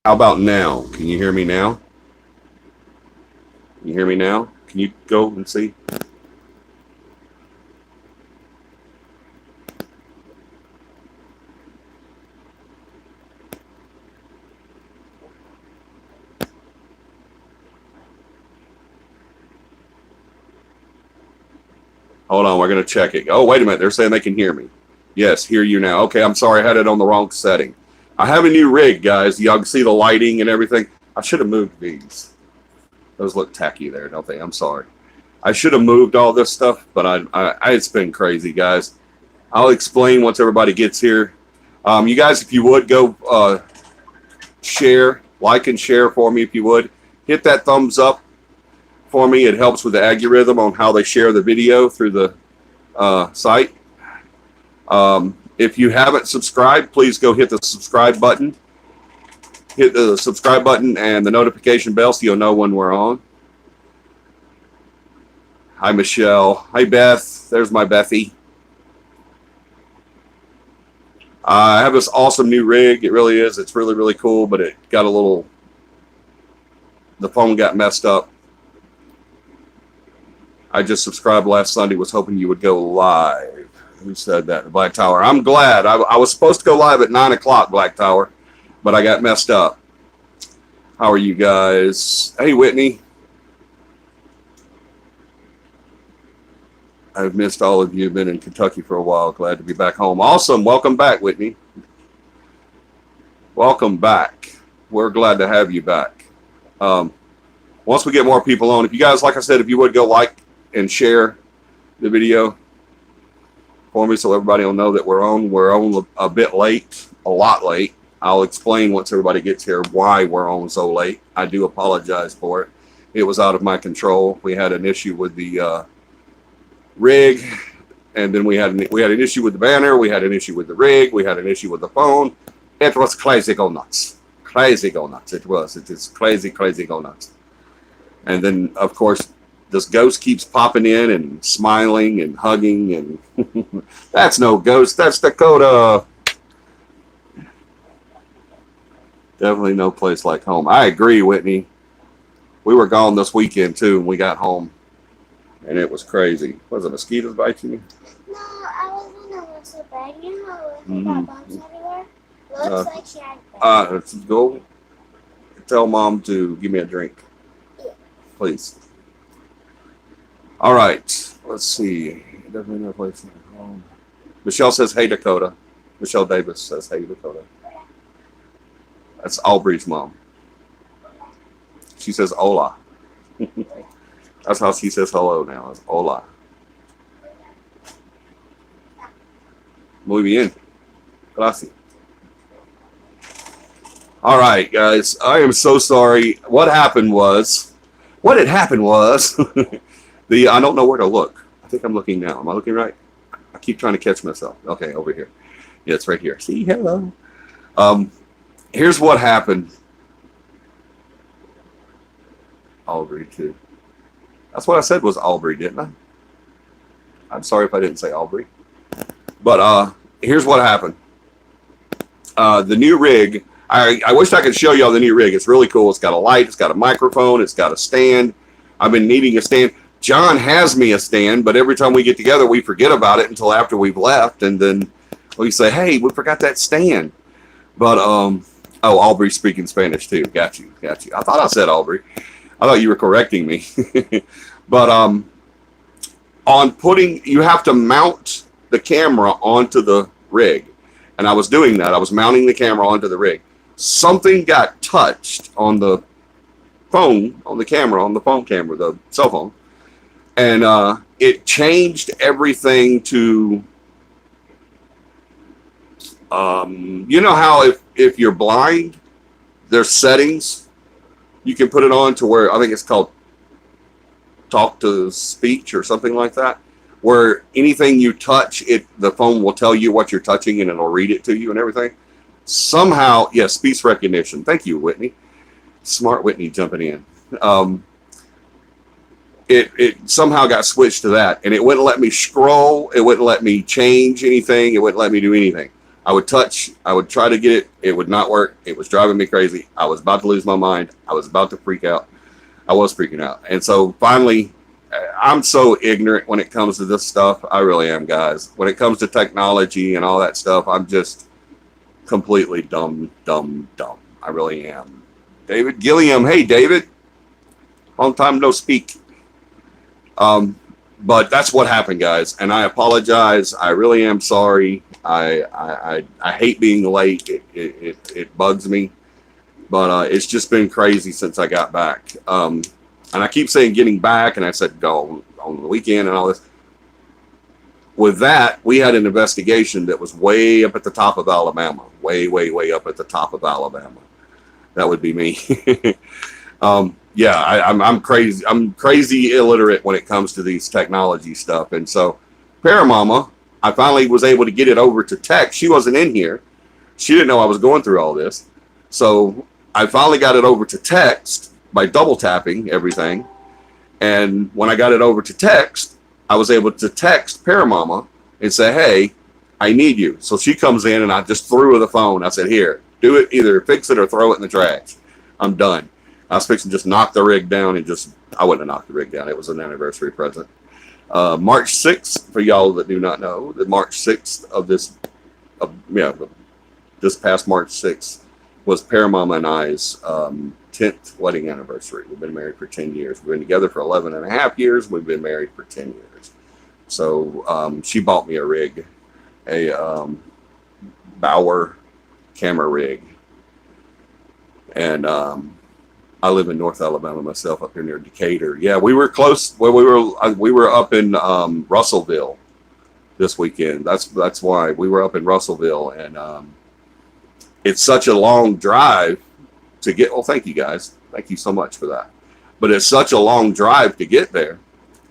How about now? Can you hear me now? Can you hear me now? Can you go and see? Hold on, we're going to check it. Oh, wait a minute. They're saying they can hear me. Yes, hear you now. Okay, I'm sorry. I had it on the wrong setting. I have a new rig, guys. Y'all can see the lighting and everything. I should have moved these. Those look tacky there, don't they? I'm sorry. I should have moved all this stuff, but it's been crazy, guys. I'll explain once everybody gets here. You guys, if you would, go share, like and share for me if you would. Hit that thumbs up for me. It helps with the algorithm on how they share the video through the site. If you haven't subscribed, please go hit the subscribe button. Hit the subscribe button and the notification bell so you'll know when we're on. Hi, Michelle. Hi, Beth. There's my Bethy. I have this awesome new rig. It really is. It's really, really cool, but it got a little... The phone got messed up. I just subscribed last Sunday. Was hoping you would go live. Who said that? Black Tower. I'm glad. I was supposed to go live at 9 o'clock, Black Tower, but I got messed up. How are you guys? Hey, Whitney. I've missed all of you. Been in Kentucky for a while. Glad to be back home. Awesome. Welcome back, Whitney. Welcome back. We're glad to have you back. Once we get more people on, if you guys, like I said, if you would go like and share the video for me so everybody will know that we're on a bit late, a lot late. I'll explain once everybody gets here why we're on so late. I do apologize for it. It was out of my control. We had an issue with the rig, and then we had an issue with the banner. We had an issue with the rig. We had an issue with the phone. It was crazy go nuts. Crazy go nuts. It was. It is crazy, crazy go nuts. And then, of course, this ghost keeps popping in and smiling and hugging, and that's no ghost. That's Dakota. Definitely no place like home. I agree, Whitney. We were gone this weekend, too, and we got home, and it was crazy. Was it mosquitoes biting you? No, I was in a little bag. You know how got bugs everywhere? Looks like she had bugs. Let's go tell Mom to give me a drink. Yeah. Please. All right. Let's see. Definitely no place like home. Michelle says, hey, Dakota. Michelle Davis says, hey, Dakota. That's Aubrey's mom. She says, hola. That's how she says hello now. It's hola. Muy bien. Gracias. All right, guys. I am so sorry. What had happened was, I don't know where to look. I think I'm looking now. Am I looking right? I keep trying to catch myself. Okay, over here. Yeah, it's right here. See, hello. Here's what happened. Aubrey, too. That's what I said was Aubrey, didn't I? I'm sorry if I didn't say Aubrey. But here's what happened. The new rig, I wish I could show y'all the new rig. It's really cool. It's got a light. It's got a microphone. It's got a stand. I've been needing a stand. John has me a stand, but every time we get together, we forget about it until after we've left. And then we say, hey, we forgot that stand. But, oh, Aubrey's speaking Spanish, too. Got you. I thought I said Aubrey. I thought you were correcting me. But you have to mount the camera onto the rig. And I was doing that. I was mounting the camera onto the rig. Something got touched on the phone, on the phone camera, the cell phone. And it changed everything to, you know how if you're blind, there's settings. You can put it on to where, I think it's called talk to speech or something like that, where anything you touch, the phone will tell you what you're touching and it'll read it to you and everything. Somehow, yes, speech recognition. Thank you, Whitney. Smart Whitney jumping in. It somehow got switched to that, and it wouldn't let me scroll. It wouldn't let me change anything. It wouldn't let me do anything. I would try to get it. It would not work. It was driving me crazy. I was about to lose my mind. I was about to freak out. I was freaking out. And so finally, I'm so ignorant when it comes to this stuff. I really am, guys. When it comes to technology and all that stuff, I'm just completely dumb. I really am. David Gilliam. Hey, David. Long time no speak. But that's what happened, guys. And I apologize. I really am sorry. I hate being late. It bugs me. But it's just been crazy since I got back. And I keep saying getting back, and I said go on the weekend and all this. With that, we had an investigation that was way up at the top of Alabama. Way up at the top of Alabama. That would be me. Yeah, I'm crazy. I'm crazy illiterate when it comes to these technology stuff. And so Paramama, I finally was able to get it over to text. She wasn't in here. She didn't know I was going through all this. So I finally got it over to text by double tapping everything. And when I got it over to text, I was able to text Paramama and say, hey, I need you. So she comes in and I just threw her the phone. I said, here, do it, either fix it or throw it in the trash. I'm done. I was fixing to just knock the rig down and I wouldn't have knocked the rig down. It was an anniversary present. March 6th, for y'all that do not know, the March 6th of this past March 6th was Paramama and I's 10th wedding anniversary. We've been married for 10 years. We've been together for 11 and a half years. We've been married for 10 years. So she bought me a rig, a Bauer camera rig. And I live in North Alabama myself, up here near Decatur. Yeah, we were close. Well, we were up in Russellville this weekend. That's why we were up in Russellville, and it's such a long drive to get. Well, thank you guys. Thank you so much for that. But it's such a long drive to get there.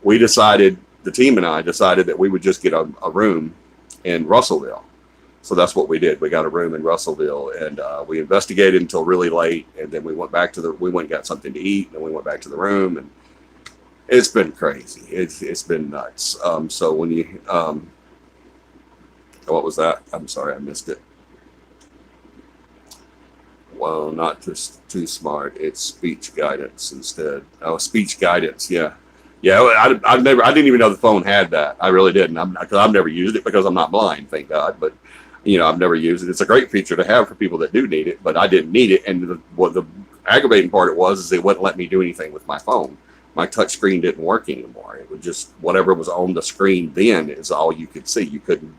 We decided, the team and I decided that we would just get a room in Russellville. So that's what we did. We got a room in Russellville, and we investigated until really late, and then we went and got something to eat, and then we went back to the room, and it's been crazy. It's been nuts. So when you, what was that? I'm sorry, I missed it. Well, not just too smart. It's speech guidance instead. Oh, speech guidance. Yeah. Yeah, I didn't even know the phone had that. I really didn't. I've never used it because I'm not blind, thank God. But I've never used it. It's a great feature to have for people that do need it, but I didn't need it. And what the aggravating part is it wouldn't let me do anything with my phone. My touch screen didn't work anymore. It would just, whatever was on the screen then is all you could see. You couldn't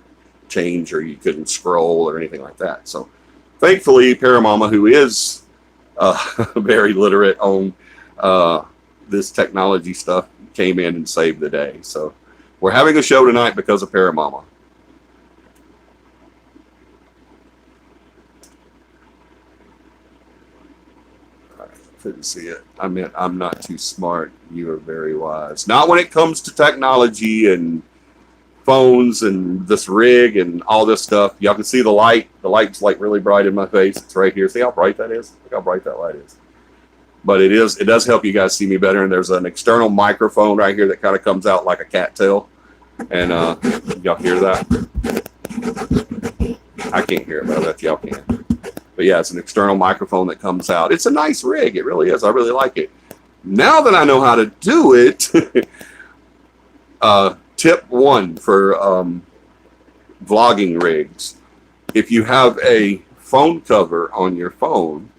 change or you couldn't scroll or anything like that. So thankfully, Paramama, who is very literate on this technology stuff, came in and saved the day. So we're having a show tonight because of Paramama. Couldn't see it. I meant I'm not too smart. You are very wise. Not when it comes to technology and phones and this rig and all this stuff. Y'all can see the light. The light's like really bright in my face. It's right here. See how bright that is? Look how bright that light is. But it does help you guys see me better. And there's an external microphone right here that kind of comes out like a cat tail. And y'all hear that? I can't hear it, but I bet y'all can. But yeah, it's an external microphone that comes out. It's a nice rig. It really is. I really like it. Now that I know how to do it, tip 1 for vlogging rigs. If you have a phone cover on your phone,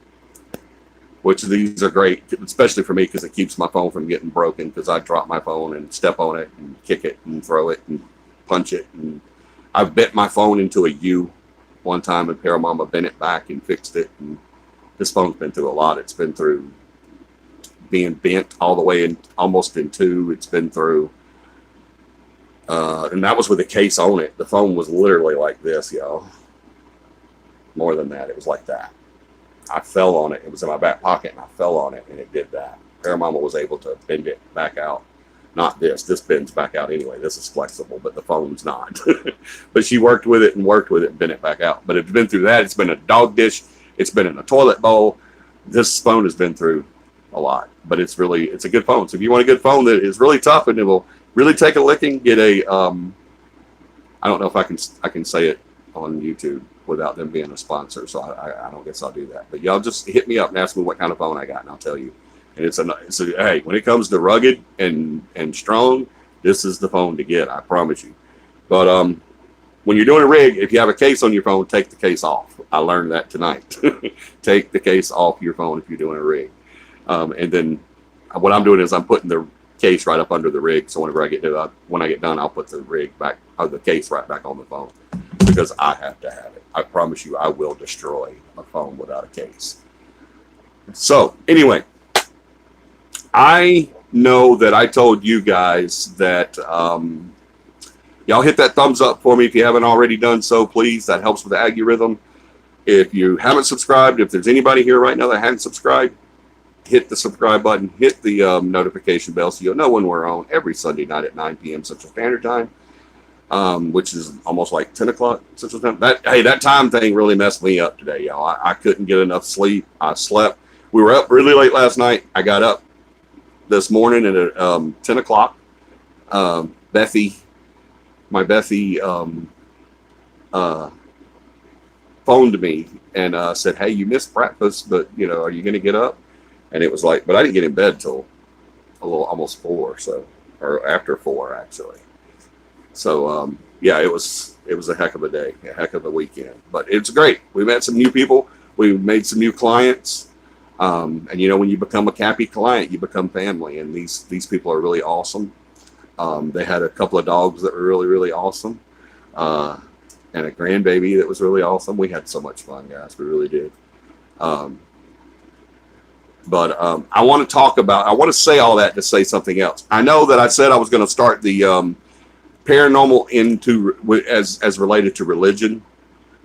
which these are great, especially for me because it keeps my phone from getting broken, because I drop my phone and step on it and kick it and throw it and punch it. And I've bent my phone into a U one time, and Paramama bent it back and fixed it. And this phone's been through a lot. It's been through being bent all the way in, almost in two. It's been through, and that was with a case on it. The phone was literally like this, y'all. More than that, it was like that. I fell on it. It was in my back pocket, and I fell on it, and it did that. Paramama was able to bend it back out. Not this. This bends back out anyway. This is flexible, but the phone's not. But she worked with it and bent it back out. But it's been through that. It's been a dog dish. It's been in a toilet bowl. This phone has been through a lot. But it's a good phone. So if you want a good phone that is really tough and it will really take a licking, get a, I don't know if I can say it on YouTube. without them being a sponsor. So I don't guess I'll do that. But y'all just hit me up and ask me what kind of phone I got, and I'll tell you. And it's a hey, when it comes to rugged and strong, this is the phone to get. I promise you. But when you're doing a rig, if you have a case on your phone, take the case off. I learned that tonight. Take the case off your phone if you're doing a rig. And then what I'm doing is I'm putting the case right up under the rig. So whenever I get done, I'll put the rig back, or the case right back on the phone, because I have to have it. I promise you, I will destroy a phone without a case. So anyway, I know that I told you guys that y'all hit that thumbs up for me if you haven't already done so, please. That helps with the algorithm. If you haven't subscribed, if there's anybody here right now that hasn't subscribed, hit the subscribe button, hit the notification bell so you'll know when we're on every Sunday night at 9 p.m. Central Standard Time, which is almost like 10 o'clock Central Time. That time thing really messed me up today, y'all. I couldn't get enough sleep. I slept. We were up really late last night. I got up this morning at 10 o'clock. Bethy phoned me and said, hey, you missed breakfast, but are you going to get up? And it was like, but I didn't get in bed till almost 4, or after 4 actually. So yeah, it was a heck of a day, a heck of a weekend, but it's great. We met some new people. We made some new clients. And when you become a CAPI client, you become family, and these people are really awesome. They had a couple of dogs that were really, really awesome. And a grandbaby that was really awesome. We had so much fun, guys. We really did. But I want to say all that to say something else. I know that I said I was going to start the paranormal as related to religion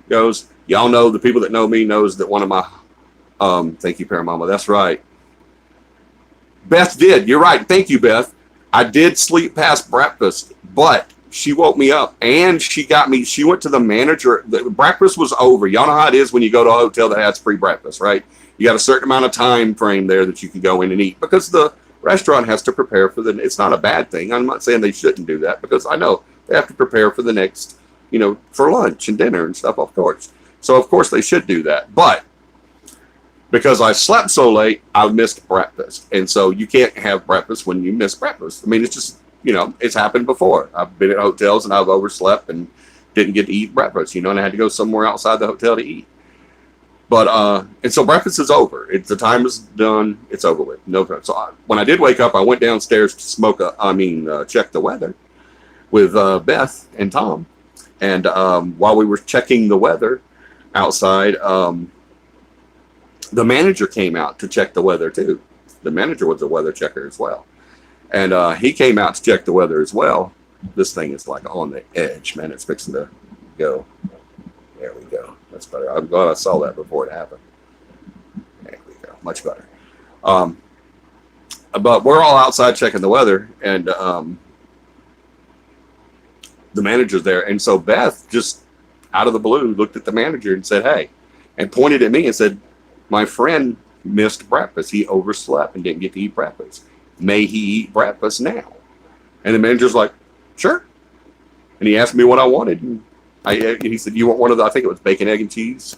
goes. Y'all know, the people that know me knows that one of my thank you, Paramama. That's right. Beth did. You're right. Thank you, Beth. I did sleep past breakfast, but she woke me up and she went to the manager. The breakfast was over. Y'all know how it is when you go to a hotel that has free breakfast, right? You got a certain amount of time frame there that you can go in and eat, because the restaurant has to prepare for it's not a bad thing. I'm not saying they shouldn't do that, because I know they have to prepare for the next, for lunch and dinner and stuff, of course. So of course they should do that. But because I slept so late, I missed breakfast. And so you can't have breakfast when you miss breakfast. I mean, it's just, it's happened before. I've been at hotels and I've overslept and didn't get to eat breakfast, and I had to go somewhere outside the hotel to eat. But, and so breakfast is over. The time is done. It's over with. No time. So when I did wake up, I went downstairs to check the weather with Beth and Tom. And while we were checking the weather outside, the manager came out to check the weather too. The manager was a weather checker as well. And he came out to check the weather as well. This thing is like on the edge, man. It's fixing to go. There we go. That's better. I'm glad I saw that before it happened. There we go. Much better. But we're all outside checking the weather, and the manager's there. And so Beth, just out of the blue, looked at the manager and said, hey, and pointed at me and said, my friend missed breakfast. He overslept and didn't get to eat breakfast. May he eat breakfast now? And the manager's like, sure. And he asked me what I wanted. And he said, you want one of the, I think it was bacon, egg, and cheese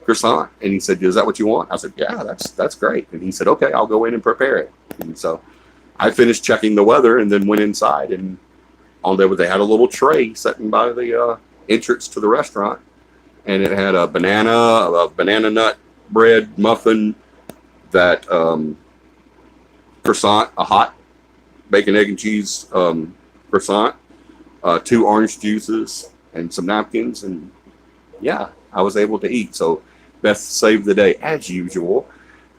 croissant. And he said, is that what you want? I said, yeah, that's great. And he said, okay, I'll go in and prepare it. And so I finished checking the weather and then went inside, and on there they had a little tray sitting by the entrance to the restaurant, and it had a banana nut bread muffin, that croissant, a hot bacon, egg, and cheese croissant, 2 orange juices, and some napkins, and yeah, I was able to eat. So Beth saved the day as usual.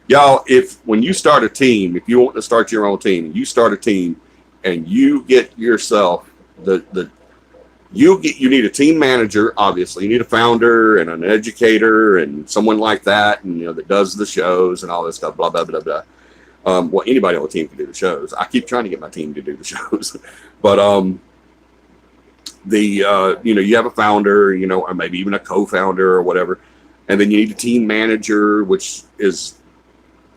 Y'all, when you start a team, if you want to start your own team, you start a team and you get yourself you need a team manager, obviously. You need a founder and an educator and someone like that, and that does the shows and all this stuff, blah, blah, blah, blah. Well, anybody on the team can do the shows. I keep trying to get my team to do the shows. But you have a founder, or maybe even a co-founder or whatever. And then you need a team manager, which is,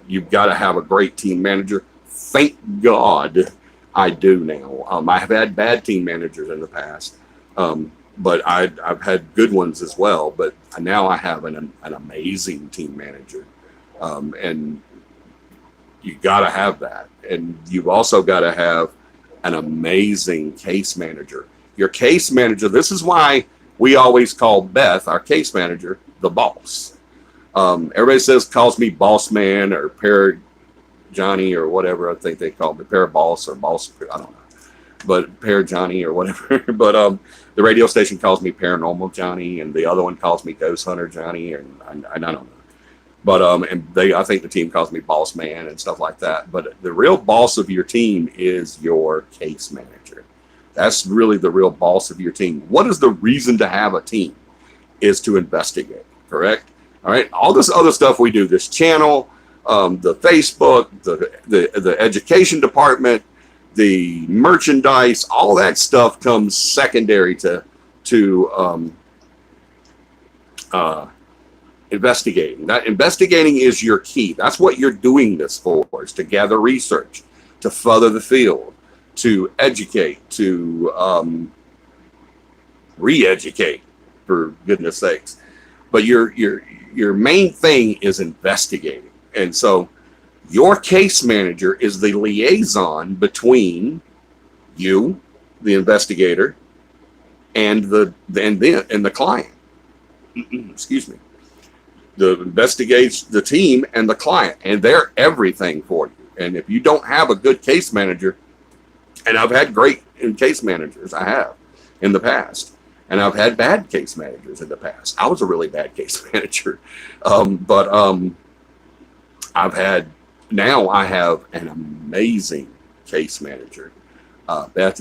you've got to have a great team manager. Thank God I do now. I have had bad team managers in the past. but I've had good ones as well. But now I have an amazing team manager, and you got to have that. And you've also got to have an amazing case manager. Your case manager, this is why we always call Beth, our case manager, the boss. Everybody calls me boss man or Par Johnny or whatever. I think they call me Par boss or boss. I don't know. But Par Johnny or whatever. But the radio station calls me Paranormal Johnny, and the other one calls me Ghost Hunter Johnny, and I don't know. But I think the team calls me boss man and stuff like that. But the real boss of your team is your case manager. That's really the real boss of your team. What is the reason to have a team? Is to investigate, correct? All right. All this other stuff we do, this channel, the Facebook, the education department, the merchandise, all that stuff comes secondary to investigating. That investigating is your key. That's what you're doing this for, is to gather research, to further the field, to educate, to re-educate, for goodness sakes. But your main thing is investigating. And so your case manager is the liaison between you, the investigator, and the client. Excuse me. The investigates the team and the client, and they're everything for you. And if you don't have a good case manager, and I've had great case managers, I have in the past, and I've had bad case managers in the past. I was a really bad case manager, but I have an amazing case manager. Beth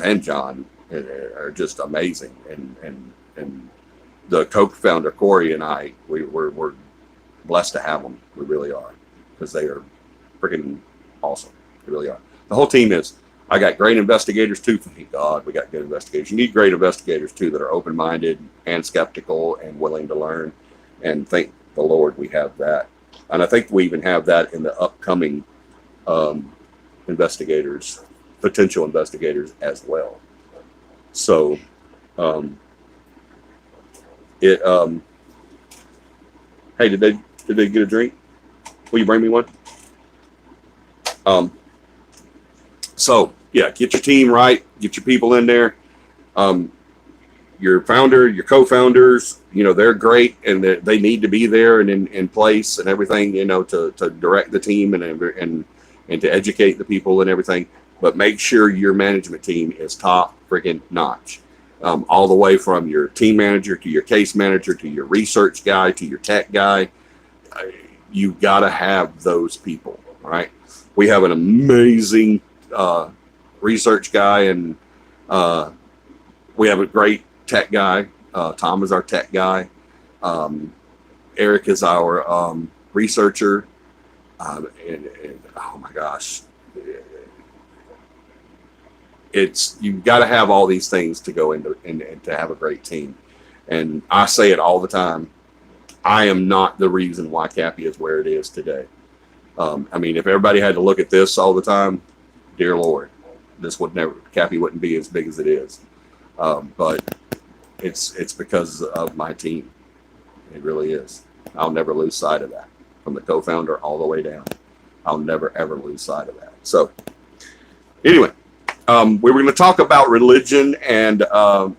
and John are just amazing, and the co-founder Corey and I, we're blessed to have them. We really are, because they are freaking awesome. They really are. The whole team is. I got great investigators too. Thank God we got good investigators. You need great investigators too that are open-minded and skeptical and willing to learn. And thank the Lord we have that. And I think we even have that in the upcoming investigators, potential investigators as well. So hey, did they get a drink? Will you bring me one? So yeah, get your team right, get your people in there. Your founder, your co-founders, they're great, and they need to be there and in place and everything, to direct the team and to educate the people and everything. But make sure your management team is top freaking notch. All the way from your team manager to your case manager to your research guy to your tech guy. You've got to have those people, right? We have an amazing research guy, and we have a great tech guy. Tom is our tech guy. Eric is our researcher. And oh my gosh, you've got to have all these things to go into and to have a great team. And I say it all the time. I am not the reason why CAPI is where it is today. If everybody had to look at this all the time, dear Lord, CAPI wouldn't be as big as it is. But it's because of my team. It really is. I'll never lose sight of that. From the co-founder all the way down. I'll never, ever lose sight of that. So anyway, we were going to talk about religion and or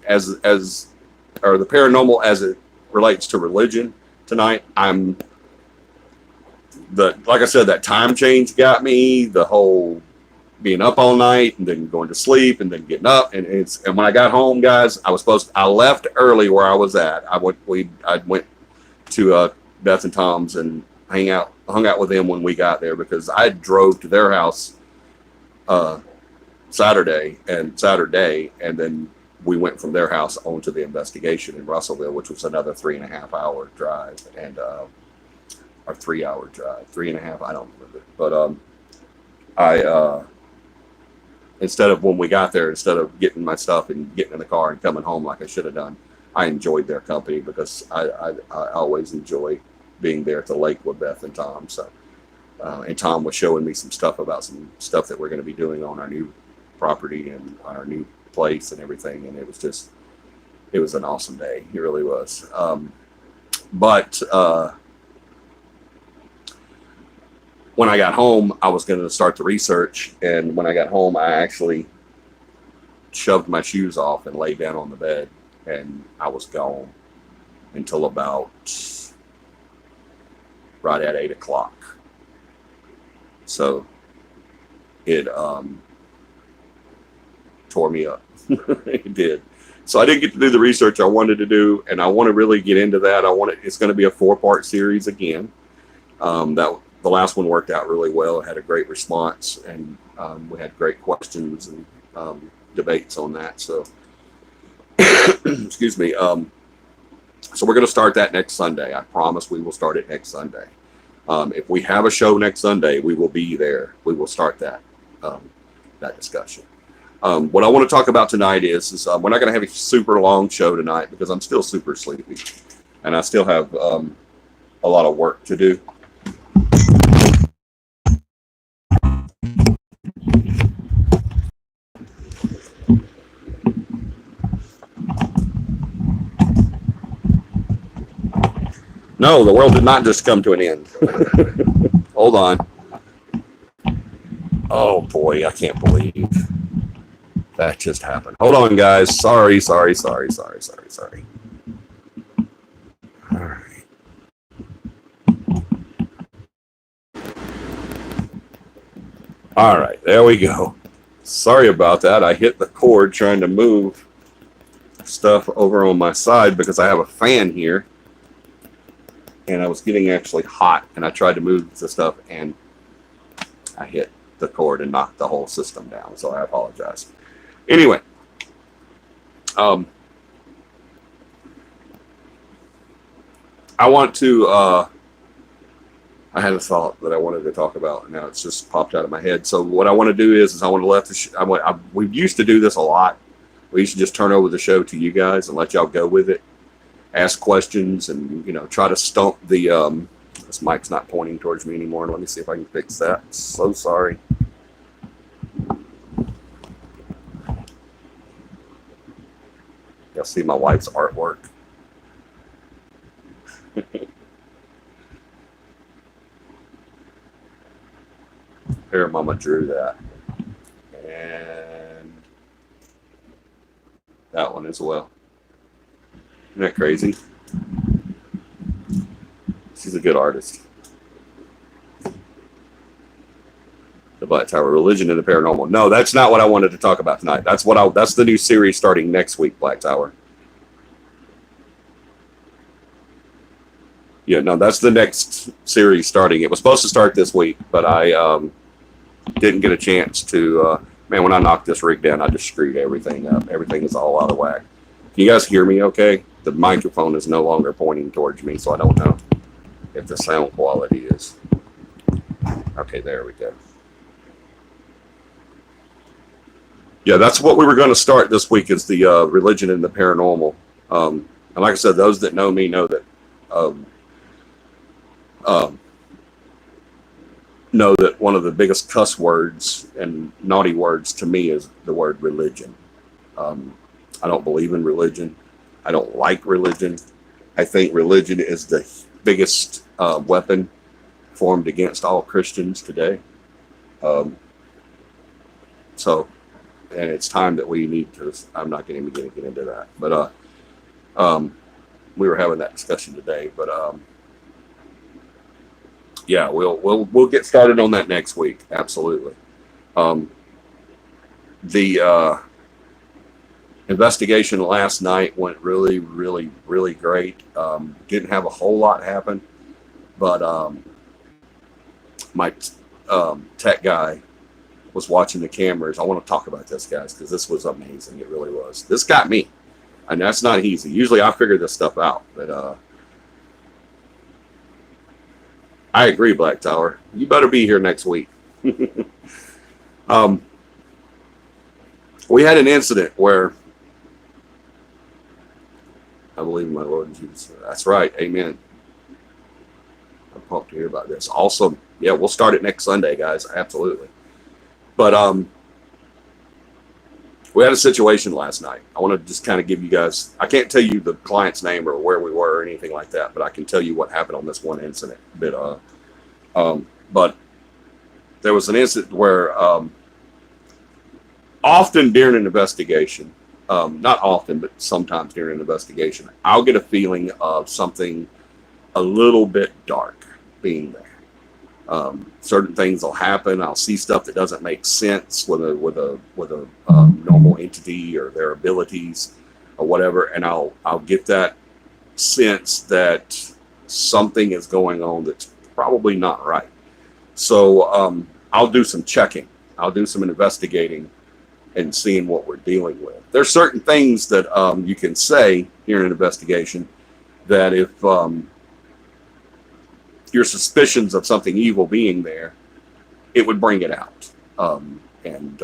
the paranormal as it relates to religion tonight. Like I said, that time change got me, the whole being up all night and then going to sleep and then getting up. And when I got home, guys, I left early where I was at. I went to Beth and Tom's and hung out with them when we got there, because I drove to their house Saturday, and then we went from their house on to the investigation in Russellville, which was another 3.5 hour drive, and or 3 hour drive, 3.5, I don't remember. But instead of when we got there, instead of getting my stuff and getting in the car and coming home like I should have done, I enjoyed their company, because I always enjoy being there at the lake with Beth and Tom. So, and Tom was showing me some stuff about some stuff that we're going to be doing on our new property and our new place and everything. And it was an awesome day. It really was. But when I got home, I was going to start the research. And when I got home, I actually shoved my shoes off and laid down on the bed. And I was gone until about right at 8 o'clock. So it tore me up. It did. So I didn't get to do the research I wanted to do, and I want to really get into that. It's going to be a 4-part series again. That the last one worked out really well. It had a great response, and we had great questions and debates on that. So, excuse me. So we're going to start that next Sunday. I promise we will start it next Sunday. If we have a show next Sunday, we will be there. We will start that discussion. What I want to talk about tonight is we're not going to have a super long show tonight because I'm still super sleepy, and I still have a lot of work to do. No, the world did not just come to an end. Hold on. Oh boy, I can't believe that just happened. Hold on, guys. Sorry. All right. All right, there we go. Sorry about that. I hit the cord trying to move stuff over on my side because I have a fan here. And I was getting actually hot, and I tried to move the stuff, and I hit the cord and knocked the whole system down. So I apologize. Anyway, I want to. I had a thought that I wanted to talk about, and now it's just popped out of my head. So what I want to do is I want to let we used to do this a lot. We used to just turn over the show to you guys and let y'all go with it. Ask questions and, try to stump the, this mic's not pointing towards me anymore. Let me see if I can fix that. So sorry. Y'all see my wife's artwork. Here, Mama drew that. And that one as well. Isn't that crazy? She's a good artist. The Black Tower, Religion and the Paranormal. No, that's not what I wanted to talk about tonight. That's the new series starting next week, Black Tower. Yeah, no, that's the next series starting. It was supposed to start this week, but I didn't get a chance to. Man, when I knocked this rig down, I just screwed everything up. Everything is all out of whack. Can you guys hear me okay? The microphone is no longer pointing towards me, so I don't know if the sound quality is. Okay, there we go. Yeah, that's what we were going to start this week is the Religion and the Paranormal. And like I said, those that know me know that one of the biggest cuss words and naughty words to me is the word religion. I don't believe in religion. I don't like religion. I think religion is the biggest weapon formed against all Christians today. And it's time that we need to. I'm not going to get into that, but we were having that discussion today. But yeah, we'll get started on that next week. Absolutely. The investigation last night went really, really, really great. Didn't have a whole lot happen, but my tech guy was watching the cameras. I want to talk about this, guys, because this was amazing. It really was. This got me, and that's not easy. Usually I figure this stuff out, but I agree, Black Tower. You better be here next week. We had an incident where I believe in my Lord Jesus. That's right. Amen. I'm pumped to hear about this. Also, yeah, we'll start it next Sunday, guys. Absolutely. But We had a situation last night. I want to just kind of give you guys, I can't tell you the client's name or where we were or anything like that, but I can tell you what happened on this one incident. But there was an incident where often during an investigation, not often, but sometimes during an investigation, I'll get a feeling of something a little bit dark being there. Certain things will happen. I'll see stuff that doesn't make sense with a normal entity or their abilities or whatever, and I'll get that sense that something is going on that's probably not right. So I'll do some checking. I'll do some investigating and seeing what we're dealing with. There's certain things that you can say during an investigation that if your suspicions of something evil being there, it would bring it out. And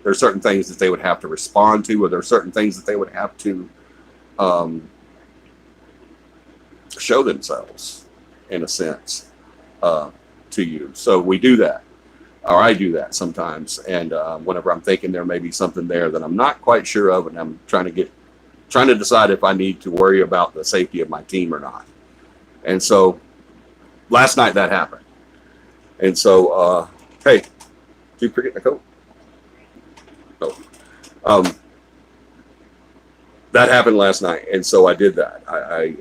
there's certain things that they would have to respond to, or there's certain things that they would have to show themselves, in a sense, to you. So we do that, or I do that sometimes. And whenever I'm thinking there may be something there that I'm not quite sure of, and I'm trying to decide if I need to worry about the safety of my team or not. And so last night that happened. And so, hey, did you forget the coat? No. That happened last night. And so I did that. I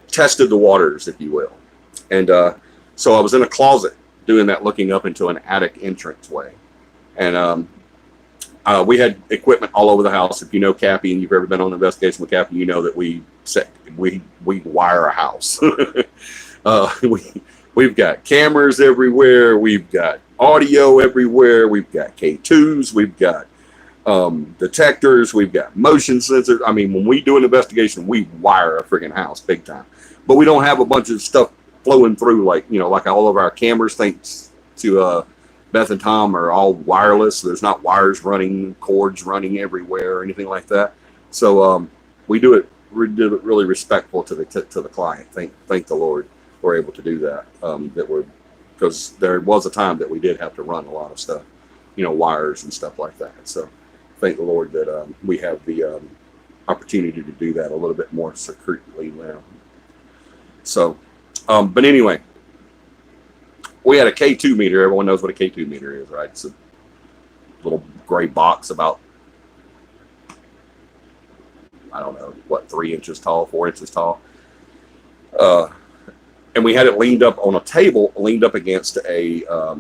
tested the waters, if you will. And so I was in a closet doing that, looking up into an attic entranceway. And we had equipment all over the house. If you know CAPI and you've ever been on an investigation with CAPI, you know that we wire a house. We've got cameras everywhere. We've got audio everywhere. We've got K2s. We've got detectors. We've got motion sensors. I mean, when we do an investigation, we wire a freaking house big time. But we don't have a bunch of stuff flowing through like all of our cameras, thanks to Beth and Tom, are all wireless. So there's not wires running, cords running everywhere or anything like that. So we did it really respectful to the client. Thank the Lord we're able to do that. Because there was a time that we did have to run a lot of stuff, wires and stuff like that. So thank the Lord that we have the opportunity to do that a little bit more secretly now. So, but anyway, we had a K2 meter. Everyone knows what a K2 meter is, right? It's a little gray box about, I don't know, 3 inches tall, 4 inches tall. And we had it leaned up on a table, leaned up against a, I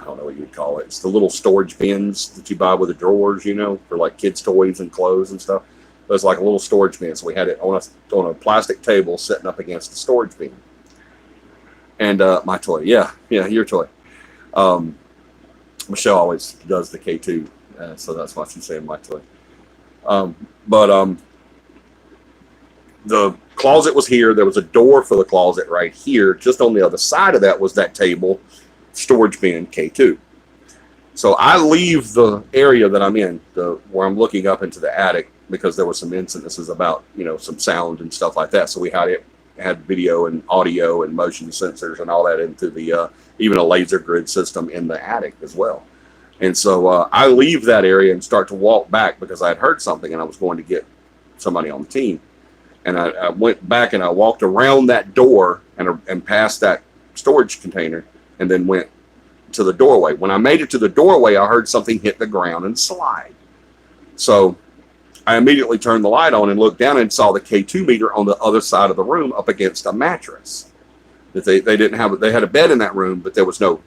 don't know what you would call it. It's the little storage bins that you buy with the drawers, for like kids' toys and clothes and stuff. It was like a little storage bin. So we had it on a plastic table sitting up against the storage bin. And my toy, yeah, your toy. Michelle always does the K2, so that's why she's saying my toy. But the closet was here. There was a door for the closet right here. Just on the other side of that was that table, storage bin, K2. So I leave the area that I'm in, where I'm looking up into the attic, because there were some incidences about, some sound and stuff like that. So we had video and audio and motion sensors and all that into the, even a laser grid system in the attic as well. And so I leave that area and start to walk back because I had heard something and I was going to get somebody on the team. And I went back and I walked around that door and past that storage container and then went to the doorway. When I made it to the doorway, I heard something hit the ground and slide. So I immediately turned the light on and looked down and saw the K2 meter on the other side of the room up against a mattress. That they didn't have. They had a bed in that room, but there was no,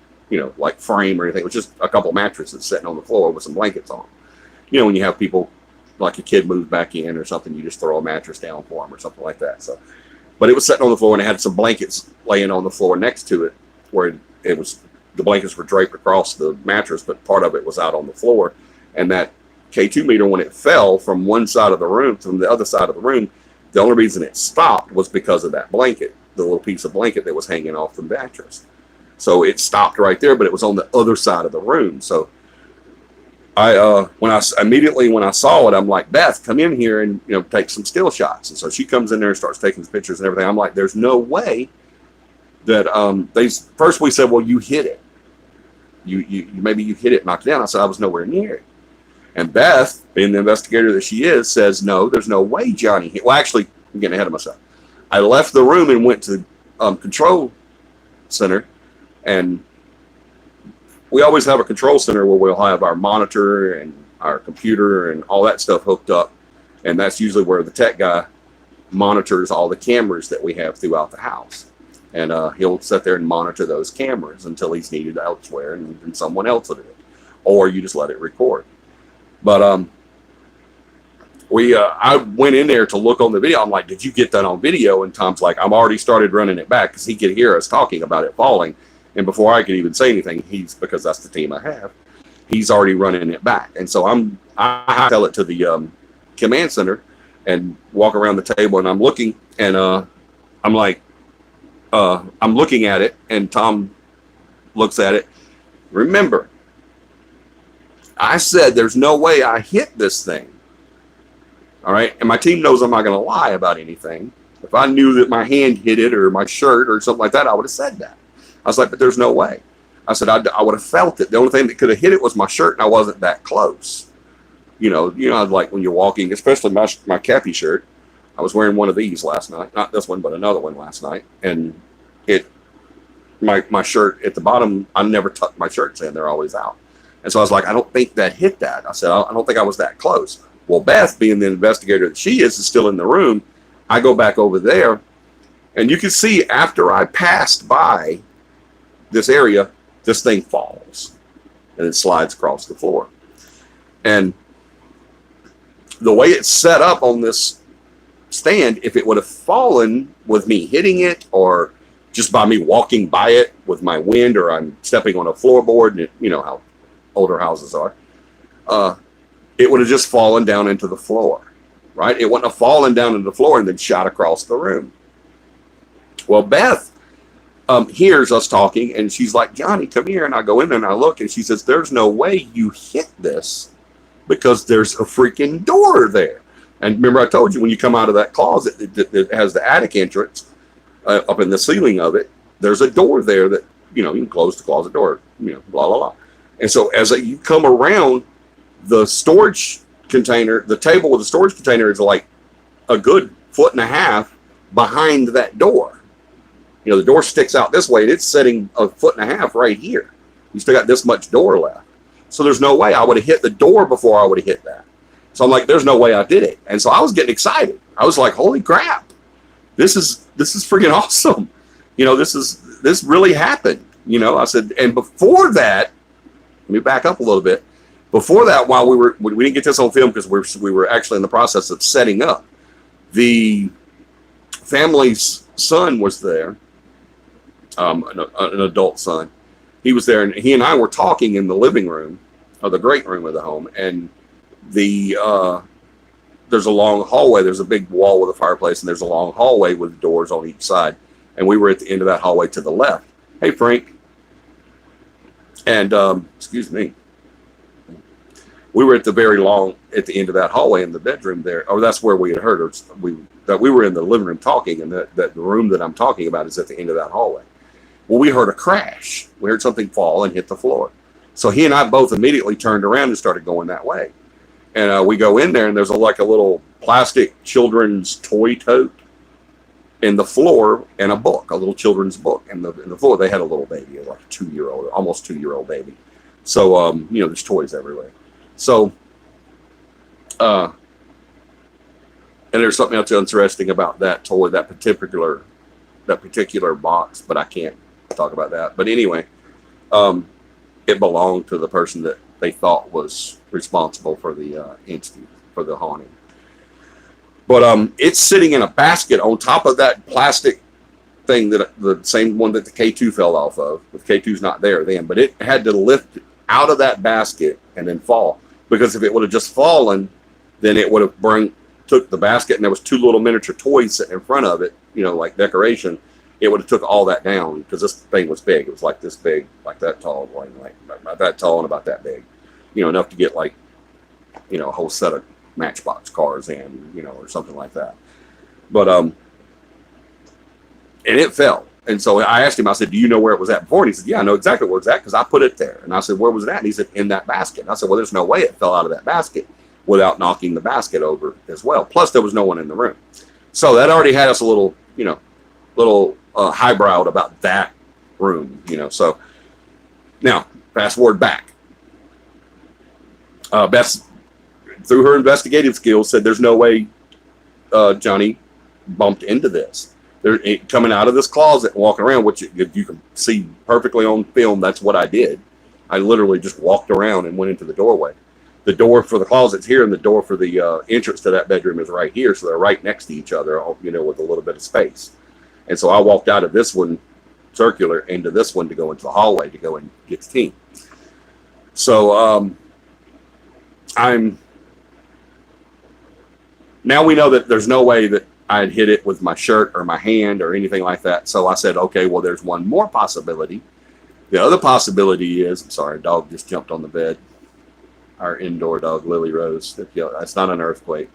like frame or anything. It was just a couple mattresses sitting on the floor with some blankets on. When you have people, like a kid moves back in or something, you just throw a mattress down for them or something like that. So, but it was sitting on the floor and it had some blankets laying on the floor next to it, where it was, the blankets were draped across the mattress, but part of it was out on the floor. And that K2 meter, when it fell from one side of the room to the other side of the room, the only reason it stopped was because of that blanket, the little piece of blanket that was hanging off the mattress. So it stopped right there, but it was on the other side of the room. So immediately when I saw it, I'm like, Beth, come in here and take some still shots. And so she comes in there and starts taking pictures and everything. I'm like, there's no way that first we said, well, you hit it. You maybe you hit it, knocked it down. I said I was nowhere near it. And Beth, being the investigator that she is, says, no, there's no way Johnny hit. Well, actually, I'm getting ahead of myself. I left the room and went to the control center, and we always have a control center where we'll have our monitor and our computer and all that stuff hooked up. And that's usually where the tech guy monitors all the cameras that we have throughout the house. And he'll sit there and monitor those cameras until he's needed elsewhere, and someone else will do it. Or you just let it record. But I went in there to look on the video. I'm like, did you get that on video? And Tom's like, I've already started running it back, because he could hear us talking about it falling. And before I could even say anything, because that's the team I have, he's already running it back. And so I tell it to the command center and walk around the table, and I'm looking, and I'm like, I'm looking at it, and Tom looks at it. Remember, I said there's no way I hit this thing. All right. And my team knows I'm not going to lie about anything. If I knew that my hand hit it or my shirt or something like that, I would have said that. I was like, but there's no way. I said, I would have felt it. The only thing that could have hit it was my shirt, and I wasn't that close. Like when you're walking, especially my CAPI shirt. I was wearing one of these last night, not this one, but another one last night. And my shirt at the bottom, I never tuck my shirts in. They're always out. And so I was like, I don't think that hit that. I said, I don't think I was that close. Well, Beth, being the investigator that she is still in the room. I go back over there, and you can see after I passed by this area, this thing falls, and it slides across the floor. And the way it's set up on this stand, if it would have fallen with me hitting it, or just by me walking by it with my wind, or I'm stepping on a floorboard, and you know how older houses are, it would have just fallen down into the floor, right? It wouldn't have fallen down into the floor and then shot across the room. Well, Beth hears us talking, and she's like, Johnny, come here. And I go in there and I look, and she says, there's no way you hit this, because there's a freaking door there. And remember, I told you, when you come out of that closet that has the attic entrance up in the ceiling of it, there's a door there that, you can close the closet door, blah, blah, blah. And so as you come around the storage container, the table with the storage container is like a good 1.5 feet behind that door. The door sticks out this way, and it's sitting 1.5 feet right here. You still got this much door left. So there's no way I would have hit the door before I would have hit that. So I'm like, there's no way I did it. And so I was getting excited. I was like, holy crap. This is freaking awesome. This really happened. I said, and before that, let me back up a little bit. Before that, while we didn't get this on film because we were actually in the process of setting up, the family's son was there, an adult son. He was there, and he and I were talking in the living room, or the great room of the home, and there's a long hallway. There's a big wall with a fireplace, and there's a long hallway with doors on each side. And we were at the end of that hallway to the left. Hey, Frank. And, excuse me. We were at the the end of that hallway in the bedroom there, or that's where we had heard her. That we were in the living room talking, and that the room that I'm talking about is at the end of that hallway. Well, we heard a crash. We heard something fall and hit the floor. So he and I both immediately turned around and started going that way. And we go in there, and there's a little plastic children's toy tote in the floor, and a book, a little children's book in the floor. They had a little baby, like a 2-year-old, almost 2-year-old baby. So, there's toys everywhere. So, and there's something else interesting about that toy, that particular box, but I can't talk about that. But anyway, it belonged to the person that they thought was responsible for the entity, for the haunting. But it's sitting in a basket on top of that plastic thing, that the same one that the K2 fell off of. The K2's not there then, but it had to lift out of that basket and then fall, because if it would have just fallen, then it would have took the basket, and there was 2 little miniature toys sitting in front of it, like decoration. It would have took all that down, because this thing was big. It was like this big, like that tall, like that tall and about that big. enough to get like, a whole set of Matchbox cars in, or something like that. But, and it fell. And so I asked him, I said, do you know where it was at before? And he said, yeah, I know exactly where it's at because I put it there. And I said, where was it at? And he said, in that basket. And I said, well, there's no way it fell out of that basket without knocking the basket over as well. Plus, there was no one in the room. So that already had us a little, highbrowed about that room, So now, fast forward back. Beth, through her investigative skills, said there's no way Johnny bumped into this. They're coming out of this closet, walking around, which you can see perfectly on film. That's what I did. I literally just walked around and went into the doorway. The door for the closet's here, and the door for the entrance to that bedroom is right here. So they're right next to each other, with a little bit of space. And so I walked out of this one circular into this one to go into the hallway to go and get the team. So now we know that there's no way that I had hit it with my shirt or my hand or anything like that. So I said, okay, well, there's one more possibility. The other possibility is, I'm sorry, a dog just jumped on the bed. Our indoor dog, Lily Rose. That's not an earthquake.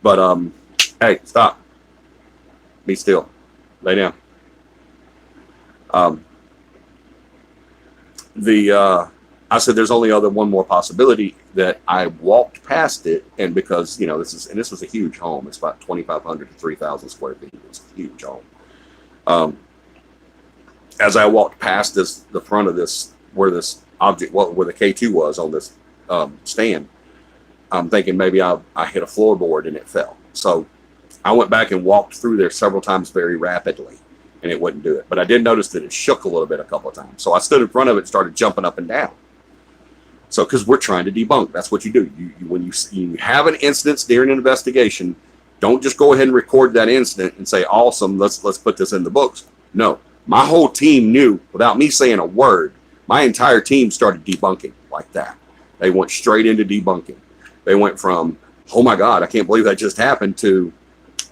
But, hey, stop. Be still. Lay down. I said there's only one more possibility that I walked past it, and because this was a huge home. It's about 2,500 to 3,000 square feet. It's a huge home. As I walked past the front of this, where this object, where the K2 was on this stand, I'm thinking maybe I hit a floorboard and it fell. So I went back and walked through there several times very rapidly, and it wouldn't do it. But I did notice that it shook a little bit a couple of times. So I stood in front of it and started jumping up and down. So, because we're trying to debunk, that's what you do. When you have an incident during an investigation, don't just go ahead and record that incident and say, awesome, let's put this in the books. No, my whole team knew, without me saying a word, my entire team started debunking like that. They went straight into debunking. They went from, oh my God, I can't believe that just happened, to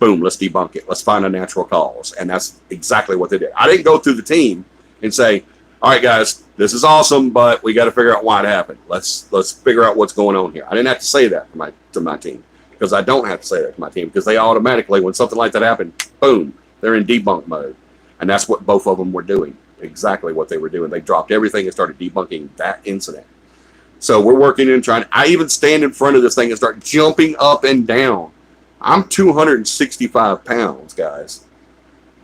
boom, let's debunk it. Let's find a natural cause. And that's exactly what they did. I didn't go through the team and say, all right, guys, this is awesome, but we got to figure out why it happened. Let's figure out what's going on here. I didn't have to say that to my team, because I don't have to say that to my team, because they automatically, when something like that happened, boom, they're in debunk mode. And that's what both of them were doing, exactly what they were doing. They dropped everything and started debunking that incident. So we're working and trying. I even stand in front of this thing and start jumping up and down. I'm 265 pounds, guys.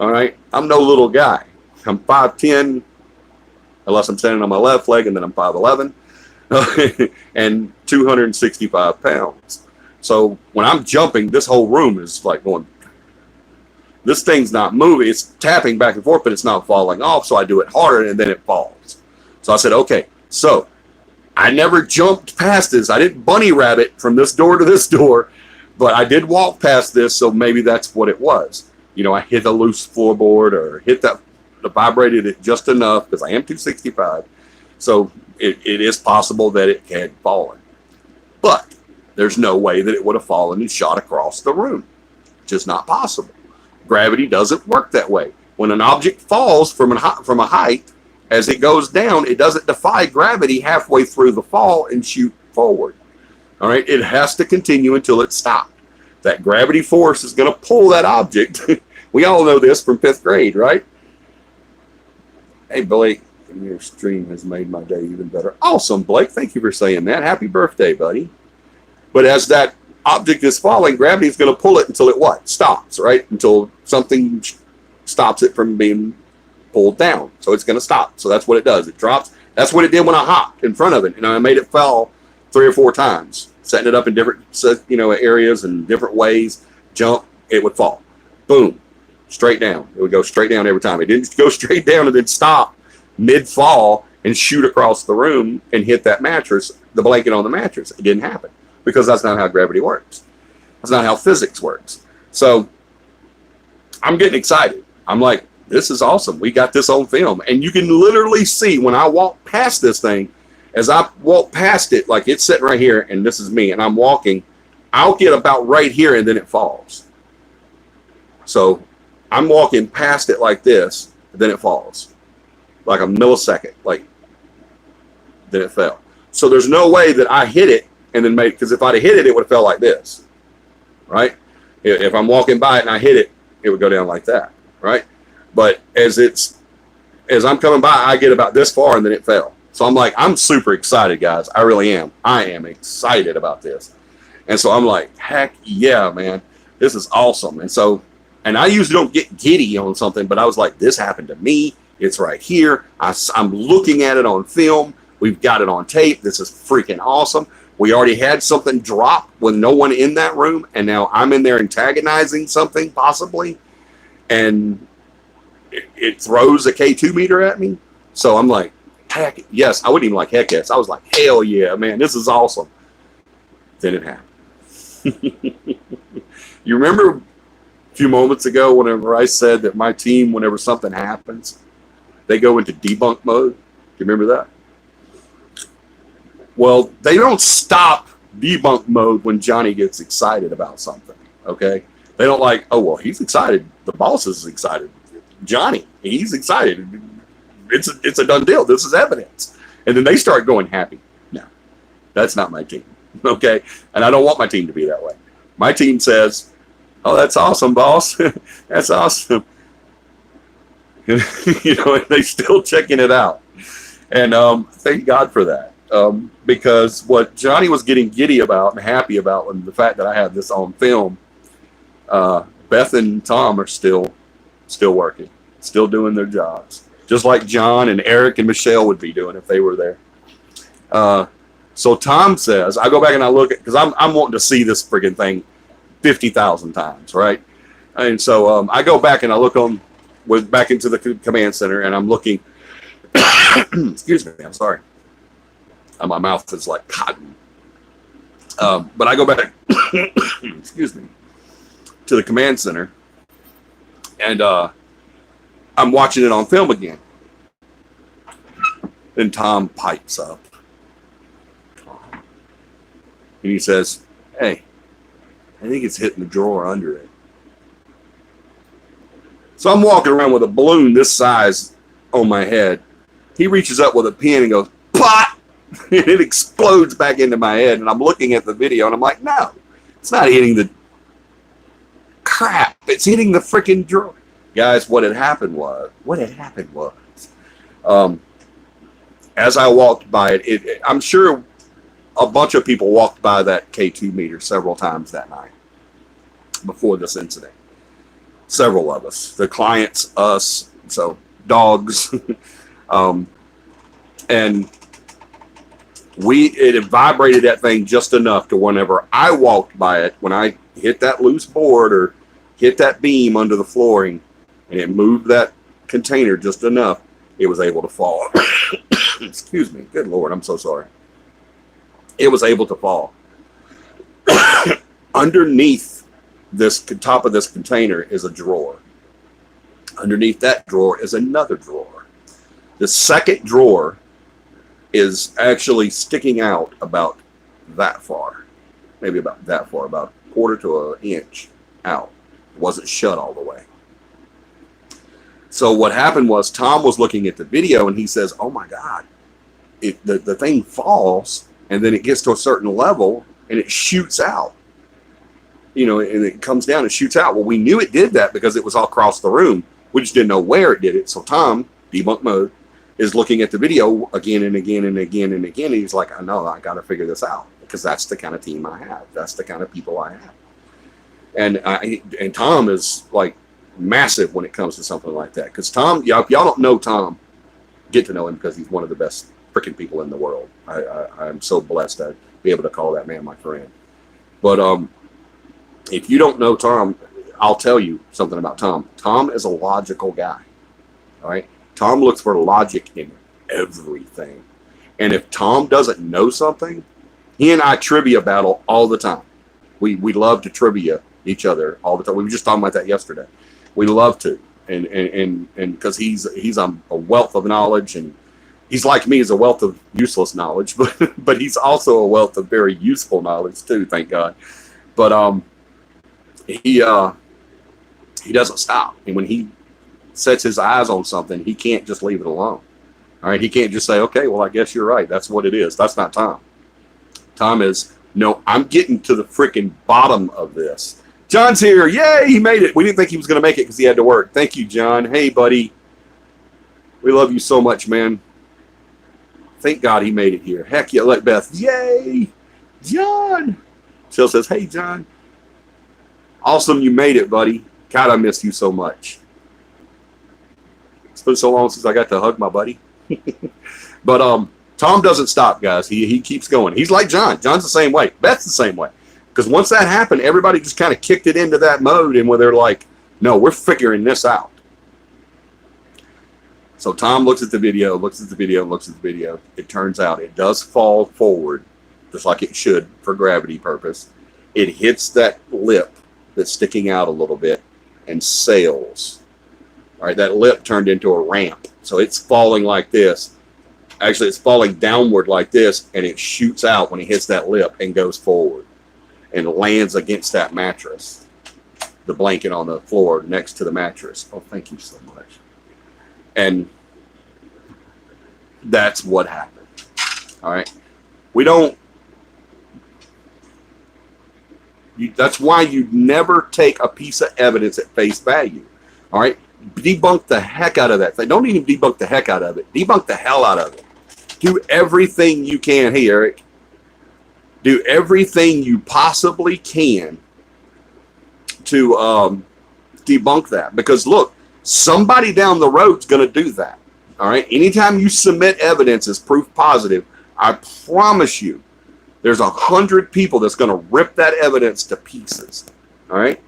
All right? I'm no little guy. I'm 5'10", unless I'm standing on my left leg, and then I'm 5'11", and 265 pounds. So when I'm jumping, this whole room is like going, this thing's not moving. It's tapping back and forth, but it's not falling off. So I do it harder, and then it falls. So I said, okay, so I never jumped past this. I didn't bunny rabbit from this door to this door, but I did walk past this, so maybe that's what it was. I hit a loose floorboard or hit that, vibrated it just enough, because I am 265. So it is possible that it had fallen. But there's no way that it would have fallen and shot across the room. Just not possible. Gravity doesn't work that way. When an object falls from a height, as it goes down, it doesn't defy gravity halfway through the fall and shoot forward. All right, it has to continue until it stops. That gravity force is going to pull that object. We all know this from 5th grade, right? Hey, Blake, your stream has made my day even better. Awesome, Blake. Thank you for saying that. Happy birthday, buddy. But as that object is falling, gravity is going to pull it until it what? Stops, right? Until something stops it from being pulled down. So it's going to stop. So that's what it does. It drops. That's what it did when I hopped in front of it. I made it fall 3 or 4 times, setting it up in different, areas and different ways. Jump, it would fall. Boom, straight down. It would go straight down every time. It didn't go straight down and then stop mid-fall and shoot across the room and hit that mattress, the blanket on the mattress. It didn't happen, because that's not how gravity works. That's not how physics works. So I'm getting excited. I'm like, this is awesome. We got this on film. And you can literally see when I walk past this thing, as I walk past it, like it's sitting right here, and this is me, and I'm walking, I'll get about right here, and then it falls. So I'm walking past it like this, and then it falls. Like a millisecond, then it fell. So there's no way that I hit it and then made, because if I'd have hit it, it would have felt like this, right? If I'm walking by it and I hit it, it would go down like that, right? But as I'm coming by, I get about this far and then it fell. So I'm like, I'm super excited, guys. I really am. I am excited about this. And so I'm like, heck yeah, man. This is awesome. And I usually don't get giddy on something, but I was like, this happened to me. It's right here. I'm looking at it on film. We've got it on tape. This is freaking awesome. We already had something drop with no one in that room, and now I'm in there antagonizing something possibly, and it throws a K2 meter at me. So I'm like, heck yes. I wouldn't even like heck yes. I was like, hell yeah, man, this is awesome. Then it happened. You remember a few moments ago whenever I said that my team, whenever something happens, they go into debunk mode? Do you remember that? Well, they don't stop debunk mode when Johnny gets excited about something, okay? They don't like, oh, well, he's excited. The boss is excited. Johnny, he's excited. It's a done deal. This is evidence. And then they start going happy. No, that's not my team, okay? And I don't want my team to be that way. My team says, oh, that's awesome, boss. That's awesome. You know, and they still checking it out. And thank God for that. Because what Johnny was getting giddy about and happy about, and the fact that I had this on film, Beth and Tom are still working, still doing their jobs, just like John and Eric and Michelle would be doing if they were there. So Tom says, I go back and I look at, because I'm wanting to see this friggin' thing 50,000 times, right? And so I go back and I look back into the command center, and I'm looking. Excuse me, I'm sorry. My mouth is like cotton. But I go back, excuse me, to the command center, and I'm watching it on film again. Then Tom pipes up, and he says, hey, I think it's hitting the drawer under it. So I'm walking around with a balloon this size on my head. He reaches up with a pin and goes, pop! And it explodes back into my head. And I'm looking at the video and I'm like, no, it's not hitting the crap. It's hitting the freaking drawer. Guys, what had happened was, as I walked by it, I'm sure a bunch of people walked by that K2 meter several times that night before this incident. Several of us, the clients, us, so dogs, and it vibrated that thing just enough to whenever I walked by it, when I hit that loose board or hit that beam under the flooring, and it moved that container just enough, it was able to fall. Excuse me. Good Lord, I'm so sorry. It was able to fall. Underneath this top of this container is a drawer. Underneath that drawer is another drawer. The second drawer is actually sticking out about that far, maybe about that far, about a quarter to an inch out. It wasn't shut all the way. So what happened was Tom was looking at the video and he says, oh my God, the thing falls and then it gets to a certain level and it shoots out. You know, and it comes down and shoots out. Well, we knew it did that because it was all across the room. We just didn't know where it did it. So Tom, debunk mode, is looking at the video again and again and again and again. And he's like, I know, I got to figure this out because that's the kind of team I have. That's the kind of people I have. And Tom is like massive when it comes to something like that. Because Tom, if y'all don't know Tom, get to know him because he's one of the best freaking people in the world. I'm so blessed to be able to call that man my friend. But if you don't know Tom, I'll tell you something about Tom. Tom is a logical guy. All right. Tom looks for logic in everything. And if Tom doesn't know something, he and I trivia battle all the time. We love to trivia each other all the time. We were just talking about that yesterday. We love to. And because he's a wealth of knowledge, and he's like me, he's a wealth of useless knowledge, but he's also a wealth of very useful knowledge too, thank God. But he doesn't stop. And when he sets his eyes on something, he can't just leave it alone. All right, he can't just say, okay, well, I guess you're right. That's what it is. That's not Tom. Tom is, no, I'm getting to the freaking bottom of this. John's here. Yay, he made it. We didn't think he was going to make it because he had to work. Thank you, John. Hey, buddy. We love you so much, man. Thank God he made it here. Heck yeah, let Beth. Yay, John. Jill says, hey, John. Awesome, you made it, buddy. God, I miss you so much. It's been so long since I got to hug my buddy. But Tom doesn't stop, guys. He keeps going. He's like John. John's the same way. Beth's the same way. Because once that happened, everybody just kind of kicked it into that mode and where they're like, no, we're figuring this out. So Tom looks at the video, looks at the video, looks at the video. It turns out it does fall forward, just like it should for gravity purpose. It hits that lip that's sticking out a little bit and sails. All right, that lip turned into a ramp. So it's falling like this. Actually, it's falling downward like this, and it shoots out when it hits that lip and goes forward and lands against that mattress, the blanket on the floor next to the mattress. Oh, thank you so much. And that's what happened. All right. We don't, that's why you never take a piece of evidence at face value. All right. Debunk the heck out of that thing. Don't even debunk the heck out of it. Debunk the hell out of it. Do everything you can. Hey, Eric. Do everything you possibly can to debunk that. Because look, somebody down the road's going to do that. All right. Anytime you submit evidence as proof positive, I promise you, there's 100 people that's going to rip that evidence to pieces. All right.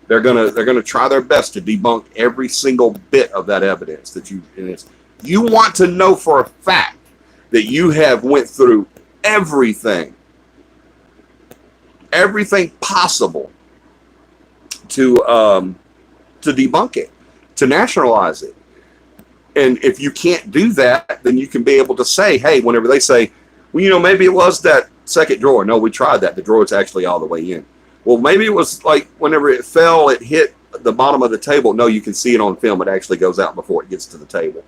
They're gonna try their best to debunk every single bit of that evidence that you. You want to know for a fact that you have went through everything possible to debunk it, to nationalize it. And if you can't do that, then you can be able to say, hey, whenever they say, well, you know, maybe it was that second drawer. No, we tried that. The drawer's actually all the way in. Well, maybe it was like whenever it fell, it hit the bottom of the table. No, you can see it on film. It actually goes out before it gets to the table.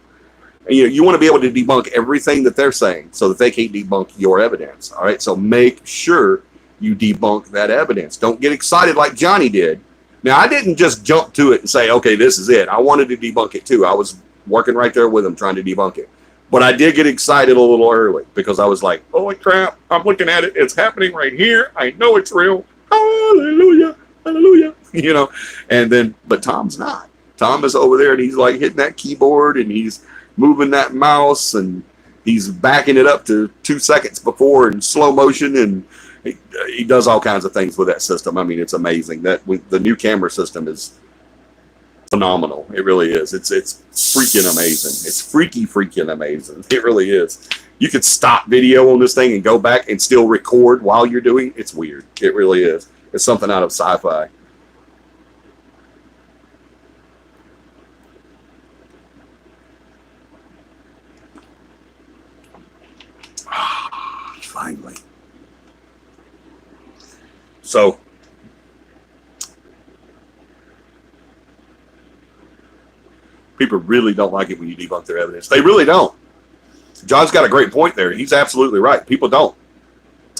And, you know, you want to be able to debunk everything that they're saying so that they can't debunk your evidence. All right. So make sure you debunk that evidence. Don't get excited like Johnny did. Now, I didn't just jump to it and say, okay, this is it. I wanted to debunk it too. I was working right there with him trying to debunk it. But I did get excited a little early because I was like, holy crap, I'm looking at it. It's happening right here. I know it's real. Hallelujah, hallelujah. You know, and then, but Tom's not. Tom is over there and he's like hitting that keyboard and he's moving that mouse and he's backing it up to 2 seconds before in slow motion, and he does all kinds of things with that system. I mean, it's amazing. That the new camera system is phenomenal. It really is. It's freaking amazing. It's freaking amazing. It really is. You could stop video on this thing and go back and still record while you're doing. It's weird. It really is. It's something out of sci-fi. Finally. So people really don't like it when you debunk their evidence. They really don't. John's got a great point there. He's absolutely right. People don't.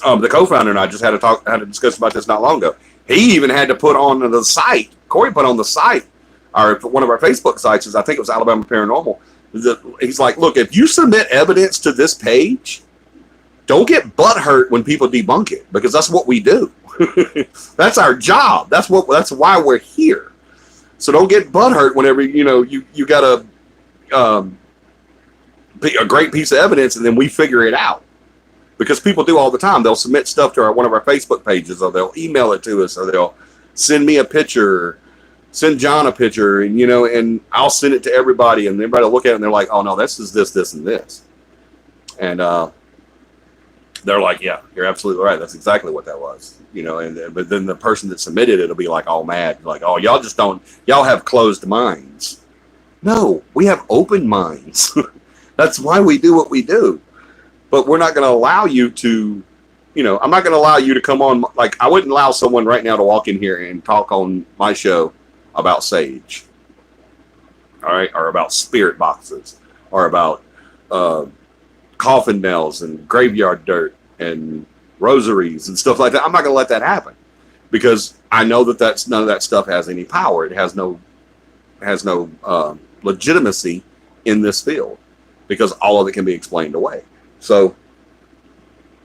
The co-founder and I just had a discussion about this not long ago. He even had to put on the site. Corey put on the site, one of our Facebook sites, I think it was Alabama Paranormal. He's like, look, if you submit evidence to this page, don't get butthurt when people debunk it, because that's what we do. That's our job. That's why we're here. So don't get butthurt whenever you got a great piece of evidence and then we figure it out, because people do all the time. They'll submit stuff to one of our Facebook pages, or they'll email it to us, or they'll send me a picture, send John a picture, and I'll send it to everybody, and everybody will look at it and they're like, oh no, this is this and this, and they're like, yeah, you're absolutely right. That's exactly what that was, but then the person that submitted it will be like all mad, like, oh, y'all have closed minds. No, we have open minds. That's why we do what we do. But we're not going to allow you to, I'm not going to allow you to come on. Like, I wouldn't allow someone right now to walk in here and talk on my show about sage, all right, or about spirit boxes, or about coffin nails and graveyard dirt and rosaries and stuff like that. I'm not going to let that happen because I know that none of that stuff has any power. It has no legitimacy in this field because all of it can be explained away. So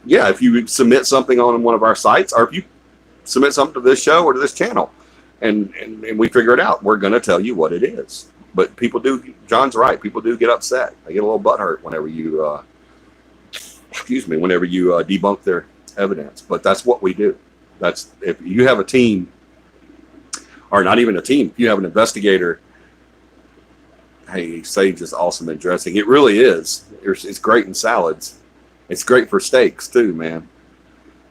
yeah, if you submit something on one of our sites, or if you submit something to this show or to this channel and we figure it out, we're going to tell you what it is. But people do, John's right, people do get upset. They get a little butthurt whenever you debunk their evidence. But that's what we do. That's, if you have a team, or not even a team, if you have an investigator, hey, sage is awesome in dressing. It really is. It's great in salads. It's great for steaks too, man.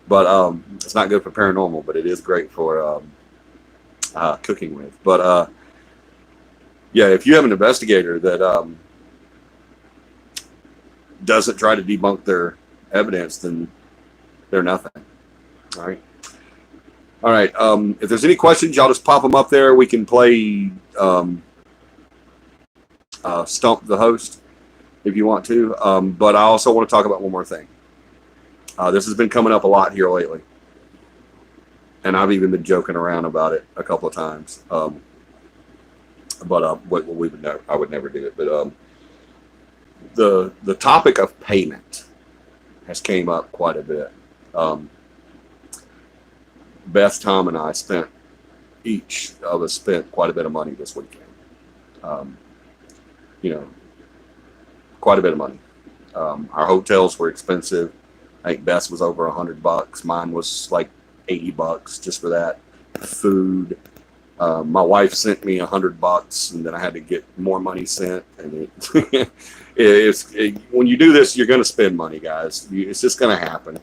But it's not good for paranormal, but it is great for cooking with. But yeah, if you have an investigator that doesn't try to debunk their evidence, then they're nothing. All right. All right. If there's any questions, y'all just pop them up there. We can play Stump the Host if you want to. But I also want to talk about one more thing. This has been coming up a lot here lately. And I've even been joking around about it a couple of times. But I would never do it. But the topic of payment has came up quite a bit. Beth, Tom, and I each of us spent quite a bit of money this weekend. Quite a bit of money. Our hotels were expensive. I think Beth's was over $100. Mine was like $80 just for that. Food. My wife sent me $100, and then I had to get more money sent. And when you do this, you're going to spend money, guys. It's just going to happen.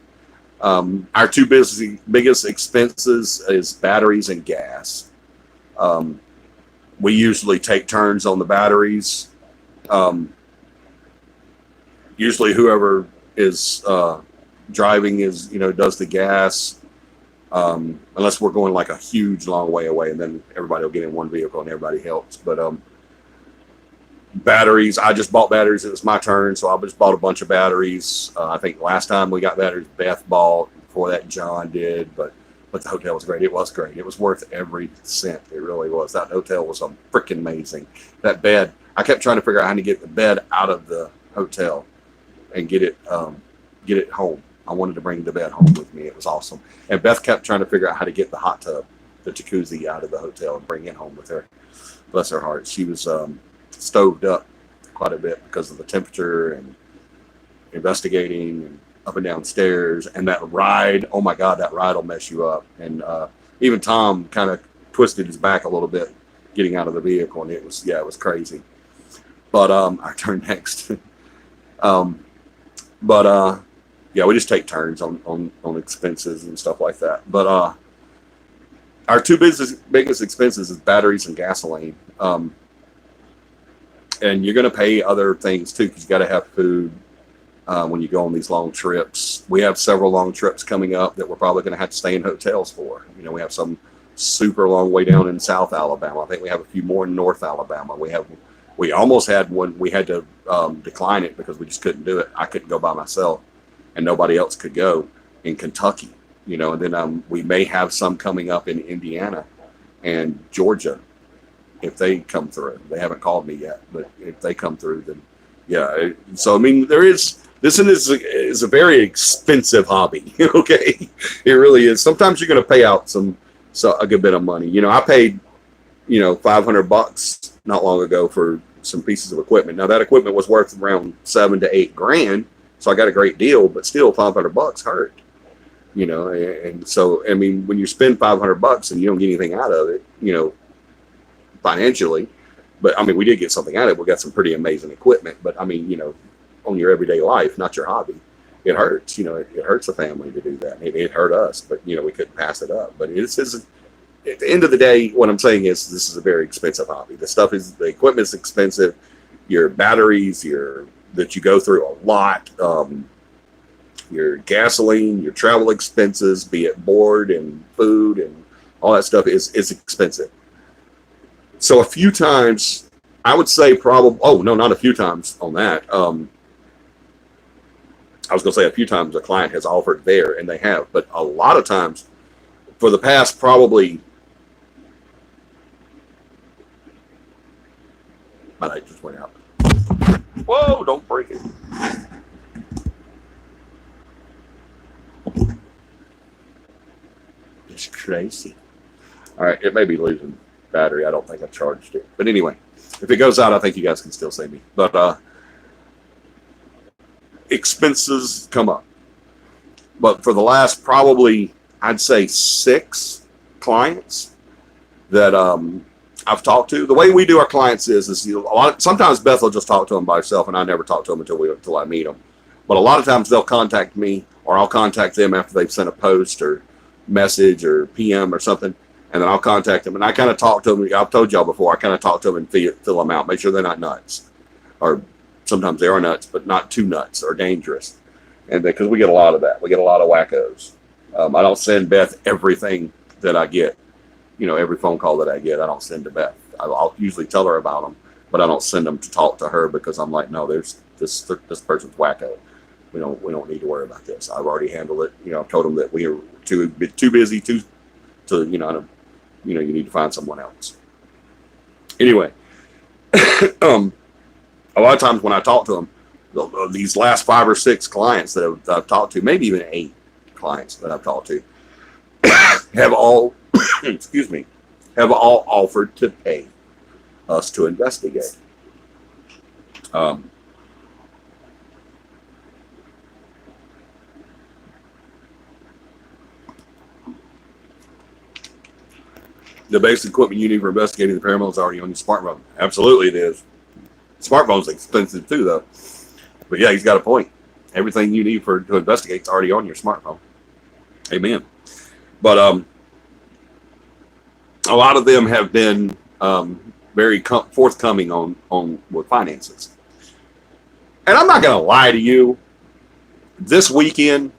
Our two biggest expenses is batteries and gas. We usually take turns on the batteries. Usually whoever is driving does the gas, unless we're going like a huge long way away, and then everybody will get in one vehicle and everybody helps. But batteries, I just bought batteries. It was my turn, so I just bought a bunch of batteries. I think last time we got batteries, Beth bought. Before that, John did. But the hotel was great. It was great. It was worth every cent. It really was. That hotel was freaking amazing. That bed, I kept trying to figure out how to get the bed out of the hotel and get it home. I wanted to bring the bed home with me. It was awesome. And Beth kept trying to figure out how to get the hot tub, the jacuzzi, out of the hotel and bring it home with her. Bless her heart. She was stoved up quite a bit because of the temperature and investigating and up and down stairs. And that ride, oh my God, that ride will mess you up. And even Tom kind of twisted his back a little bit getting out of the vehicle. And it was crazy. But our turn next. Yeah, we just take turns on expenses and stuff like that. But our two biggest expenses is batteries and gasoline. And you're going to pay other things too, because you got to have food when you go on these long trips. We have several long trips coming up that we're probably going to have to stay in hotels for. We have some super long way down in South Alabama. I think we have a few more in North Alabama. We almost had one. We had to decline it because we just couldn't do it. I couldn't go by myself, and nobody else could go in Kentucky. And then we may have some coming up in Indiana and Georgia if they come through. They haven't called me yet, but if they come through, then yeah. So this is a very expensive hobby. Okay, it really is. Sometimes you're going to pay out a good bit of money. I paid $500 not long ago for some pieces of equipment. Now that equipment was worth around $7,000 to $8,000, so I got a great deal. But still, $500 hurt. And so when you spend $500 and you don't get anything out of it, financially, but we did get something out of it. We got some pretty amazing equipment. But on your everyday life, not your hobby, it hurts. It hurts a family to do that. It hurt us, but we couldn't pass it up. But it's at the end of the day, what I'm saying is this is a very expensive hobby. The equipment is expensive. Your batteries, that you go through a lot. Your gasoline, your travel expenses, be it board and food and all that stuff is expensive. So a few times, I would say not a few times on that. I was going to say a few times a client has offered there, and they have, but a lot of times for the past probably, my light just went out. Whoa, don't break it. It's crazy. All right, it may be losing battery. I don't think I charged it. But anyway, if it goes out, I think you guys can still see me. But expenses come up. But for the last probably, I'd say 6 clients that I've talked to, the way we do our clients is a lot. Sometimes Beth will just talk to them by herself, and I never talk to them until I meet them. But a lot of times they'll contact me, or I'll contact them after they've sent a post or message or PM or something, and then I'll contact them, and I kind of talk to them. I've told y'all before, I kind of talk to them and fill them out, make sure they're not nuts, or sometimes they are nuts, but not too nuts or dangerous. And because we get a lot of that, we get a lot of wackos. I don't send Beth everything that I get. Every phone call that I get, I don't send to Beth. I'll usually tell her about them, but I don't send them to talk to her because I'm like, no, there's this person's wacko. We don't need to worry about this. I've already handled it. I've told them that we are too busy to you need to find someone else. Anyway, a lot of times when I talk to them, these last 5 or 6 clients that I've talked to, maybe even 8 clients that I've talked to, have all have all offered to pay us to investigate. The basic equipment you need for investigating the paranormal is already on your smartphone. Absolutely it is. Smartphone's expensive too, though. But yeah, he's got a point. Everything you need to investigate is already on your smartphone. Amen. But a lot of them have been very forthcoming on with finances. And I'm not going to lie to you. This weekend,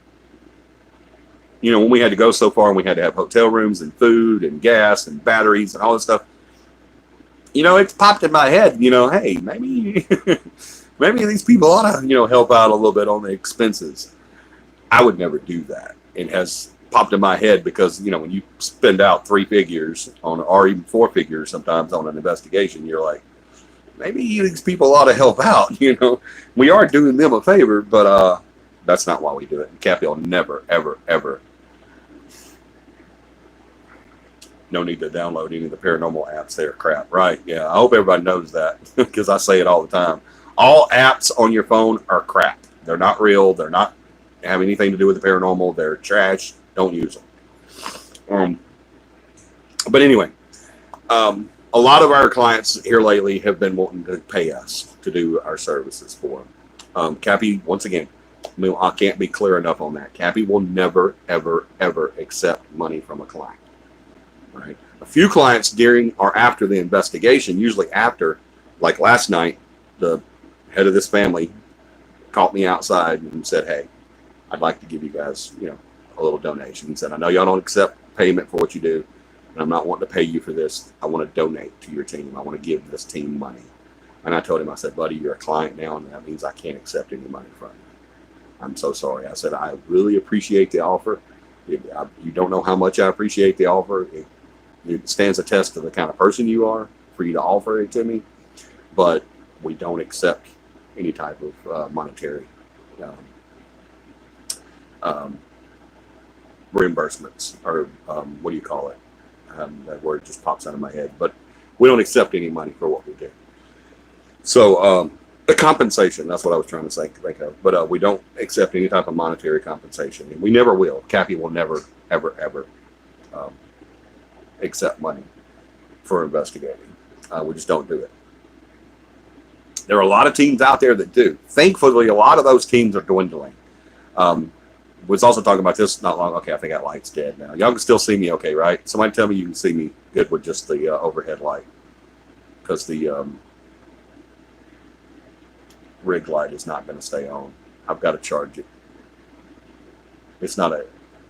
when we had to go so far and we had to have hotel rooms and food and gas and batteries and all this stuff, it's popped in my head, hey, maybe maybe these people ought to, help out a little bit on the expenses. I would never do that. It has popped in my head because, when you spend out 3 figures or even 4 figures sometimes on an investigation, you're like, maybe these people ought to help out. We are doing them a favor, but that's not why we do it. CAPI will never, ever, ever. No need to download any of the paranormal apps. They're crap, right? Yeah, I hope everybody knows that because I say it all the time. All apps on your phone are crap. They're not real. They're not have anything to do with the paranormal. They're trash. Don't use them. But anyway, a lot of our clients here lately have been wanting to pay us to do our services for them. CAPI, once again, I can't be clear enough on that. CAPI will never, ever, ever accept money from a client. Right. A few clients during or after the investigation, usually after, like last night, the head of this family called me outside and said, hey, I'd like to give you guys, a little donation. He said, I know y'all don't accept payment for what you do, and I'm not wanting to pay you for this. I want to donate to your team. I want to give this team money. And I told him, I said, buddy, you're a client now, and that means I can't accept any money from you. I'm so sorry. I said, I really appreciate the offer. You don't know how much I appreciate the offer. It stands a test of the kind of person you are for you to offer it to me, but we don't accept any type of monetary reimbursements, or what do you call it? That word just pops out of my head, but we don't accept any money for what we do. So the compensation, that's what I was trying to think of, but we don't accept any type of monetary compensation, and we never will. CAPI will never, ever, ever accept money for investigating. We just don't do it. There are a lot of teams out there that do. Thankfully, a lot of those teams are dwindling. Was also talking about this not long. Okay, I think that light's dead now. Y'all can still see me okay, right? Somebody tell me you can see me good with just the overhead light, because the rig light is not going to stay on. I've got to charge it. It's not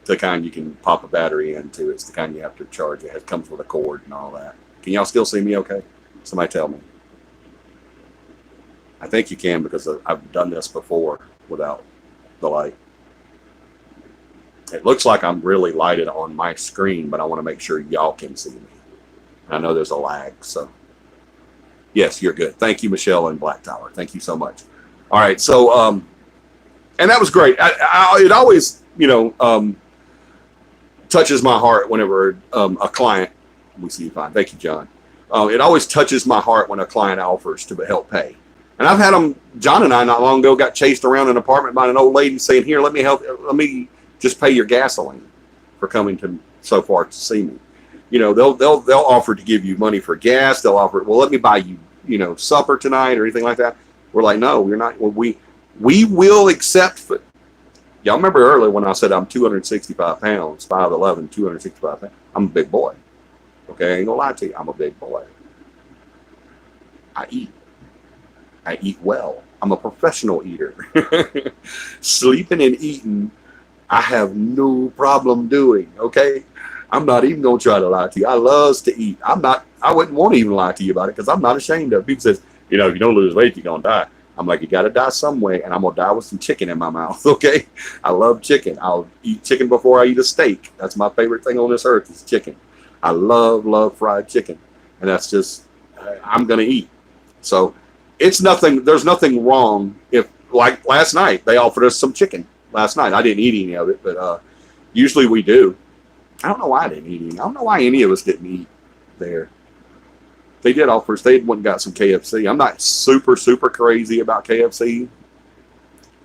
the kind you can pop a battery into. It's the kind you have to charge. It comes with a cord and all that. Can y'all still see me okay? Somebody tell me. I think you can, because I've done this before without the light. It looks like I'm really lighted on my screen, but I want to make sure y'all can see me. I know there's a lag, so yes, you're good. Thank you, Michelle and Black Tower. Thank you so much. All right, so and that was great. It always, touches my heart whenever a client. Let me see you fine. Thank you, John. It always touches my heart when a client offers to help pay. And I've had them. John and I not long ago got chased around an apartment by an old lady saying, "Here, let me help. Let me just pay your gasoline for coming to so far to see me." They'll offer to give you money for gas. They'll offer, well, let me buy you, supper tonight or anything like that. We're like, no, we're not. Well, we will accept. Y'all remember earlier when I said I'm 265 pounds, 5'11", 265 pounds. I'm a big boy. Okay, I ain't gonna lie to you. I'm a big boy. I eat well. I'm a professional eater. Sleeping and eating, I have no problem doing. Okay, I'm not even gonna try to lie to you. I loves to eat. I wouldn't want to even lie to you about it because I'm not ashamed of it. People says, if you don't lose weight, you're gonna die. I'm like, you got to die some way, and I'm going to die with some chicken in my mouth, okay? I love chicken. I'll eat chicken before I eat a steak. That's my favorite thing on this earth is chicken. I love fried chicken, and that's just, I'm going to eat. So there's nothing wrong if, like last night, they offered us some chicken last night. I didn't eat any of it, but usually we do. I don't know why I didn't eat any. I don't know why any of us didn't eat there. They did offer us. They went and got some KFC. I'm not super crazy about KFC.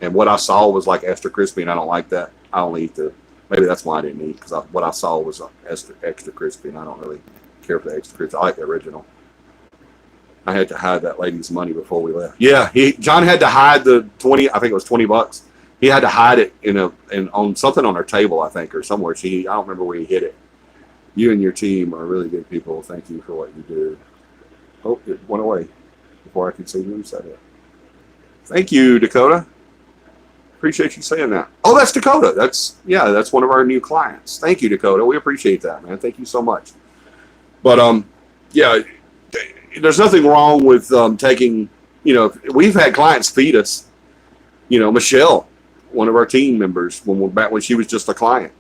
And what I saw was like extra crispy, and I don't like that. I only eat maybe that's why I didn't eat, because what I saw was extra crispy, and I don't really care for the extra crispy. I like the original. I had to hide that lady's money before we left. Yeah, John had to hide the 20, I think it was $20. He had to hide it on something on her table, I think, or somewhere. I don't remember where he hid it. You and your team are really good people. Thank you for what you do. Oh, it went away before I could see who said it. Thank you, Dakota. Appreciate you saying that. Oh, that's Dakota. That's one of our new clients. Thank you, Dakota. We appreciate that, man. Thank you so much. But there's nothing wrong with taking. We've had clients feed us. Michelle, one of our team members, back when she was just a client,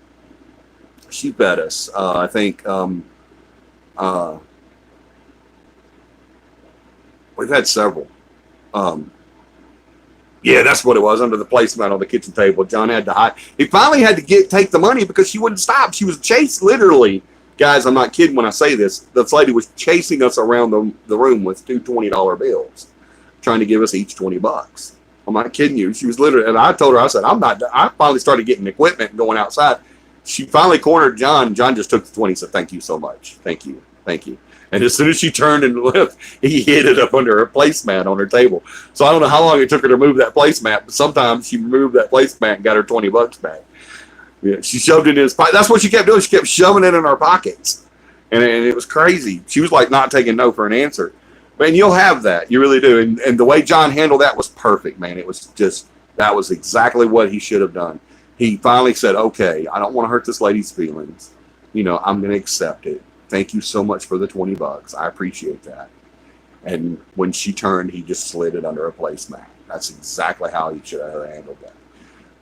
she fed us. I think. We've had several. That's what it was, under the placemat on the kitchen table. John had to hide. He finally had to take the money because she wouldn't stop. She was chased, literally. Guys, I'm not kidding when I say this. This lady was chasing us around the room with two $20 bills, trying to give us each $20. I'm not kidding you. She was literally, and I told her, I said, I finally started getting equipment and going outside. She finally cornered John. John just took the 20 and said, thank you so much. Thank you. And as soon as she turned and left, he hid it up under her placemat on her table. So I don't know how long it took her to move that placemat, but sometimes she moved that placemat and got her $20 back. Yeah, she shoved it in his pocket. That's what she kept doing. She kept shoving it in our pockets. And it was crazy. She was like not taking no for an answer. Man, you'll have that. You really do. And the way John handled that was perfect, man. It was just, that was exactly what he should have done. He finally said, okay, I don't want to hurt this lady's feelings. I'm going to accept it. Thank you so much for the $20. I appreciate that. And when she turned, he just slid it under a placemat. That's exactly how he should have handled that.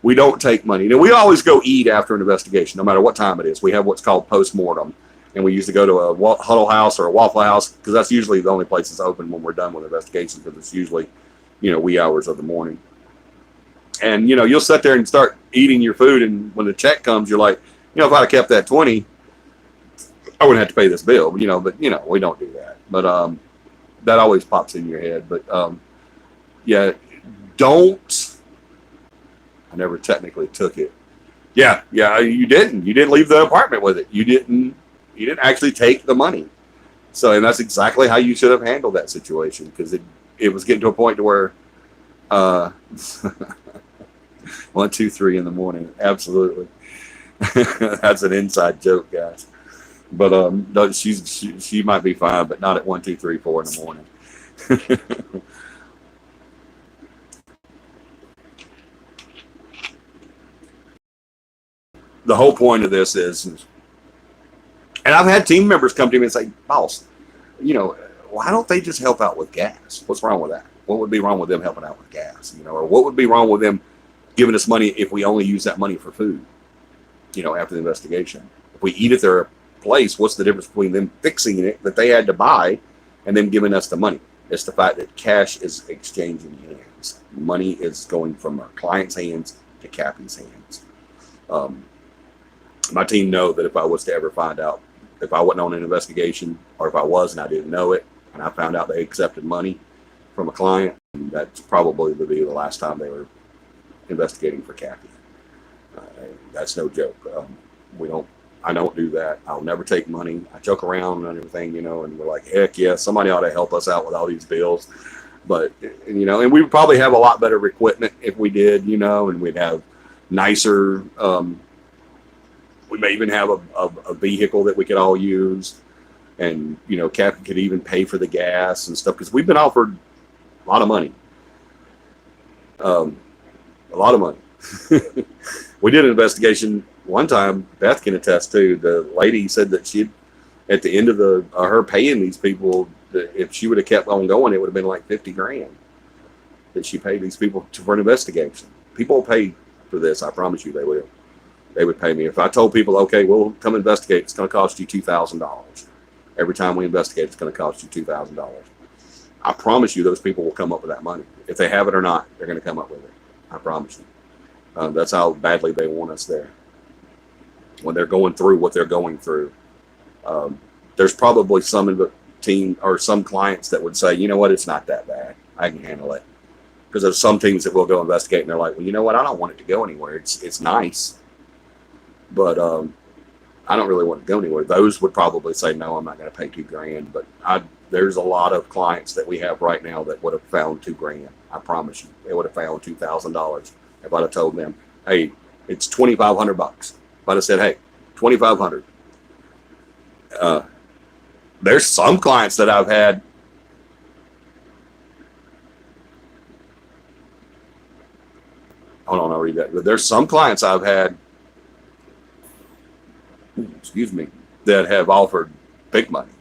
We don't take money. We always go eat after an investigation, no matter what time it is. We have what's called post-mortem. And we usually go to a Huddle House or a Waffle House, because that's usually the only place that's open when we're done with investigations, because it's usually, wee hours of the morning. And, you'll sit there and start eating your food, and when the check comes, you're like, if I'd have kept that 20, I wouldn't have to pay this bill, but we don't do that. But that always pops in your head. But don't. I never technically took it. Yeah, you didn't. You didn't leave the apartment with it. You didn't actually take the money. So, and that's exactly how you should have handled that situation, because it was getting to a point to where 1, 2, 3 in the morning. Absolutely. That's an inside joke, guys. But no, she might be fine, but not at 1, 2, 3, 4 in the morning. The whole point of this is, and I've had team members come to me and say, boss, why don't they just help out with gas? What's wrong with that? What would be wrong with them helping out with gas? Or what would be wrong with them giving us money if we only use that money for food, after the investigation. If we eat at their place, what's the difference between them fixing it that they had to buy and them giving us the money? It's the fact that cash is exchanging hands. Money is going from our client's hands to CAPI's hands. My team know that if I was to ever find out, if I wasn't on an investigation, or if I was and I didn't know it, and I found out they accepted money from a client, that's probably would be the last time they were investigating for CAPI. That's no joke. I don't do that. I'll never take money. I joke around and everything, and we're like, heck yeah, somebody ought to help us out with all these bills. But, and we would probably have a lot better equipment if we did, and we'd have nicer, we may even have a vehicle that we could all use. And, CAPI could even pay for the gas and stuff, because we've been offered a lot of money. A lot of money. We did an investigation one time. Beth can attest to. The lady said that she'd, at the end of her paying these people, if she would have kept on going, it would have been like $50,000 that she paid these people for an investigation. People will pay for this. I promise you, they will. They would pay me if I told people, okay, we'll come investigate. It's going to cost you $2,000. Every time we investigate, it's going to cost you $2,000. I promise you, those people will come up with that money. If they have it or not, they're going to come up with it. I promise you. That's how badly they want us there. When they're going through what they're going through, there's probably some in the team or some clients that would say, you know what, it's not that bad. I can handle it. Because there's some teams that will go investigate and they're like, well, you know what, I don't want it to go anywhere. It's nice, but I don't really want to go anywhere. Those would probably say, no, I'm not going to pay $2,000. But there's a lot of clients that we have right now that would have found $2,000. I promise you, they would have found $2,000 if I'd have told them, hey, it's $2,500. If I'd have said, hey, $2,500. There's some clients that I've had. Hold on, I'll read that. But there's some clients I've had, excuse me, that have offered big money,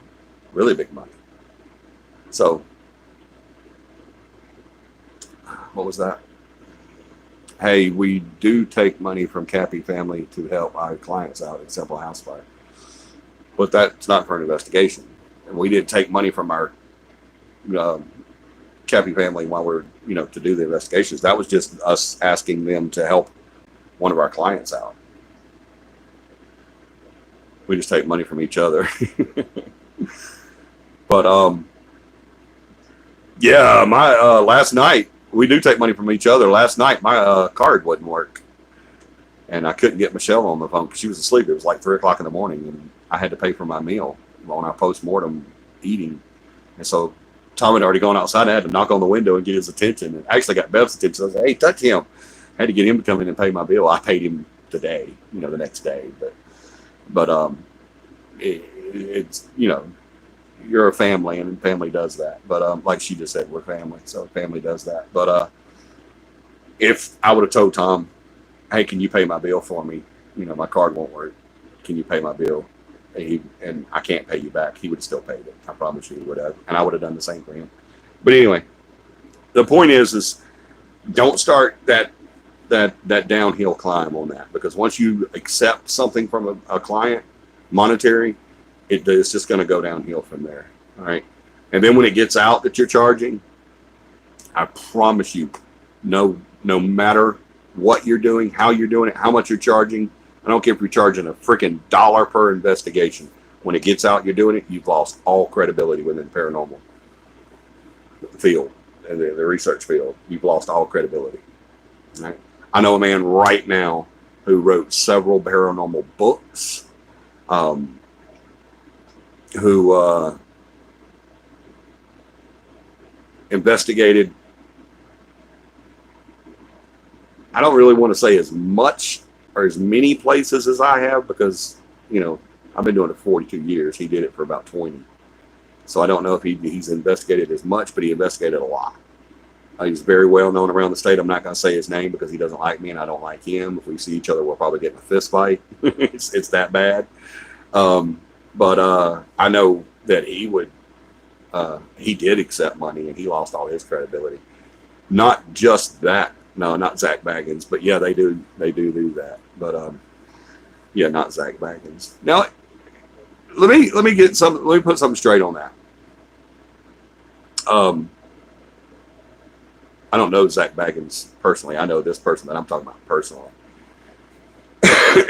really big money. So, what was that? Hey, we do take money from CAPI family to help our clients out in Simple House Fire. But that's not for an investigation. And we didn't take money from our CAPI family while we're, to do the investigations. That was just us asking them to help one of our clients out. We just take money from each other. But, yeah, my last night, we do take money from each other. Last night, my card wouldn't work. And I couldn't get Michelle on the phone because she was asleep. It was like 3 o'clock in the morning. And I had to pay for my meal on our post-mortem eating. And so Tom had already gone outside. I had to knock on the window and get his attention. And actually got Bev's attention. So I said, hey, touch him. I had to get him to come in and pay my bill. I paid him today, the next day. But it's, you're a family, and family does that. But like she just said, we're family, so family does that. But if I would have told Tom, hey, can you pay my bill for me? My card won't work. Can you pay my bill? And I can't pay you back. He would have still paid it. I promise you he would have. And I would have done the same for him. But anyway, the point is don't start that downhill climb on that, because once you accept something from a client, monetary, it's just going to go downhill from there. All right. And then when it gets out that you're charging, I promise you, no matter what you're doing, how you're doing it, how much you're charging, I don't care if you're charging a freaking $1 per investigation. When it gets out, you're doing it, you've lost all credibility within the paranormal field and the research field. You've lost all credibility. All right. I know a man right now who wrote several paranormal books, who investigated, I don't really want to say as much or as many places as I have, because, I've been doing it 42 years. He did it for about 20. So I don't know if he's investigated as much, but he investigated a lot. He's very well known around the state. I'm not going to say his name because he doesn't like me and I don't like him. If we see each other, we'll probably get in a fist fight. It's that bad. But I know that he did accept money and he lost all his credibility. Not just that No, not Zach Baggins, but yeah, they do that. But yeah, not Zach Baggins. Now, let me put something straight on that. I don't know Zach Baggins personally. I know this person that I'm talking about personally.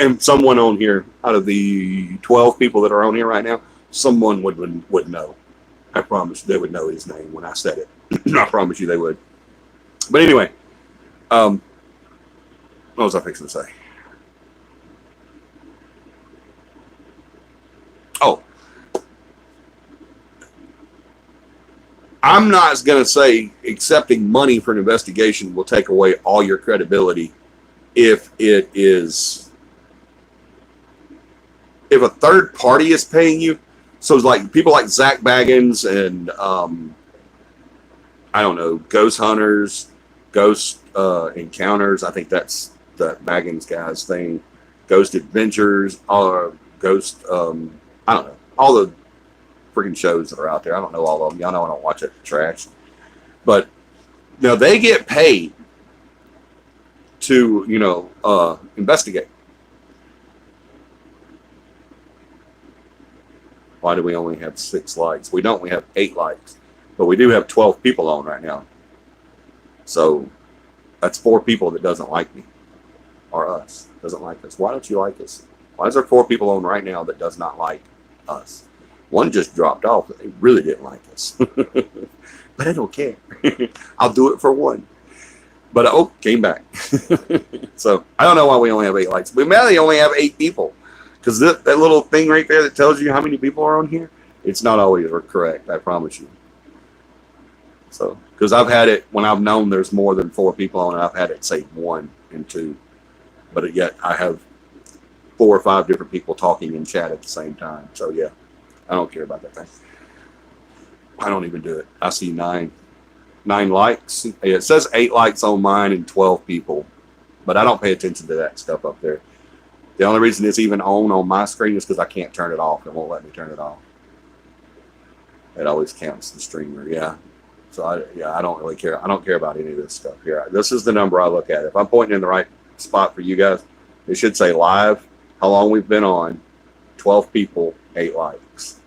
And someone on here, out of the 12 people that are on here right now, someone would know. I promise they would know his name when I said it. I promise you they would. But anyway, what was I fixing to say? Oh, I'm not going to say accepting money for an investigation will take away all your credibility if a third party is paying you. So it's like people like Zach Baggins and I don't know, ghost hunters, ghost encounters. I think that's the Baggins guy's thing. Ghost adventures, ghost. I don't know, all the freaking shows that are out there. I don't know all of them. Y'all know I don't watch it trash. But now they get paid to, investigate. Why do we only have 6 likes? We don't. We have 8 likes. But we do have 12 people on right now. So that's 4 people that doesn't like me. Or us. Doesn't like us. Why don't you like us? Why is there 4 people on right now that does not like us? One just dropped off. They really didn't like us. But I don't care. I'll do it for one. But came back. So I don't know why we only have 8 likes. We may only have 8 people. Because that little thing right there that tells you how many people are on here, it's not always correct, I promise you. So, because I've had it, when I've known there's more than 4 people on it, I've had it say 1 and 2. But yet I have 4 or 5 different people talking in chat at the same time. So yeah, I don't care about that thing. I don't even do it. I see 9 likes. It says 8 likes on mine and 12 people. But I don't pay attention to that stuff up there. The only reason it's even on my screen is because I can't turn it off. It won't let me turn it off. It always counts the streamer, yeah. So I don't really care. I don't care about any of this stuff here. This is the number I look at. If I'm pointing in the right spot for you guys, it should say live, how long we've been on, 12 people, 8 likes.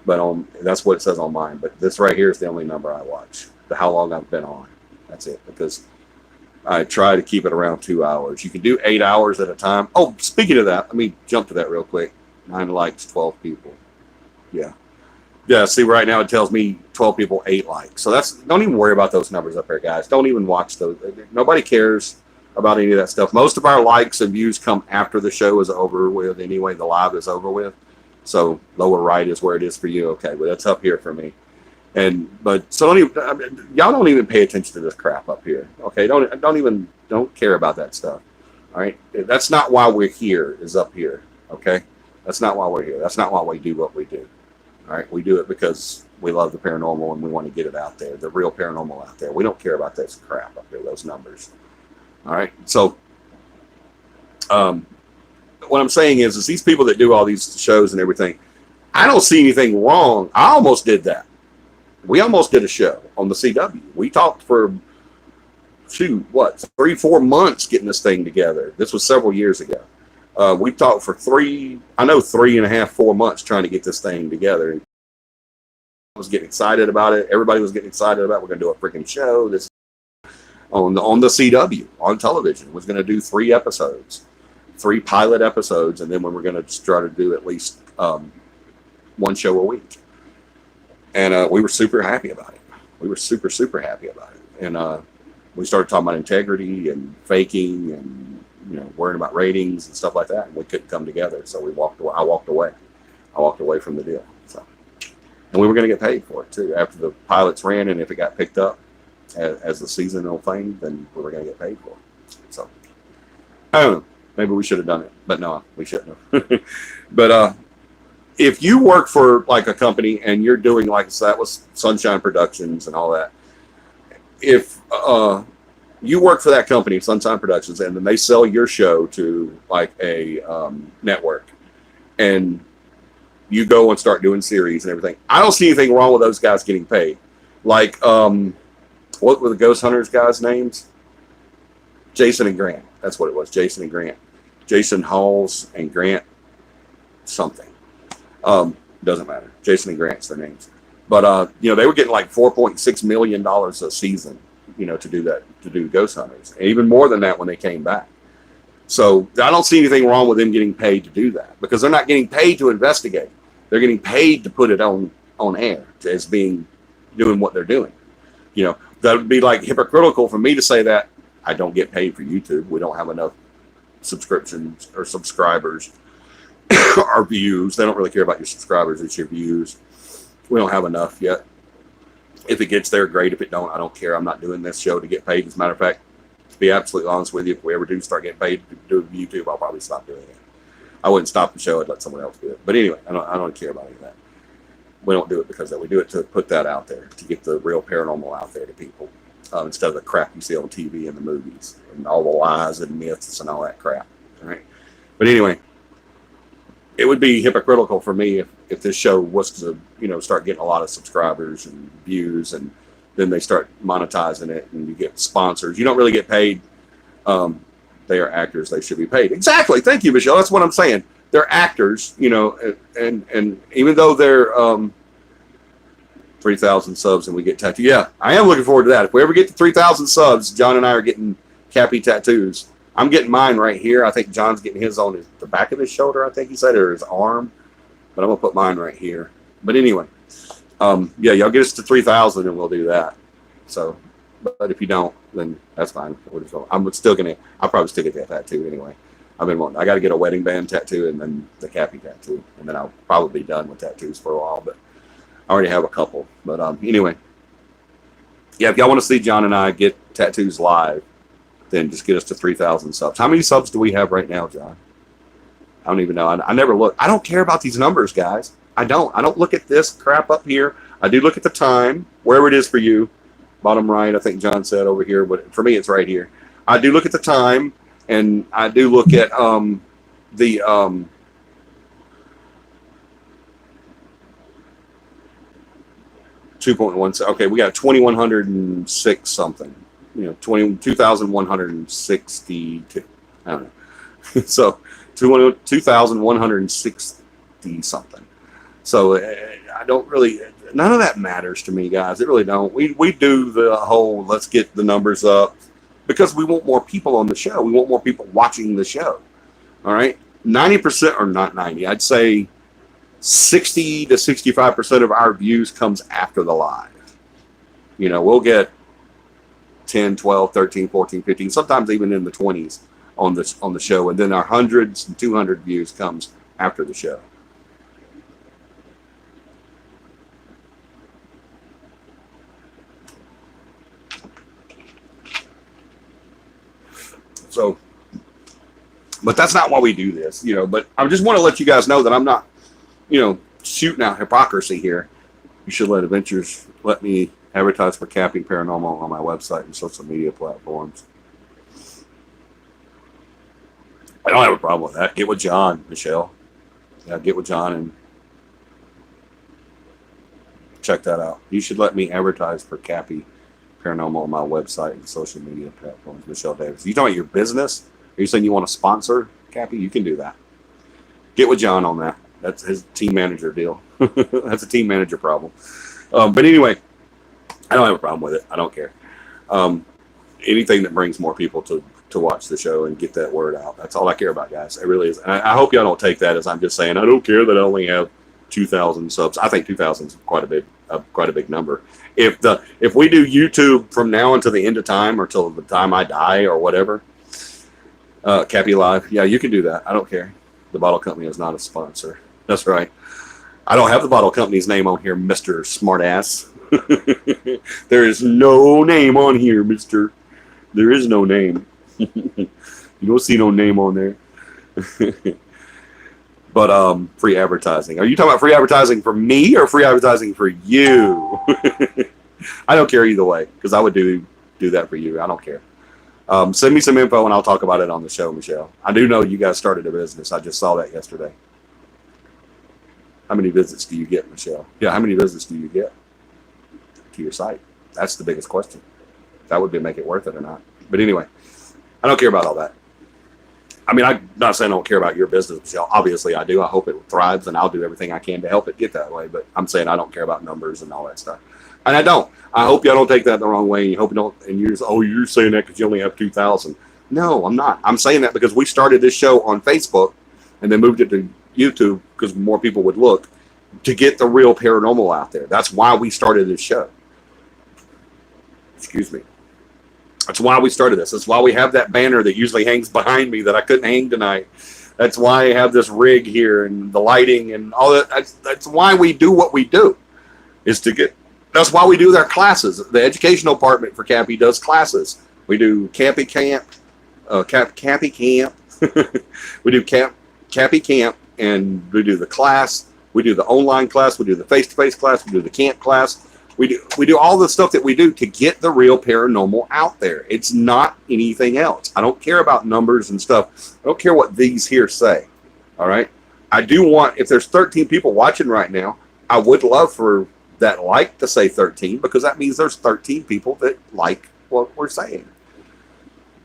But that's what it says on mine. But this right here is the only number I watch. How long I've been on. That's it. Because I try to keep it around 2 hours. You can do 8 hours at a time. Oh, speaking of that, let me jump to that real quick. 9 likes, 12 people. Yeah. Yeah, see, right now it tells me 12 people, 8 likes. So don't even worry about those numbers up there, guys. Don't even watch those. Nobody cares about any of that stuff. Most of our likes and views come after the show is over with anyway. The live is over with. So lower right is where it is for you. Okay, well, that's up here for me. So y'all don't even pay attention to this crap up here. Okay, don't care about that stuff. All right, that's not why we're here. Is up here. Okay, that's not why we're here. That's not why we do what we do. All right, we do it because we love the paranormal and we want to get it out there, the real paranormal out there. We don't care about this crap up there, those numbers. All right, so what I'm saying is these people that do all these shows and everything, I don't see anything wrong. I almost did that. We almost did a show on the CW. We talked for 3-4 months getting this thing together. This was several years ago. We talked for 3.5-4 months trying to get this thing together. I was getting excited about it. Everybody was getting excited about it. We're going to do a freaking show. This on the CW on television. Was going to do 3 episodes, 3 pilot episodes, and then we were going to try to do at least 1 show a week. And we were super happy about it. We were super, super happy about it. And we started talking about integrity and faking and, worrying about ratings and stuff like that. And we couldn't come together. So we walked away. I walked away from the deal. So, and we were going to get paid for it too. After the pilots ran and if it got picked up as the seasonal thing, then we were going to get paid for it. So, I don't know. Maybe we should have done it. But no, we shouldn't have. But, if you work for like a company and you're doing like that was Sunshine Productions and all that, if you work for that company, Sunshine Productions, and then they sell your show to like a network, and you go and start doing series and everything, I don't see anything wrong with those guys getting paid. Like what were the Ghost Hunters guys' names? Jason and Grant. That's what it was. Jason and Grant. Jason Halls and Grant something. Doesn't matter. Jason and Grant's their names. But you know, they were getting like $4.6 million a season, you know, to do that, to do ghost hunters. And even more than that when they came back. So I don't see anything wrong with them getting paid to do that, because they're not getting paid to investigate. They're getting paid to put it on air as being doing what they're doing. You know, that would be like hypocritical for me to say that I don't get paid for YouTube. We don't have enough subscriptions or subscribers or views. They don't really care about your subscribers. It's your views. We don't have enough yet. If it gets there, great. If it don't, I don't care. I'm not doing this show to get paid. As a matter of fact, to be absolutely honest with you, if we ever do start getting paid to do YouTube, I'll probably stop doing it. I wouldn't stop the show. I'd let someone else do it. But anyway, I don't care about any of that. We don't do it because that. We do it to put that out there, to get the real paranormal out there to people, instead of the crap you see on TV and the movies and all the lies and myths and all that crap. All right. But anyway, it would be hypocritical for me if this show was to, you know, start getting a lot of subscribers and views, and then they start monetizing it and you get sponsors. You don't really get paid. They are actors. They should be paid. Exactly. Thank you, Michelle. That's what I'm saying. They're actors, you know, and even though they're 3,000 subs and we get tattooed. Yeah, I am looking forward to that. If we ever get to 3,000 subs, John and I are getting CAPI tattoos. I'm getting mine right here. I think John's getting his on the back of his shoulder, I think he said, or his arm. But I'm going to put mine right here. But anyway, yeah, y'all get us to 3,000 and we'll do that. So, but if you don't, then that's fine. I'm still going to, I'll probably still get that tattoo anyway. I've been wanting, I got to get a wedding band tattoo and then the CAPI tattoo. And then I'll probably be done with tattoos for a while. But I already have a couple. But anyway, yeah, if y'all want to see John and I get tattoos live, then just get us to 3,000 subs. How many subs do we have right now, John? I don't even know. I never look. I don't care about these numbers, guys. I don't look at this crap up here. I do look at the time, wherever it is for you. Bottom right, I think John said over here, but for me, it's right here. I do look at the time, and I do look at the 2.1. Okay, we got 2,106 something. You know, 2,162. I don't know. So 2,160 something. So I don't really, none of that matters to me, guys. It really don't. We do the whole, let's get the numbers up because we want more people on the show. We want more people watching the show. All right. 90%, or not 90, I'd say 60 to 65% of our views comes after the live. You know, we'll get 10, 12, 13, 14, 15, sometimes even in the 20s on the show. And then our hundreds and 200 views comes after the show. So, but that's not why we do this, you know, but I just want to let you guys know that I'm not, you know, shooting out hypocrisy here. You should let adventures, let me advertise for CAPI Paranormal on my website and social media platforms. I don't have a problem with that. Get with John, Michelle. Yeah, get with John and check that out. You should let me advertise for CAPI Paranormal on my website and social media platforms, Michelle Davis. You talking about your business? Are you saying you want to sponsor CAPI? You can do that. Get with John on that. That's his team manager deal. That's a team manager problem. But anyway, I don't have a problem with it. I don't care. Anything that brings more people to watch the show and get that word out. That's all I care about, guys. It really is. And I hope y'all don't take that as I'm just saying, I don't care that I only have 2,000 subs. I think 2,000 is quite a big number. If we do YouTube from now until the end of time or till the time I die or whatever, CAPI Live, yeah, you can do that. I don't care. The bottle company is not a sponsor. That's right. I don't have the bottle company's name on here, Mr. Smartass. There is no name on here, mister. There is no name. You don't see no name on there. But free advertising. Are you talking about free advertising for me or free advertising for you? I don't care either way, because I would do that for you. I don't care. Send me some info and I'll talk about it on the show, Michelle. I do know you guys started a business. I just saw that yesterday. How many visits do you get, Michelle? Yeah, how many visits do you get to your site? That's the biggest question. That would make it worth it or not. But anyway, I don't care about all that. I mean, I'm not saying I don't care about your business. Obviously, I do. I hope it thrives, and I'll do everything I can to help it get that way. But I'm saying I don't care about numbers and all that stuff. And I don't. I hope y'all don't take that the wrong way. And you hope you don't. And you're just, oh, you're saying that because you only have 2,000. No, I'm not. I'm saying that because we started this show on Facebook and then moved it to YouTube because more people would look to get the real paranormal out there. That's why we started this show. Excuse me. That's why we started this. That's why we have that banner that usually hangs behind me that I couldn't hang tonight. That's why I have this rig here and the lighting and all that. That's why we do what we do. Is to get. That's why we do their classes. The educational department for CAPI does classes. We do CAPI camp, CAPI camp. We do CAPI camp, and we do the class. We do the online class. We do the face-to-face class. We do the camp class. We do all the stuff that we do to get the real paranormal out there. It's not anything else. I don't care about numbers and stuff. I don't care what these here say. All right. I do want, if there's 13 people watching right now, I would love for that like to say 13 because that means there's 13 people that like what we're saying.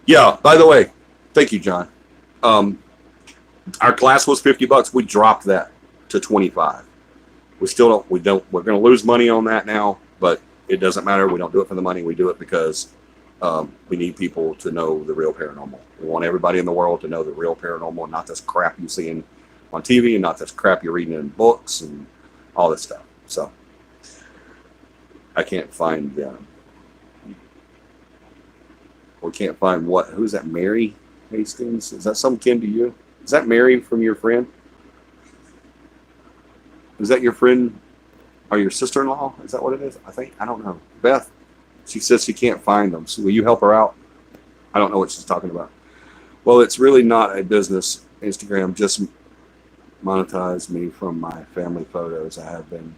Yeah. By the way, thank you, John. Our class was $50. We dropped that to 25. We still don't, we're going to lose money on that now, but it doesn't matter. We don't do it for the money. We do it because we need people to know the real paranormal. We want everybody in the world to know the real paranormal, not this crap you see on TV and not this crap you're reading in books and all this stuff. So I can't find, we can't find who's that? Mary Hastings? Is that some kin to you? Is that Mary from your friend? Is that your friend or your sister-in-law? Is that what it is? I think. I don't know. Beth, she says she can't find them. So will you help her out? I don't know what she's talking about. Well, it's really not a business. Instagram just monetized me from my family photos I have been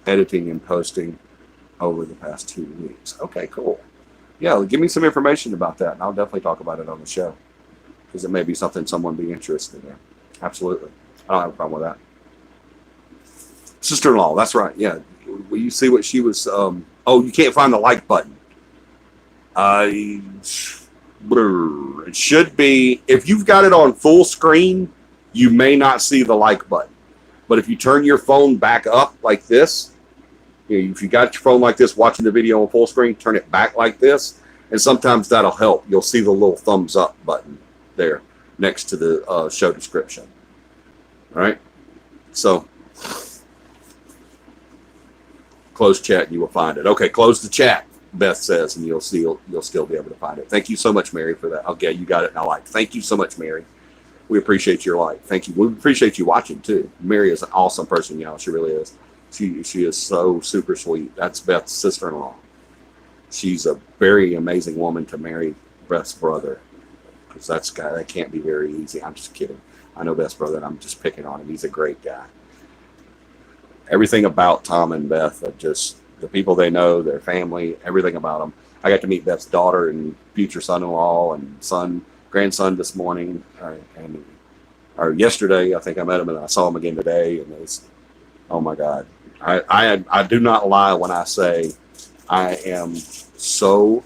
editing and posting over the past 2 weeks. Okay, cool. Yeah, give me some information about that, and I'll definitely talk about it on the show because it may be something someone would be interested in. Absolutely. I don't have a problem with that. Sister-in-law, that's right. Yeah. Will you see what she was? Oh, you can't find the like button. It should be, if you've got it on full screen, you may not see the like button. But if you turn your phone back up like this, if you got your phone like this, watching the video on full screen, turn it back like this, and sometimes that'll help. You'll see the little thumbs up button there next to the show description. All right. So close chat and you will find it. Okay, close the chat, Beth says, and you'll still be able to find it. Thank you so much, Mary, for that. Okay, you got it. And I like. Thank you so much, Mary. We appreciate your like. Thank you. We appreciate you watching too. Mary is an awesome person, y'all. She really is. She is so super sweet. That's Beth's sister-in-law. She's a very amazing woman to marry Beth's brother, because that can't be very easy. I'm just kidding. I know Beth's brother, and I'm just picking on him. He's a great guy. Everything about Tom and Beth, just the people they know, their family, everything about them. I got to meet Beth's daughter and future son-in-law and grandson this morning, or yesterday. I think I met him, and I saw him again today. And it's, oh my God, I do not lie when I say I am so.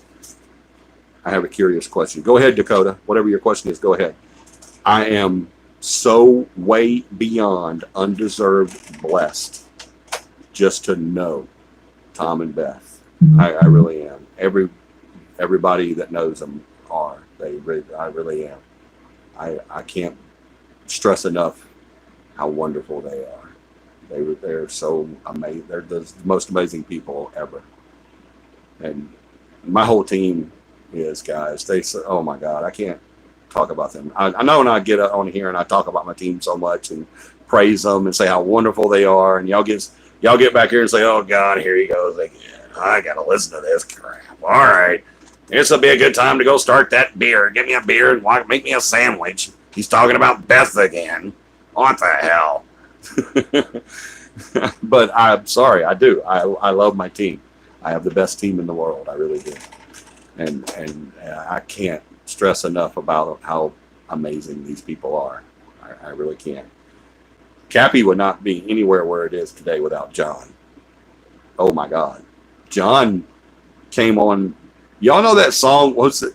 I have a curious question. Go ahead, Dakota. Whatever your question is, go ahead. I am so way beyond undeserved blessed just to know Tom and Beth. I really am. Everybody that knows them are. I really am. I can't stress enough how wonderful they are. They're so amazing. They're the most amazing people ever. And my whole team is, guys. They say, oh my God, I can't talk about them. I know when I get on here and I talk about my team so much and praise them and say how wonderful they are, and y'all get back here and say, oh God, here he goes again. I gotta listen to this crap. All right, this will be a good time to go start that beer. Give me a beer and make me a sandwich. He's talking about Beth again. What the hell? But I'm sorry, I do. I love my team. I have the best team in the world. I really do. And I can't stress enough about how amazing these people are. I really can't. CAPI would not be anywhere where it is today without John. Oh my God. John came on. Y'all know that song? What's it?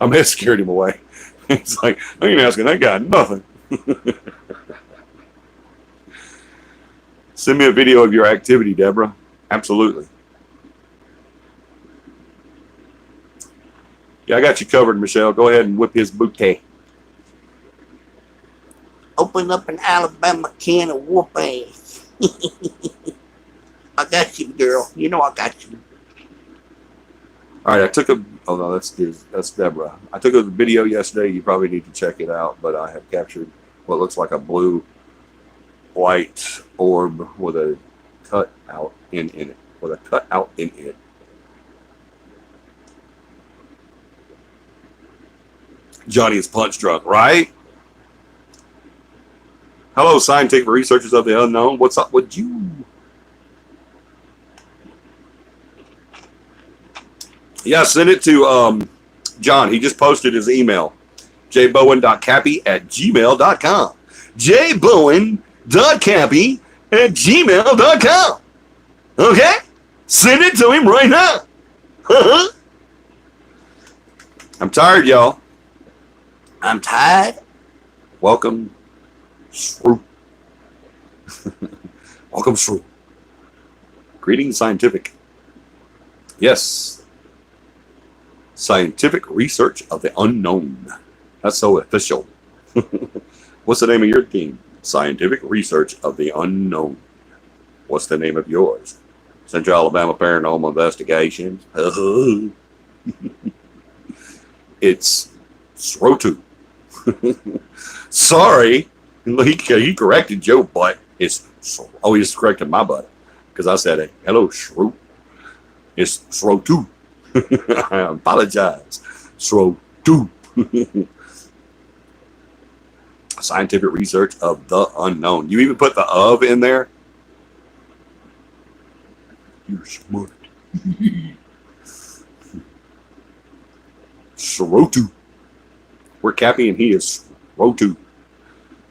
I may have scared him away. It's like, I ain't asking that guy nothing. Send me a video of your activity, Deborah. Absolutely. Yeah, I got you covered, Michelle. Go ahead and whip his bouquet. Open up an Alabama can of whoop ass. I got you, girl. You know I got you. All right, I took a. Oh no, that's Deborah. I took a video yesterday. You probably need to check it out. But I have captured what looks like a blue, white orb with a cut out in it. With a cut out in it. Johnny is punch drunk, right? Hello, scientific researchers of the unknown. What's up with you? Yeah, send it to John. He just posted his email. jbowen.cappy@gmail.com. jbowen.cappy@gmail.com. Okay? Send it to him right now. I'm tired, y'all. I'm tired. Welcome, Shrew. Welcome, Shrew. Greetings, scientific. Yes. Scientific research of the unknown. That's so official. What's the name of your team? Scientific research of the unknown. What's the name of yours? Central Alabama Paranormal Investigations. It's Srotu. Sorry. He corrected your butt. It's oh, he just corrected my butt. Because I said, hello, Shrew. It's Srotu. I apologize. Srotu. Scientific research of the unknown. You even put the of in there? You're smart. Srotu. We're Cappy and he is Srotu.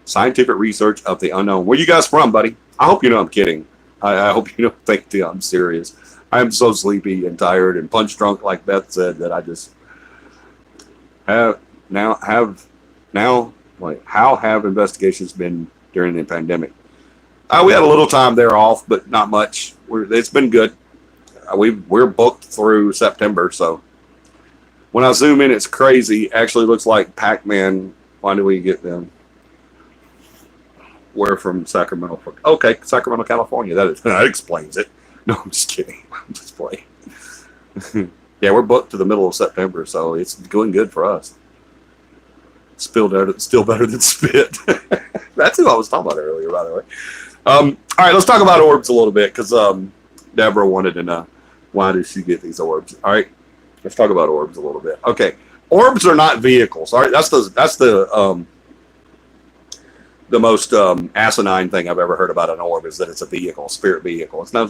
Scientific research of the unknown. Where you guys from, buddy? I hope you know I'm kidding. I hope you don't think that I'm serious. I am so sleepy and tired and punch drunk, like Beth said, that I just how have investigations been during the pandemic? We had a little time there off, but not much. It's been good. We're booked through September, so when I zoom in, it's crazy. Actually looks like Pac-Man. Why do we get them? We're from Sacramento. Okay, Sacramento, California. That explains it. No, I'm just kidding. I'm just playing. Yeah, we're booked to the middle of September, so it's going good for us. Still better than spit. That's who I was talking about earlier, by the way. All right, let's talk about orbs a little bit, because Deborah wanted to know, why does she get these orbs? All right, let's talk about orbs a little bit. Okay, orbs are not vehicles. All right, that's the most asinine thing I've ever heard about an orb, is that it's a vehicle, a spirit vehicle. Well,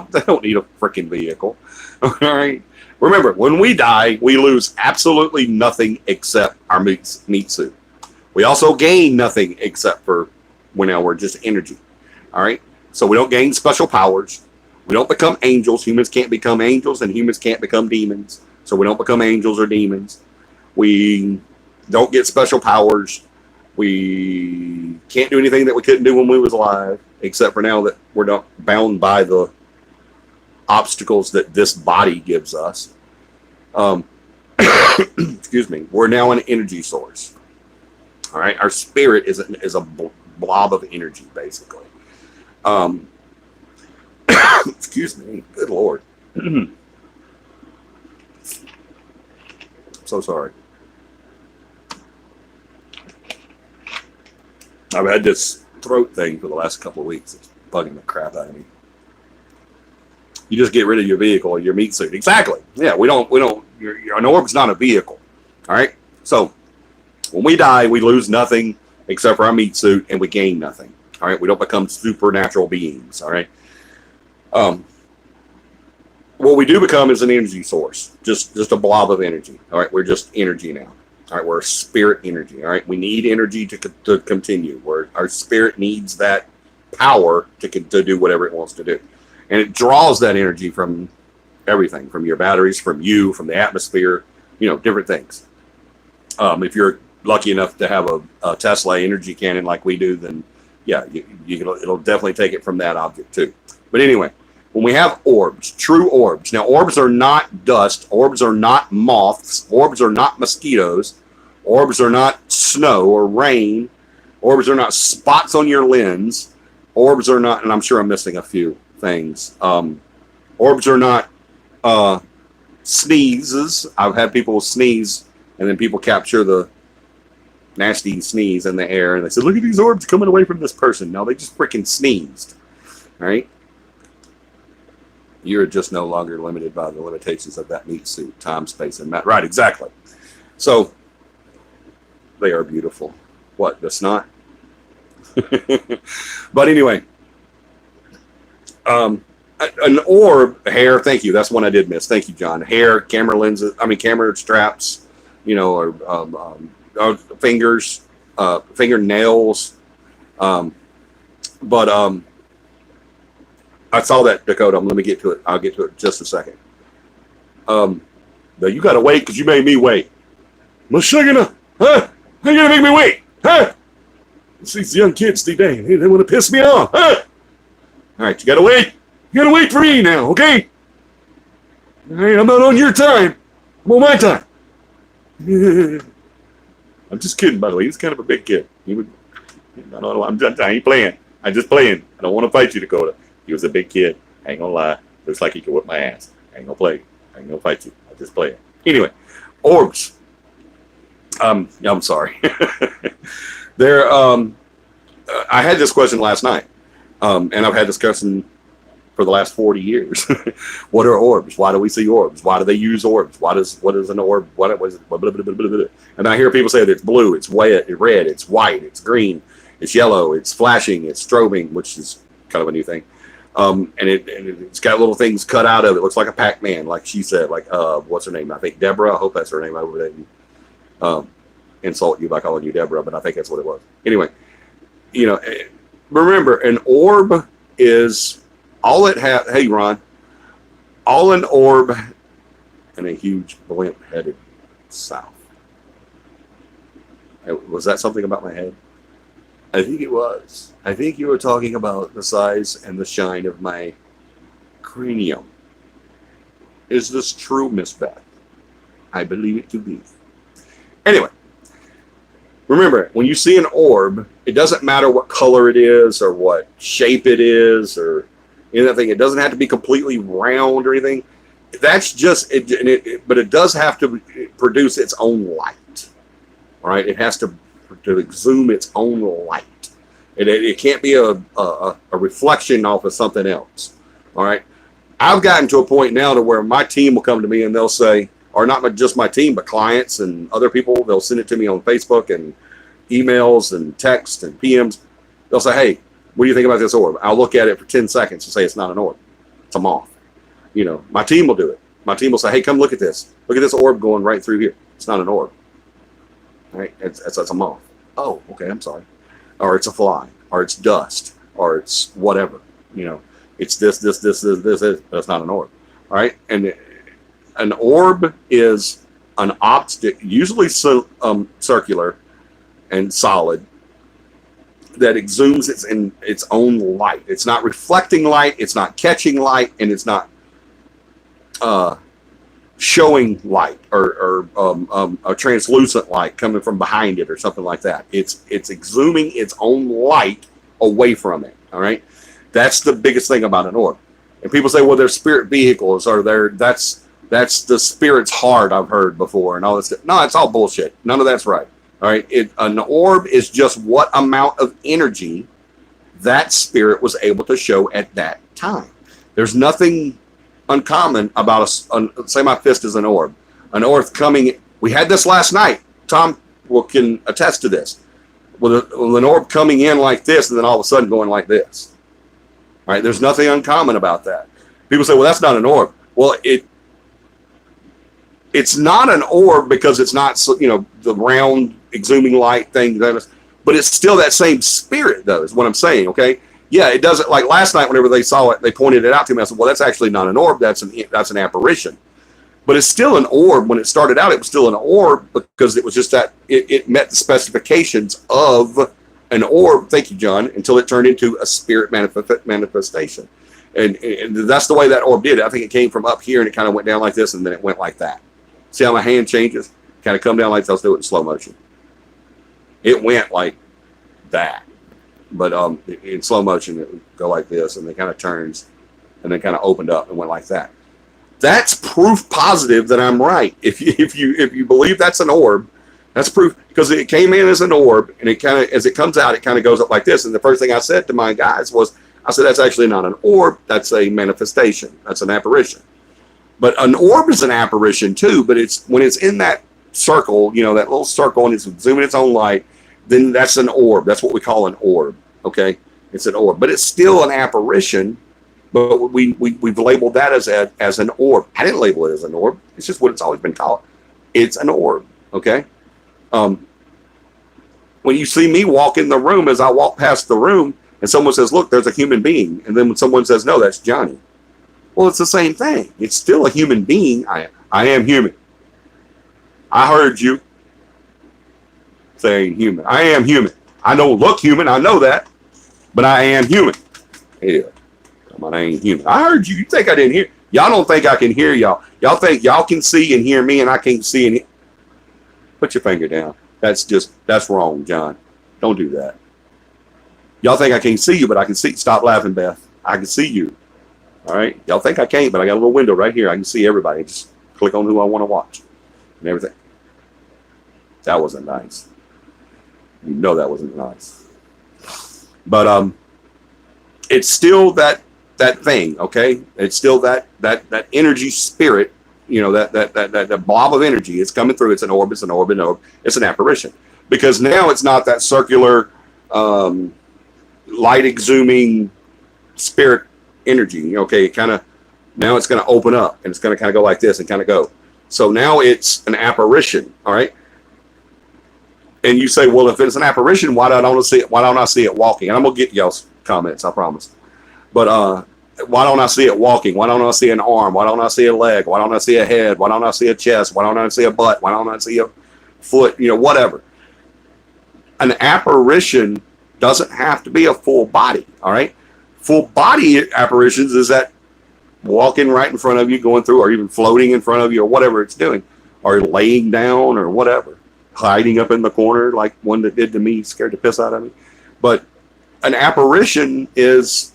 they don't need a freaking vehicle. All right. Remember, when we die, we lose absolutely nothing except our meat suit. We also gain nothing except for we're just energy. All right. So we don't gain special powers. We don't become angels. Humans can't become angels, and humans can't become demons. So we don't become angels or demons. We don't get special powers. We can't do anything that we couldn't do when we was alive, except for now that we're not bound by the obstacles that this body gives us. Excuse me. We're now an energy source. All right. Our spirit is a blob of energy, basically. Excuse me. Good Lord. So sorry. I've had this throat thing for the last couple of weeks. It's bugging the crap out of me. You just get rid of your vehicle or your meat suit. Exactly. Yeah, an orb's not a vehicle. All right. So when we die, we lose nothing except for our meat suit, and we gain nothing. All right. We don't become supernatural beings. All right. What we do become is an energy source, just a blob of energy. All right. We're just energy now. All right, we're spirit energy. All right, we need energy to continue. Our spirit needs that power to do whatever it wants to do, and it draws that energy from everything, from your batteries, from you, from the atmosphere, different things. If you're lucky enough to have a Tesla energy cannon like we do, then yeah, it'll definitely take it from that object too. But anyway, when we have orbs, true orbs. Now, orbs are not dust. Orbs are not moths. Orbs are not mosquitoes. Orbs are not snow or rain. Orbs are not spots on your lens. Orbs are not, and I'm sure I'm missing a few things. Orbs are not sneezes. I've had people sneeze, and then people capture the nasty sneeze in the air, and they said, look at these orbs coming away from this person. No, they just freaking sneezed. All right? You're just no longer limited by the limitations of that meat suit, time, space, and matter. Right, exactly. So, they are beautiful. What, the snot? But anyway, an orb, hair, thank you. That's one I did miss. Thank you, John. Hair, camera lenses, camera straps, or fingers, fingernails. But I saw that, Dakota. Let me get to it. I'll get to it in just a second. You got to wait because you made me wait. Mashugana, huh? How you going to make me wait? Huh? These young kids, they want to piss me off. Huh? All right, you got to wait. You got to wait for me now, okay? All right, I'm not on your time. I'm on my time. I'm just kidding, by the way. He's kind of a big kid. I ain't playing. I'm just playing. I don't want to fight you, Dakota. He was a big kid. I ain't gonna lie. Looks like he could whip my ass. I ain't gonna play. I ain't gonna fight you. I just play it. Anyway, orbs. I'm sorry. There. I had this question last night, and I've had this question for the last 40 years. What are orbs? Why do we see orbs? Why do they use orbs? What is an orb? What is it? Blah, blah, blah, blah, blah, blah. And I hear people say that it's blue, it's red, it's white, it's green, it's yellow, it's flashing, it's strobing, which is kind of a new thing. And it's got little things cut out of it. It looks like a Pac-Man, like she said. Like what's her name? I think Deborah. I hope that's her name. I would insult you by calling you Deborah, but I think that's what it was. Anyway, remember, an orb is all it has. Hey, Ron, all an orb and a huge blimp headed south. Was that something about my head? I think it was. I think you were talking about the size and the shine of my cranium. Is this true, Miss Beth? I believe it to be. Anyway, remember, when you see an orb, it doesn't matter what color it is or what shape it is or anything. It doesn't have to be completely round or anything. That's just it, but it does have to produce its own light. All right, it has to exhume its own light. It can't be a reflection off of something else. All right, I've gotten to a point now to where my team will come to me and they'll say, or not just my team, but clients and other people, they'll send it to me on Facebook and emails and text and PMs. They'll say, hey, what do you think about this orb? I'll look at it for 10 seconds and say it's not an orb. It's a moth. My team will do it. My team will say, hey, come look at this. Look at this orb going right through here. It's not an orb. All right? It's a moth. Oh, okay, I'm sorry. Or it's a fly. Or it's dust. Or it's whatever. It's this, but it's not an orb. All right? And an orb is an object, usually circular and solid, that exhumes its own light. It's not reflecting light, it's not catching light, and it's not showing light or a translucent light coming from behind it or something like that. It's exhuming its own light away from it. All right, that's the biggest thing about an orb. And people say, well, they're spirit vehicles, or that's the spirit's heart. I've heard before, and all this stuff. No, it's all bullshit. None of that's right. All right, an orb is just what amount of energy that spirit was able to show at that time. There's nothing uncommon about say my fist is an orb. An orb coming. We had this last night. Tom can attest to this. With an orb coming in like this, and then all of a sudden going like this. All right, there's nothing uncommon about that. People say, well, that's not an orb. Well, it's not an orb because it's not, the round exhuming light thing, but it's still that same spirit, though, is what I'm saying, okay? Yeah, it doesn't, like last night, whenever they saw it, they pointed it out to me. I said, well, that's actually not an orb, that's an apparition. But it's still an orb. When it started out, it was still an orb because it was just that it met the specifications of an orb. Thank you, John. Until it turned into a spirit manifestation. And that's the way that orb did it. I think it came from up here and it kind of went down like this and then it went like that. See how my hand changes? Kind of come down like this. I'll do it in slow motion. It went like that. But in slow motion, it would go like this and then kind of turns and then kind of opened up and went like that. That's proof positive that I'm right. If you believe that's an orb, that's proof, because it came in as an orb and it kind of, as it comes out, it kind of goes up like this. And the first thing I said to my guys was, I said, that's actually not an orb. That's a manifestation. That's an apparition. But an orb is an apparition too. But it's when it's in that circle, you know, that little circle, and it's zooming its own light, then that's an orb. That's what we call an orb. Okay, it's an orb, but it's still an apparition. But we've labeled that as an orb. I didn't label it as an orb. It's just what it's always been called. It's an orb. Okay. When you see me walk in the room, as I walk past the room, and someone says, "Look, there's a human being," and then when someone says, "No, that's Johnny," well, it's the same thing. It's still a human being. I am human. I heard you saying human. I am human. I don't look human. I know that, but I am human. Yeah. I ain't human. I heard you. You think I didn't hear? Y'all don't think I can hear y'all. Y'all think y'all can see and hear me and I can't see and hear. Put your finger down. That's wrong, John. Don't do that. Y'all think I can't see you, but I can see. Stop laughing, Beth. I can see you. All right. Y'all think I can't, but I got a little window right here. I can see everybody. Just click on who I want to watch and everything. That wasn't nice. You know that wasn't nice. But it's still that thing, okay? It's still that energy spirit, you know, that blob of energy. It's coming through. It's an orb. It's an orb. An orb. It's an apparition, because now it's not that circular, light exhuming spirit energy. Okay, now it's going to open up and it's going to kind of go like this and kind of go. So now it's an apparition. All right. And you say, well, if it's an apparition, why don't I see it? Why don't I see it walking? And I'm gonna get y'all's comments, I promise. But why don't I see it walking? Why don't I see an arm? Why don't I see a leg? Why don't I see a head? Why don't I see a chest? Why don't I see a butt? Why don't I see a foot? You know, whatever. An apparition doesn't have to be a full body. All right. Full body apparitions is that walking right in front of you, going through, or even floating in front of you, or whatever it's doing, or laying down, or whatever, hiding up in the corner like one that did to me, scared the piss out of me. But an apparition is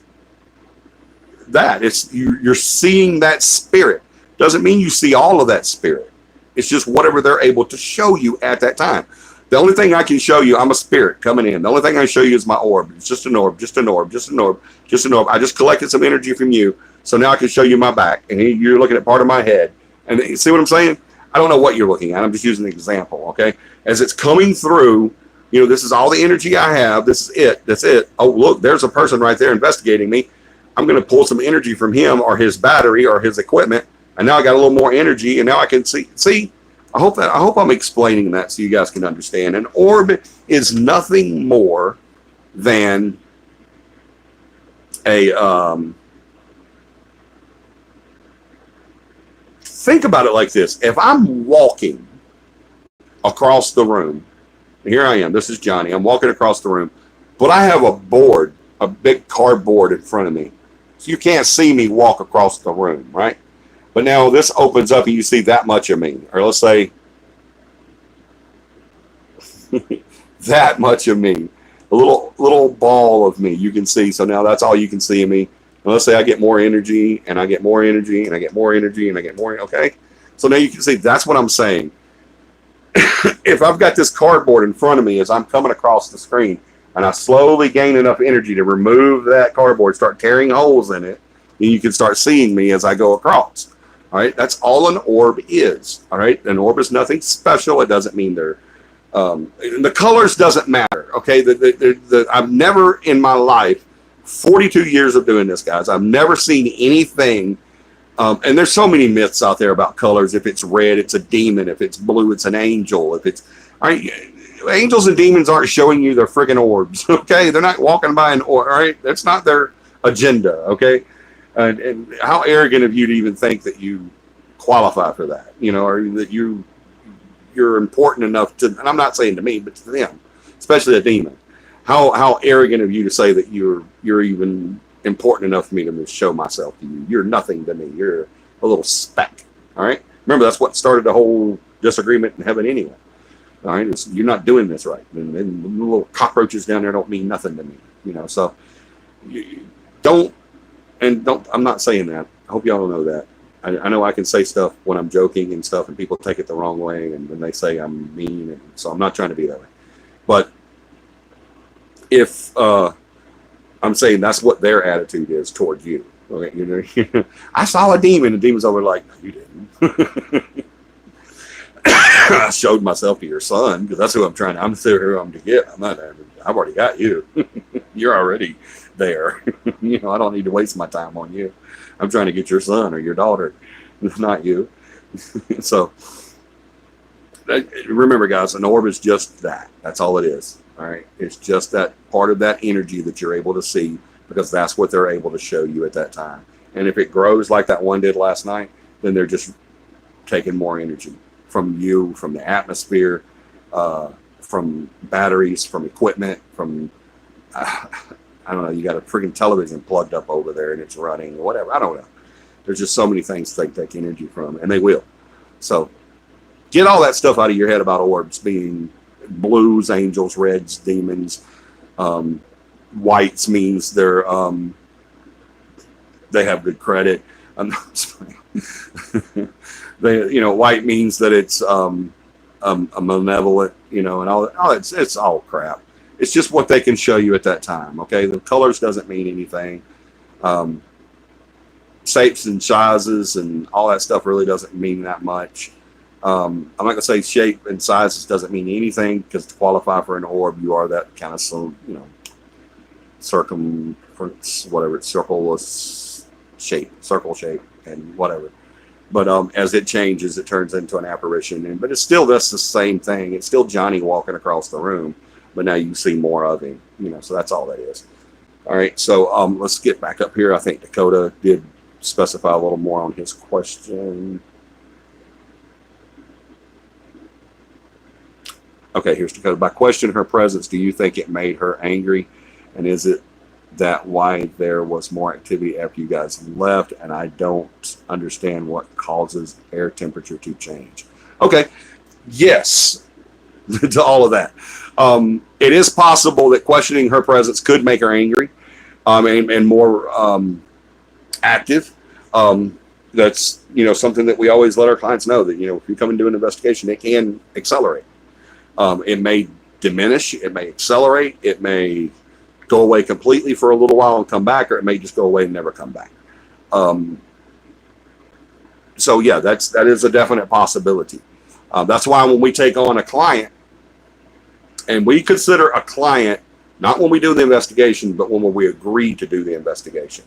that. It's you're seeing that spirit. Doesn't mean you see all of that spirit. It's just whatever they're able to show you at that time. The only thing I can show you, I'm a spirit coming in. The only thing I can show you is my orb. It's just an orb, just an orb, just an orb, just an orb. I just collected some energy from you, so now I can show you my back, and you're looking at part of my head. And you see what I'm saying? I don't know what you're looking at. I'm just using an example, okay? As it's coming through, you know, this is all the energy I have. This is it. That's it. Oh, look, there's a person right there investigating me. I'm going to pull some energy from him or his battery or his equipment, and now I got a little more energy, and now I can see. See, I hope I'm explaining that so you guys can understand. An orb is nothing more than a think about it like this. If I'm walking across the room, here I am, this is Johnny, I'm walking across the room, but I have a board, a big cardboard in front of me. So you can't see me walk across the room, right? But now this opens up and you see that much of me. Or let's say that much of me. A little ball of me you can see. So now that's all you can see of me. And let's say I get more energy and I get more energy and I get more energy and I get more, okay? So now you can see that's what I'm saying. If I've got this cardboard in front of me as I'm coming across the screen and I slowly gain enough energy to remove that cardboard, start tearing holes in it, and you can start seeing me as I go across. All right, that's all an orb is. All right, an orb is nothing special. It doesn't mean they're the colors doesn't matter. Okay, I've never in my life, 42 years of doing this, guys, I've never seen anything. And there's so many myths out there about colors. If it's red, it's a demon. If it's blue, it's an angel. If it's all right, angels and demons aren't showing you their friggin' orbs. Okay, they're not walking by an orb. All right, that's not their agenda. Okay. And how arrogant of you to even think that you qualify for that, or that you're important enough to, and I'm not saying to me, but to them, especially a demon. How arrogant of you to say that you're even important enough for me to show myself to you. You're nothing to me. You're a little speck. All right. Remember, that's what started the whole disagreement in heaven anyway. All right. You're not doing this right. And the little cockroaches down there don't mean nothing to me. So don't. I'm not saying that. I hope y'all know that. I know I can say stuff when I'm joking and stuff, and people take it the wrong way, and then they say I'm mean, and so I'm not trying to be that way. But if I'm saying that's what their attitude is towards you, okay? I saw a demon, and the demon's over like, no, you didn't. I showed myself to your son because that's who I'm trying. I'm still here. I'm to get. I'm not. I've already got you. You're already there. I don't need to waste my time on you. I'm trying to get your son or your daughter, not you. So remember, guys, an orb is just that. That's all it is. All right. It's just that part of that energy that you're able to see because that's what they're able to show you at that time. And if it grows like that one did last night, then they're just taking more energy from you, from the atmosphere, from batteries, from equipment, from I don't know, you got a freaking television plugged up over there and it's running or whatever. I don't know. There's just so many things they take energy from, and they will. So get all that stuff out of your head about orbs being blues, angels, reds, demons. Whites means they have good credit. I'm not sorry. White means that it's a malevolent, and all it's all crap. It's just what they can show you at that time. Okay, the colors doesn't mean anything. Shapes and sizes and all that stuff really doesn't mean that much. I'm not gonna say shape and sizes doesn't mean anything because to qualify for an orb, you are that kind of circumference, whatever, it's circle shape, and whatever. But as it changes, it turns into an apparition. But it's still that's the same thing. It's still Johnny walking across the room, but now you see more of him. So that's all that is. All right. So let's get back up here. I think Dakota did specify a little more on his question. Okay, here's Dakota. By questioning her presence, do you think it made her angry? And is it that why there was more activity after you guys left? And I don't understand what causes air temperature to change. Okay, yes, to all of that. It is possible that questioning her presence could make her angry and more active. That's something that we always let our clients know that if you come and do an investigation, it can accelerate. It may diminish, it may accelerate, it may go away completely for a little while and come back, or it may just go away and never come back. So yeah, that is a definite possibility. That's why when we take on a client, and we consider a client not when we do the investigation, but when we agree to do the investigation.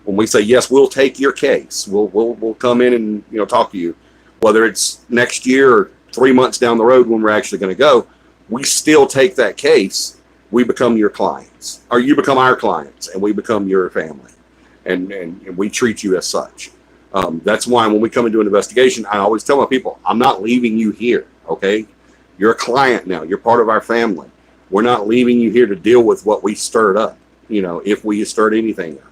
When we say yes, we'll take your case, we'll come in and talk to you, whether it's next year or 3 months down the road when we're actually going to go, we still take that case. We become your clients, or you become our clients, and we become your family, and we treat you as such. That's why when we come and do an investigation, I always tell my people, I'm not leaving you here, okay? You're a client now. You're part of our family. We're not leaving you here to deal with what we stirred up, if we stirred anything up.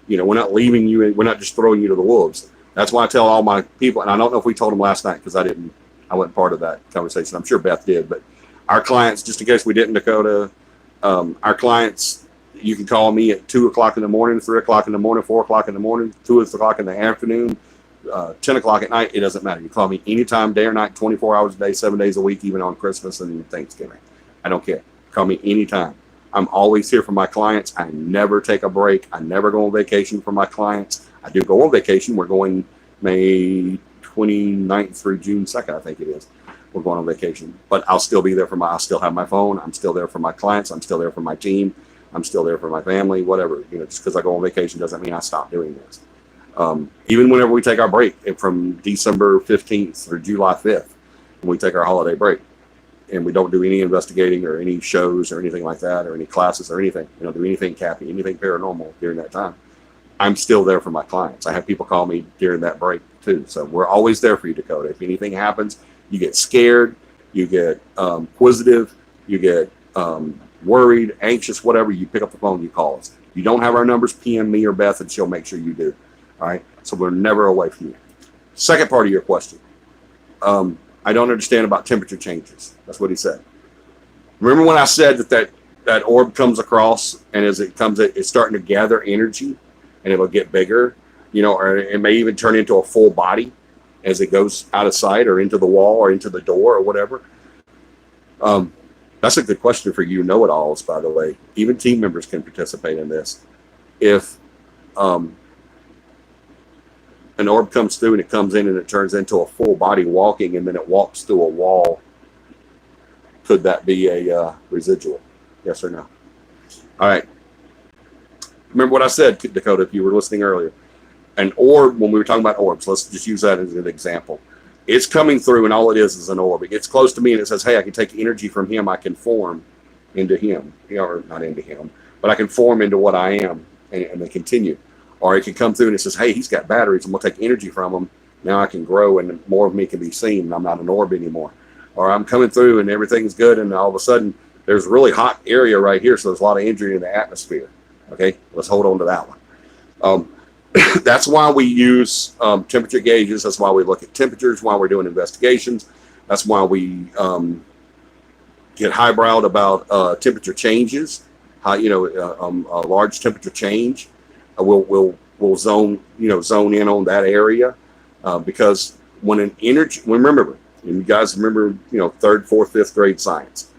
We're not leaving you, we're not just throwing you to the wolves. That's why I tell all my people, and I don't know if we told them last night because I wasn't part of that conversation. I'm sure Beth did, but our clients, just in case we didn't, Dakota, our clients, you can call me at 2 o'clock in the morning, 3 o'clock in the morning, 4 o'clock in the morning, 2 o'clock in the afternoon, 10 o'clock at night. It doesn't matter. You call me anytime, day or night, 24 hours a day, 7 days a week, even on Christmas and Thanksgiving. I don't care. Call me anytime. I'm always here for my clients. I never take a break. I never go on vacation for my clients. I do go on vacation. We're going May 29th through June 2nd, I think it is. We're going on vacation, but I'll still be there I'll still have my phone. I'm still there for my clients. I'm still there for my team. I'm still there for my family, whatever. Just because I go on vacation doesn't mean I stop doing this. Even whenever we take our break from December 15th through July 5th, when we take our holiday break and we don't do any investigating or any shows or anything like that, or any classes or anything, do anything CAPI, anything paranormal during that time, I'm still there for my clients. I have people call me during that break too. So we're always there for you, Dakota. If anything happens, you get scared, you get inquisitive, you get worried, anxious, whatever, you pick up the phone, you call us. If you don't have our numbers, PM me or Beth, and she'll make sure you do. All right? So we're never away from you. Second part of your question. I don't understand about temperature changes. That's what he said. Remember when I said that orb comes across, and as it comes, it's starting to gather energy, and it'll get bigger, or it may even turn into a full body as it goes out of sight or into the wall or into the door or whatever. That's a good question for you know-it-alls, by the way. Even team members can participate in this. If an orb comes through and it comes in and it turns into a full body walking and then it walks through a wall, could that be a residual? Yes or no? All right. Remember what I said, Dakota, if you were listening earlier. An orb, when we were talking about orbs, let's just use that as an example. It's coming through and all it is an orb. It gets close to me and it says, hey, I can take energy from him. I can form into him. Or not into him, but I can form into what I am and they continue. Or it can come through and it says, hey, he's got batteries. I'm going to take energy from him. Now I can grow and more of me can be seen. And I'm not an orb anymore. Or I'm coming through and everything's good. And all of a sudden there's a really hot area right here. So there's a lot of energy in the atmosphere. Okay, let's hold on to that one. That's why we use temperature gauges. That's why we look at temperatures while we're doing investigations. That's why we get highbrowed about temperature changes. How a large temperature change, we'll zone in on that area because when an energy, remember, and you guys remember, third, fourth, fifth grade science.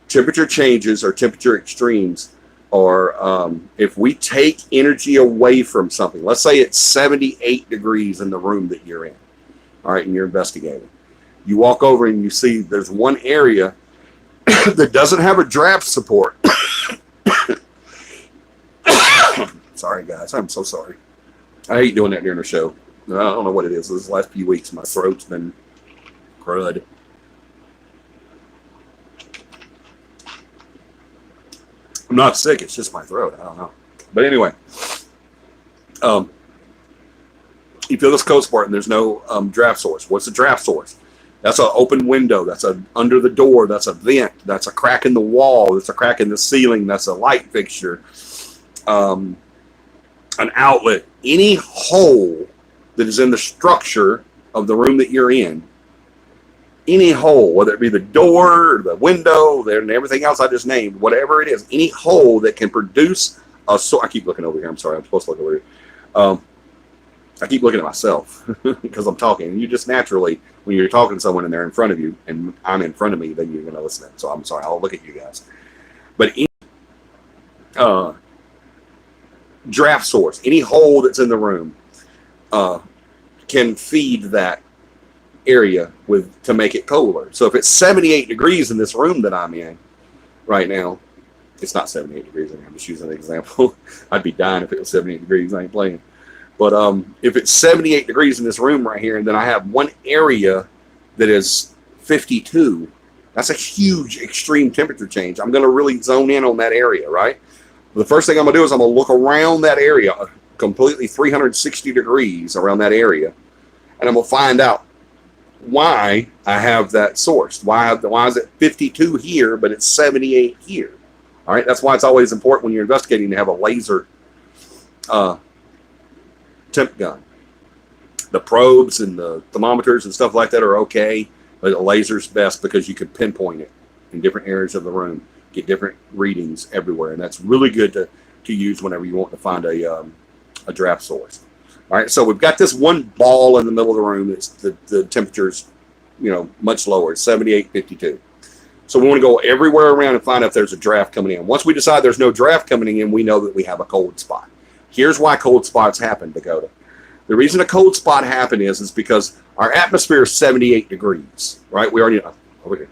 Temperature changes or temperature extremes. Or if we take energy away from something, let's say it's 78 degrees in the room that you're in, all right, and you're investigating. You walk over and you see there's one area that doesn't have a draft support. Sorry, guys. I'm so sorry. I hate doing that during the show. I don't know what it is. This last few weeks, my throat's been crud. I'm not sick. It's just my throat. I don't know. But anyway, you feel this coast part and there's no draft source. What's the draft source? That's an open window. That's under the door. That's a vent. That's a crack in the wall. That's a crack in the ceiling. That's a light fixture. An outlet. Any hole that is in the structure of the room that you're in. Any hole, whether it be the door, or the window, and everything else I just named, whatever it is, any hole that can produce a source. I keep looking over here. I'm sorry. I'm supposed to look over here. I keep looking at myself because I'm talking. And you just naturally, when you're talking to someone and they're in front of you and I'm in front of me, then you're going to listen. So I'm sorry. I'll look at you guys. But any draft source, any hole that's in the room can feed that area to make it colder. So if it's 78 degrees in this room that I'm in right now, it's not 78 degrees in here. I'm just using an example. I'd be dying if it was 78 degrees. I ain't playing. But if it's 78 degrees in this room right here, and then I have one area that is 52, that's a huge extreme temperature change. I'm going to really zone in on that area, right? The first thing I'm going to do is I'm going to look around that area, completely 360 degrees around that area, and I'm going to find out why I have that source. Why is it 52 here, but it's 78 here? All right, that's why it's always important when you're investigating to have a laser temp gun. The probes and the thermometers and stuff like that are okay, but a laser's best because you can pinpoint it in different areas of the room, get different readings everywhere, and that's really good to use whenever you want to find a draft source. All right, so we've got this one ball in the middle of the room. It's the temperature's, much lower. It's 78, 52. So we want to go everywhere around and find out if there's a draft coming in. Once we decide there's no draft coming in, we know that we have a cold spot. Here's why cold spots happen, Dakota. The reason a cold spot happen is because our atmosphere is 78 degrees, right? We already know. Over here.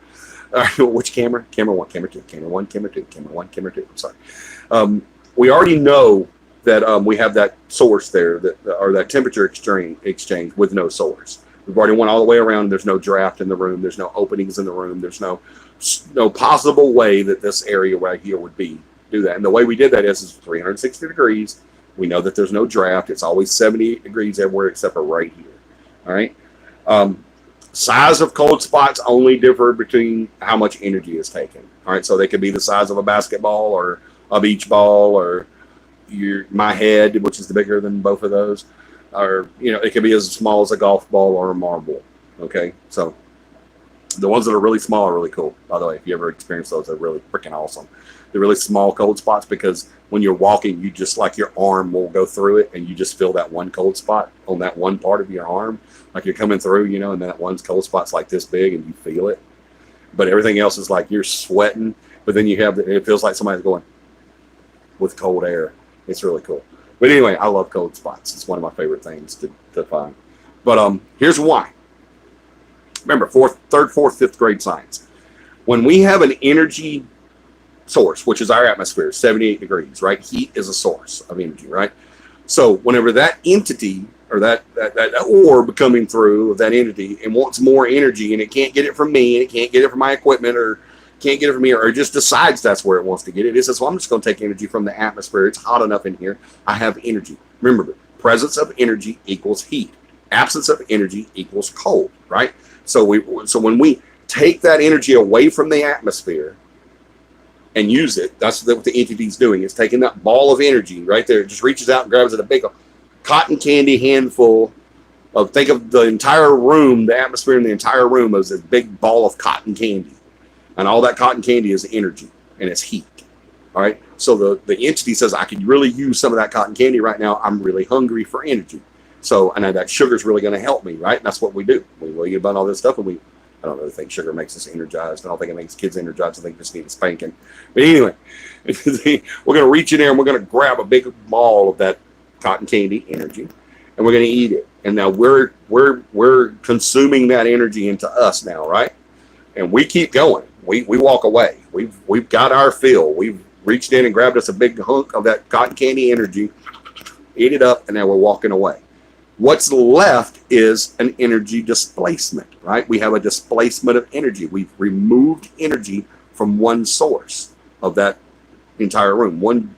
Which camera? Camera 1, camera 2, camera 1, camera 2, camera 1, camera 2. I'm sorry. We already know that we have that source there, that temperature exchange with no source. We've already went all the way around. There's no draft in the room. There's no openings in the room. There's no possible way that this area right here would do that. And the way we did that is 360 degrees, We know that there's no draft. It's always 78 degrees everywhere except for right here. All right. Size of cold spots only differ between how much energy is taken. All right. So they could be the size of a basketball or a beach ball or my head, which is bigger than both of those. Or, it could be as small as a golf ball or a marble. Okay. So the ones that are really small are really cool. By the way, if you ever experience those, they're really freaking awesome. They're really small cold spots because when you're walking, you just like your arm will go through it and you just feel that one cold spot on that one part of your arm. Like you're coming through, and that one cold spot's like this big and you feel it. But everything else is like you're sweating, but then it feels like somebody's going with cold air. It's really cool. But anyway, I love cold spots. It's one of my favorite things to find. But here's why. Remember, third, fourth, fifth grade science. When we have an energy source, which is our atmosphere, 78 degrees, right? Heat is a source of energy, right? So whenever that entity or that orb coming through of that entity and wants more energy and it can't get it from me and it can't get it from my equipment or can't get it from here or just decides that's where it wants to get it, it says, well, I'm just going to take energy from the atmosphere. It's hot enough in here. I have energy. Remember, presence of energy equals heat. Absence of energy equals cold, right? So when we take that energy away from the atmosphere and use it, that's what the entity's doing. It's taking that ball of energy right there. It just reaches out and grabs it, a big cotton candy handful of, think of the entire room, the atmosphere in the entire room as a big ball of cotton candy. And all that cotton candy is energy and it's heat. All right. So the entity says, I could really use some of that cotton candy right now. I'm really hungry for energy. So, and that sugar is really going to help me, right? And that's what we do. We eat about all this stuff, and I don't really think sugar makes us energized. I don't think it makes kids energized. I think we just need a spanking. But anyway, we're going to reach in there and we're going to grab a big ball of that cotton candy energy, and we're going to eat it. And now we're consuming that energy into us now, right? And we keep going. We walk away. We've got our fill. We've reached in and grabbed us a big hunk of that cotton candy energy, eat it up, and now we're walking away. What's left is an energy displacement, right? We have a displacement of energy. We've removed energy from one source of that entire room. One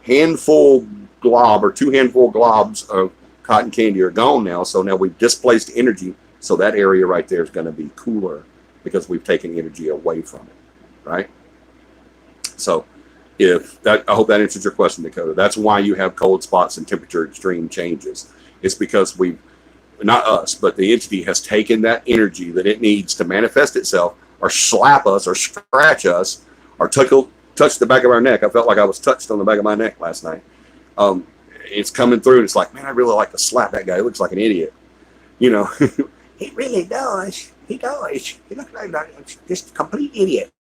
handful glob or 2 handful globs of cotton candy are gone now. So now we've displaced energy. So that area right there is going to be cooler because we've taken energy away from it, right? So I hope that answers your question, Dakota. That's why you have cold spots and temperature extreme changes. It's because not us, but the entity has taken that energy that it needs to manifest itself or slap us or scratch us or touch the back of our neck. I felt like I was touched on the back of my neck last night. It's coming through and it's like, man, I really like to slap that guy. He looks like an idiot. He really does. He does. He looks like just a complete idiot.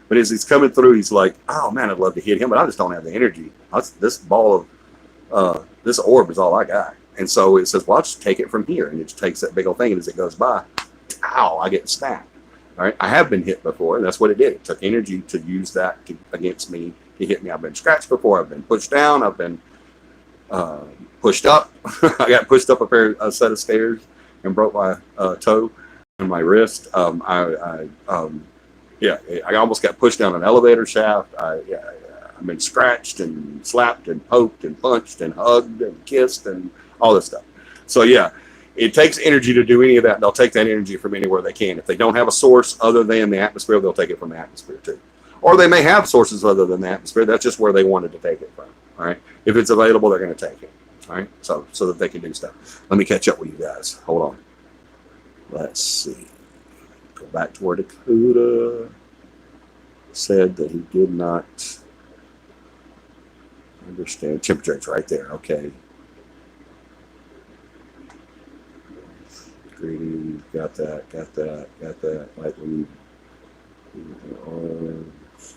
But as he's coming through, he's like, oh, man, I'd love to hit him, but I just don't have the energy. This ball of, this orb is all I got. And so it says, well, I'll just take it from here. And it just takes that big old thing, and as it goes by, ow, I get snapped. All right, I have been hit before, and that's what it did. It took energy to use that against me to hit me. I've been scratched before. I've been pushed down. I've been pushed up. I got pushed up a set of stairs and broke my toe and my wrist. I almost got pushed down an elevator shaft. I've been scratched and slapped and poked and punched and hugged and kissed and all this stuff. So yeah, it takes energy to do any of that. They'll take that energy from anywhere they can. If they don't have a source other than the atmosphere, they'll take it from the atmosphere too. Or they may have sources other than the atmosphere. That's just where they wanted to take it from. All right. If it's available, they're going to take it. All right. So that they can do stuff. Let me catch up with you guys. Hold on. Let's see. Go back to where Dakota said that he did not understand. Temperature, it's right there. Okay. Greedy, got that. Like we orbs.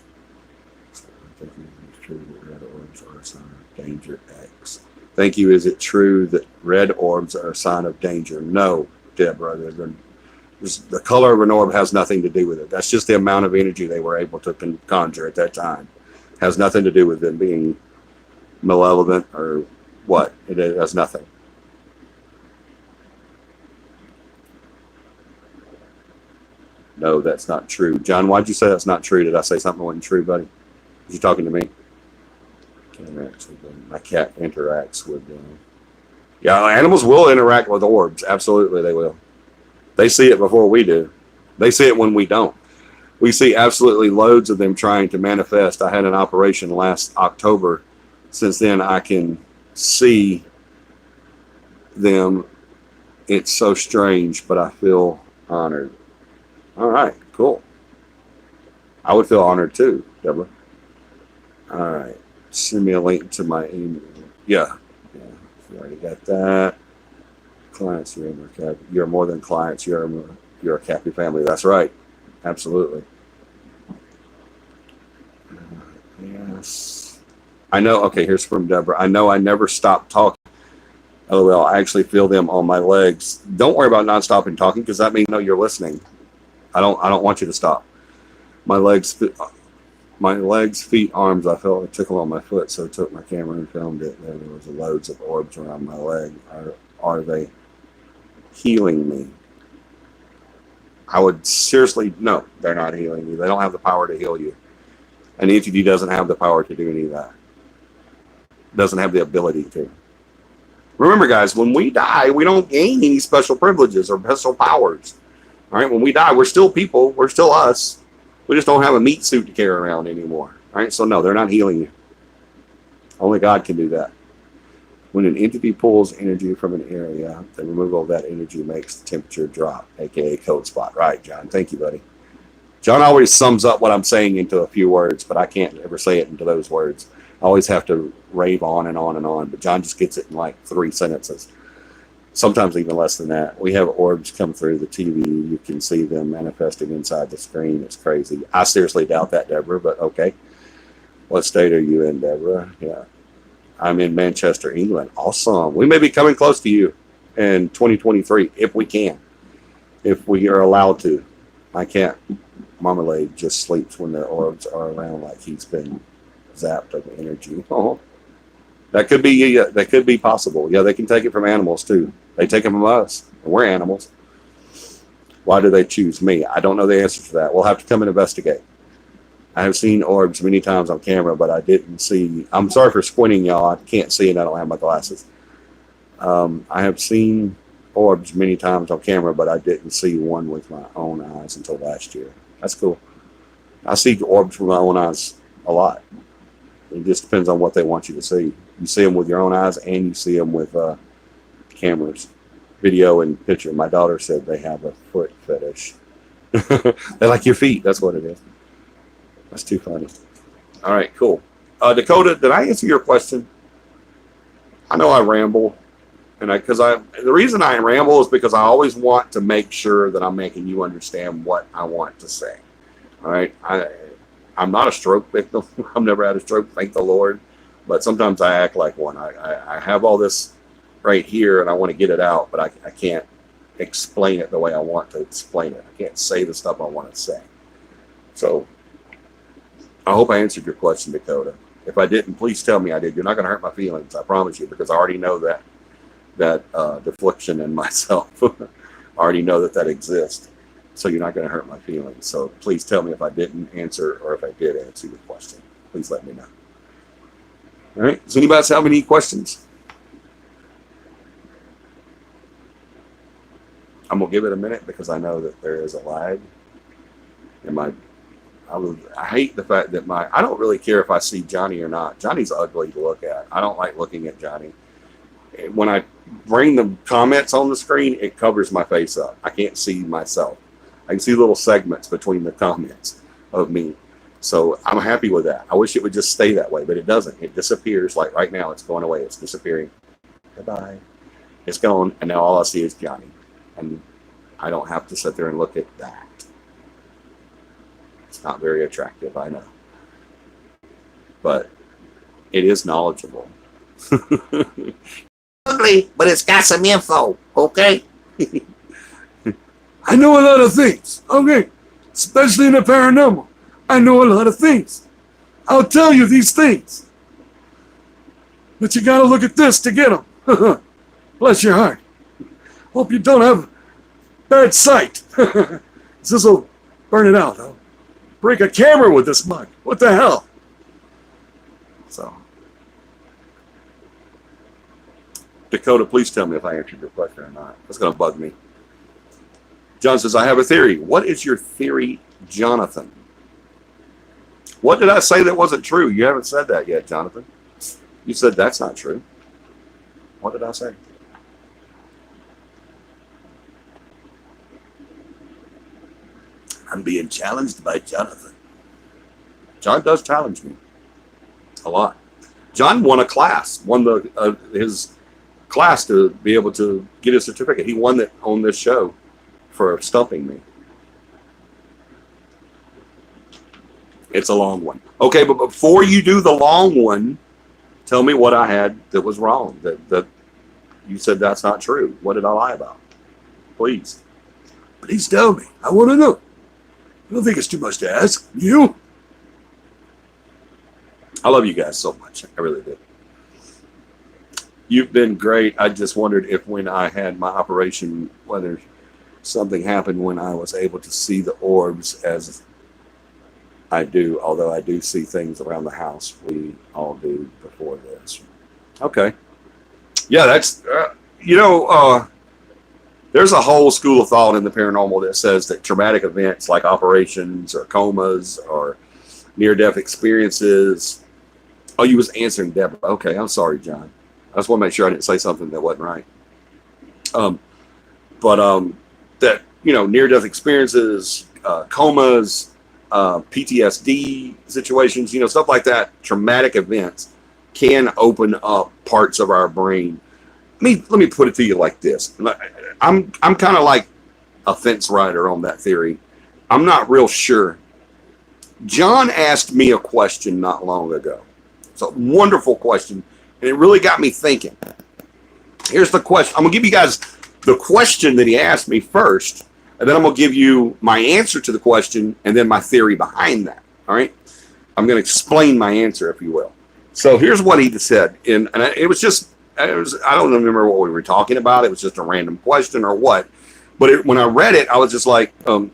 I think it's true that red orbs are a sign of danger X. Thank you. Is it true that red orbs are a sign of danger? No, Deborah. The color of an orb has nothing to do with it. That's just the amount of energy they were able to conjure at that time. Has nothing to do with them being malevolent or what. It has nothing. No, that's not true. John, why'd you say that's not true? Did I say something that wasn't true, buddy? Was you talking to me? Interacts with them. My cat interacts with them. Yeah, animals will interact with orbs. Absolutely, they will. They see it before we do. They see it when we don't. We see absolutely loads of them trying to manifest. I had an operation last October. Since then, I can see them. It's so strange, but I feel honored. All right, cool. I would feel honored too, Deborah. All right. Send me a link to my email. Yeah. You already got that. Clients, you're more than clients. You're a CAPI family. That's right. Absolutely. Yes. I know. Okay, here's from Deborah. I know I never stop talking. LOL. I actually feel them on my legs. Don't worry about not stopping talking because that means no, you're listening. I don't want you to stop. My legs, feet, arms. I felt a tickle on my foot, so I took my camera and filmed it. There was loads of orbs around my leg. Are they healing me? I would seriously no. They're not healing you. They don't have the power to heal you. An entity doesn't have the power to do any of that. Doesn't have the ability to. Remember, guys, when we die, we don't gain any special privileges or special powers. All right, when we die, we're still people. We're still us. We just don't have a meat suit to carry around anymore. All right, so no, they're not healing you. Only God can do that. When an entity pulls energy from an area, the removal of that energy makes the temperature drop, aka cold spot. Right, John. Thank you, buddy. John always sums up what I'm saying into a few words, but I can't ever say it into those words. I always have to rave on and on and on, but John just gets it in like 3 sentences. Sometimes even less than that. We have orbs come through the TV. You can see them manifesting inside the screen. It's crazy. I seriously doubt that, Deborah, but okay. What state are you in, Deborah? Yeah. I'm in Manchester, England. Awesome. We may be coming close to you in 2023, if we can. If we are allowed to. I can't. Marmalade just sleeps when the orbs are around like he's been zapped of energy. Oh. That could be possible. Yeah, they can take it from animals too. They take it from us, and we're animals. Why do they choose me? I don't know the answer to that. We'll have to come and investigate. I have seen orbs many times on camera, but I didn't see. I'm sorry for squinting, y'all. I can't see and I don't have my glasses. I have seen orbs many times on camera, but I didn't see one with my own eyes until last year. That's cool. I see orbs with my own eyes a lot. It just depends on what they want you to see. You see them with your own eyes, and you see them with cameras, video and picture. My daughter said they have a foot fetish. They like your feet. That's what it is. That's too funny. All right, cool. Dakota, did I answer your question? I know I ramble, and the reason I ramble is because I always want to make sure that I'm making you understand what I want to say. All right, I'm not a stroke victim. I've never had a stroke, thank the Lord. But sometimes I act like one. I have all this right here, and I want to get it out, but I can't explain it the way I want to explain it. I can't say the stuff I want to say. So I hope I answered your question, Dakota. If I didn't, please tell me I did. You're not going to hurt my feelings, I promise you, because I already know that deflection in myself. I already know that exists. So you're not going to hurt my feelings. So please tell me if I didn't answer or if I did answer your question. Please let me know. All right. Does anybody else have any questions? I'm going to give it a minute because I know that there is a lag. And I hate the fact that I don't really care if I see Johnny or not. Johnny's ugly to look at. I don't like looking at Johnny. When I bring the comments on the screen, it covers my face up. I can't see myself. I can see little segments between the comments of me. So I'm happy with that. I wish it would just stay that way, but it doesn't. It disappears. Like right now, it's going away. It's disappearing. Bye-bye. It's gone, and now all I see is Johnny. And I don't have to sit there and look at that. It's not very attractive, I know. But it is knowledgeable. Ugly, but it's got some info, okay? I know a lot of things, okay? Especially in the paranormal. I know a lot of things. I'll tell you these things. But you gotta look at this to get them. Bless your heart. Hope you don't have bad sight. This will burn it out. I'll break a camera with this mug. What the hell? So Dakota, please tell me if I answered your question or not. That's going to bug me. John says, I have a theory. What is your theory, Jonathan? What did I say that wasn't true? You haven't said that yet, Jonathan. You said that's not true. What did I say? I'm being challenged by Jonathan. John does challenge me a lot. John won a class, won his class to be able to get his certificate. He won it on this show for stumping me. It's a long one. Okay, but before you do the long one, tell me what I had that was wrong. That you said that's not true. What did I lie about? Please. Please tell me. I want to know. I don't think it's too much to ask. You? I love you guys so much. I really do. You've been great. I just wondered if when I had my operation, whether something happened when I was able to see the orbs as I do, although I do see things around the house. We all do before this. Okay. Yeah, that's, there's a whole school of thought in the paranormal that says that traumatic events like operations or comas or near-death experiences. Oh, you was answering Deborah. Okay, I'm sorry, John. I just want to make sure I didn't say something that wasn't right. That, near-death experiences, comas, PTSD situations, stuff like that, traumatic events can open up parts of our brain. Let me put it to you like this. I'm kind of like a fence rider on that theory. I'm not real sure. John asked me a question not long ago. It's a wonderful question, and it really got me thinking. Here's the question. I'm going to give you guys the question that he asked me first, and then I'm going to give you my answer to the question and then my theory behind that. All right? I'm going to explain my answer, if you will. So here's what he said. I don't remember what we were talking about. It was just a random question or what. But when I read it, I was just like, when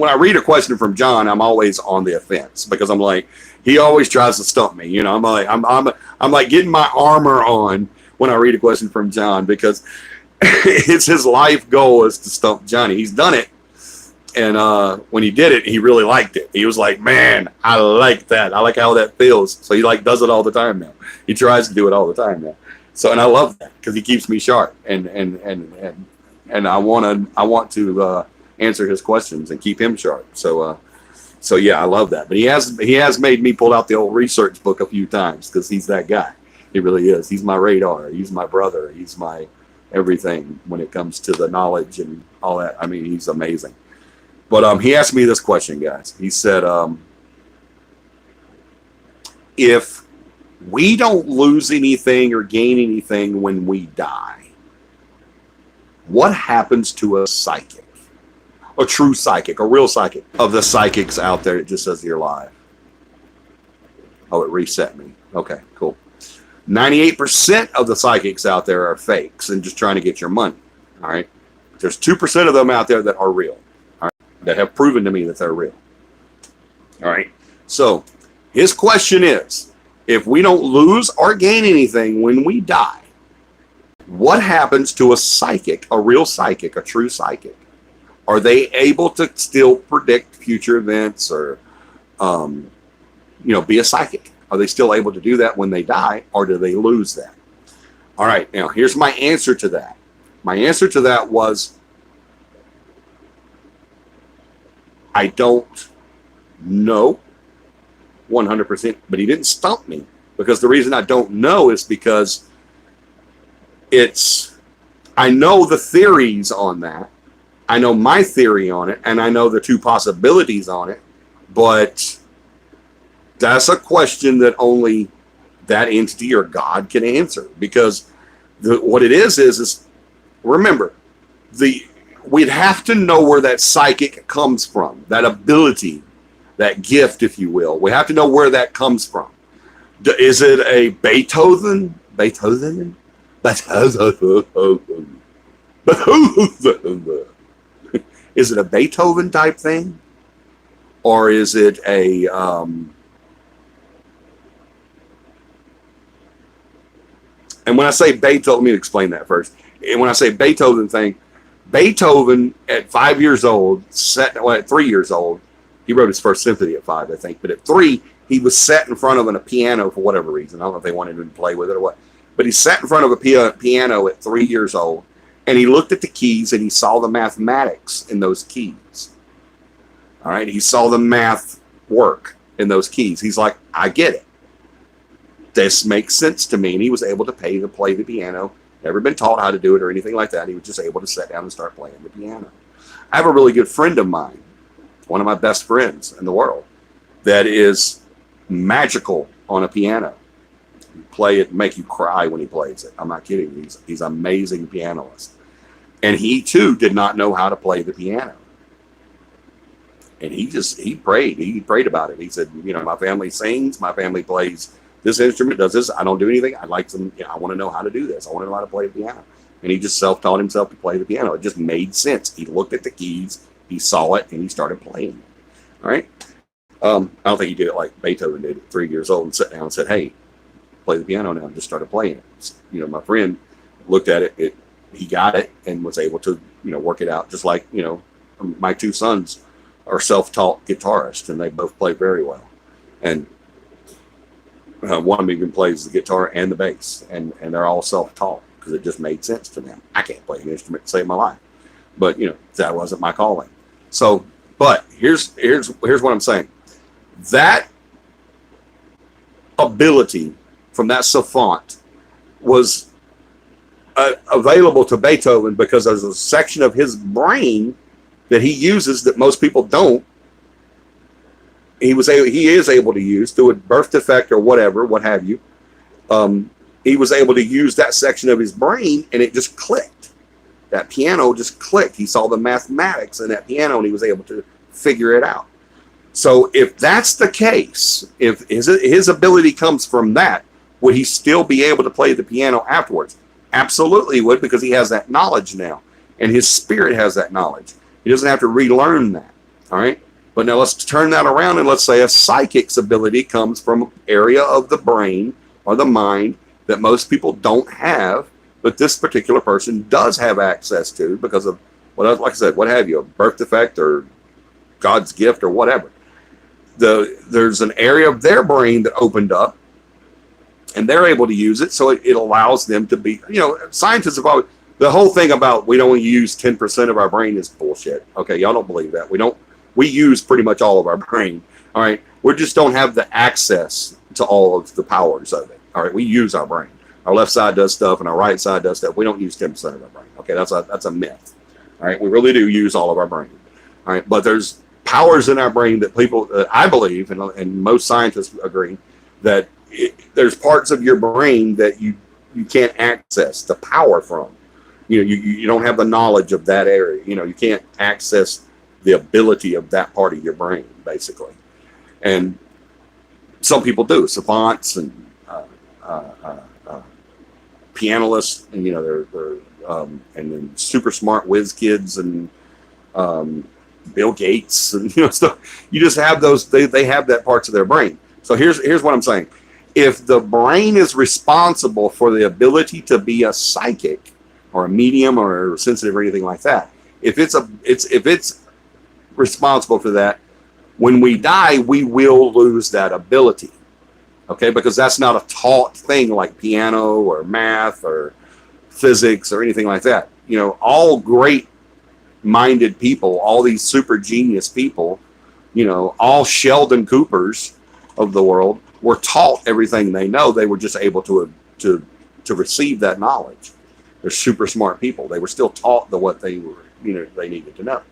I read a question from John, I'm always on the offense because I'm like, he always tries to stump me. I'm like getting my armor on when I read a question from John because it's his life goal is to stump Johnny. He's done it. And when he did it, he really liked it. He was like, man, I like that. I like how that feels. So he does it all the time now. He tries to do it all the time now. So, and I love that because he keeps me sharp and I want to answer his questions and keep him sharp. So yeah, I love that. But he has made me pull out the old research book a few times because he's that guy. He really is. He's my radar. He's my brother. He's my everything when it comes to the knowledge and all that. I mean, he's amazing. But he asked me this question, guys. He said, if we don't lose anything or gain anything when we die, what happens to a psychic? A true psychic, a real psychic. Of the psychics out there, it just says you're live. Oh, it reset me. Okay, cool. 98% of the psychics out there are fakes and just trying to get your money. All right. There's 2% of them out there that are real. That have proven to me that they're real. All right. So his question is, if we don't lose or gain anything when we die, what happens to a psychic, a real psychic, a true psychic? Are they able to still predict future events or, be a psychic? Are they still able to do that when they die, or do they lose that? All right. Now, here's my answer to that. My answer to that was, I don't know 100%, but he didn't stump me because the reason I don't know is because I know the theories on that. I know my theory on it, and I know the two possibilities on it, but that's a question that only that entity or God can answer because what it is remember, we'd have to know where that psychic comes from, that ability, that gift, if you will. We have to know where that comes from. Is it a Beethoven? Is it a Beethoven type thing? Or is it an And when I say Beethoven, let me explain that first. And when I say Beethoven thing, Beethoven at 5 years old, at 3 years old, he wrote his first symphony at 5, I think. But at 3, he was sat in front of a piano for whatever reason. I don't know if they wanted him to play with it or what. But he sat in front of a piano at 3 years old, and he looked at the keys and he saw the mathematics in those keys. All right, he saw the math work in those keys. He's like, I get it. This makes sense to me. And he was able to play the piano. Never been taught how to do it or anything like that. He was just able to sit down and start playing the piano. I have a really good friend of mine, one of my best friends in the world, that is magical on a piano. You play it, make you cry when he plays it. I'm not kidding. He's an amazing pianist. And he too did not know how to play the piano. And he prayed about it. He said, my family sings, my family plays this instrument, does this. I don't do anything. I like some, I want to know how to do this. I want to know how to play the piano. And he just self-taught himself to play the piano. It just made sense. He looked at the keys, he saw it, and he started playing it. All right. I don't think he did it like Beethoven did at 3 years old and sat down and said, hey, play the piano now, and just started playing it. My friend looked at it, he got it and was able to, work it out. Just like, my 2 sons are self-taught guitarists, and they both play very well. And one of them even plays the guitar and the bass, and they're all self-taught because it just made sense to them. I can't play an instrument to save my life, but that wasn't my calling. So, but here's what I'm saying. That ability from that savant was available to Beethoven because there's a section of his brain that he uses that most people don't. He is able to use through a birth defect or whatever, what have you. He was able to use that section of his brain, and it just clicked. That piano just clicked. He saw the mathematics in that piano, and he was able to figure it out. So if that's the case, if his ability comes from that, would he still be able to play the piano afterwards? Absolutely he would, because he has that knowledge now, and his spirit has that knowledge. He doesn't have to relearn that. All right. But now let's turn that around, and let's say a psychic's ability comes from an area of the brain or the mind that most people don't have, but this particular person does have access to because of, like I said, what have you, a birth defect or God's gift or whatever. There's an area of their brain that opened up, and they're able to use it, so it allows them to be, scientists have always, the whole thing about we don't use 10% of our brain is bullshit. Okay, y'all don't believe that. We use pretty much all of our brain. All right. We just don't have the access to all of the powers of it. All right. We use our brain. Our left side does stuff and our right side does stuff. We don't use 10% of our brain. Okay. That's a myth. All right. We really do use all of our brain. All right. But there's powers in our brain that I believe, and most scientists agree, that there's parts of your brain that you can't access the power from. You don't have the knowledge of that area. You can't access the ability of that part of your brain, basically. And some people do, savants and pianists, and they're and then super smart whiz kids and Bill Gates and stuff. You just have those. They have that parts of their brain. So here's what I'm saying. If the brain is responsible for the ability to be a psychic or a medium or sensitive or anything like that, if it's responsible for that, when we die, we will lose that ability. Okay, because that's not a taught thing like piano or math or physics or anything like that. All great-minded people, all these super genius people, all Sheldon Coopers of the world were taught everything they know. They were just able to receive that knowledge. They're super smart people. They were still taught what they were, they needed to know.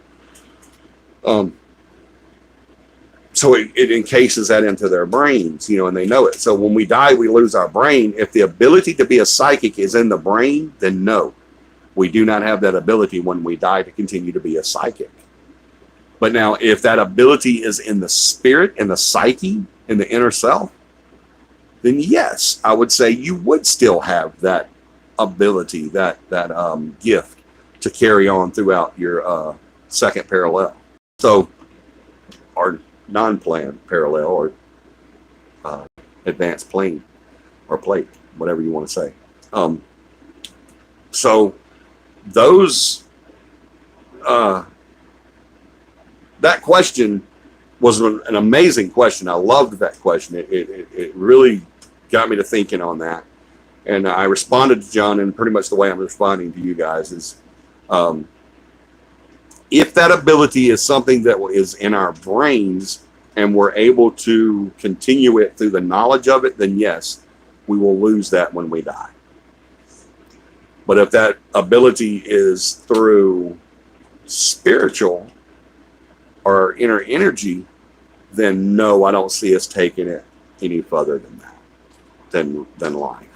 So it encases that into their brains, and they know it. So when we die, we lose our brain. If the ability to be a psychic is in the brain, then no, we do not have that ability when we die to continue to be a psychic. But now, if that ability is in the spirit, in the psyche, in the inner self, then yes, I would say you would still have that ability, that gift to carry on throughout your second parallel. So, or non-planned parallel, or advanced plane, or plate, whatever you want to say. So those, that question was an amazing question. I loved that question. It really got me to thinking on that. And I responded to John in pretty much the way I'm responding to you guys is, if that ability is something that is in our brains and we're able to continue it through the knowledge of it, then yes, we will lose that when we die. But if that ability is through spiritual or inner energy, then no, I don't see us taking it any further than that, than life.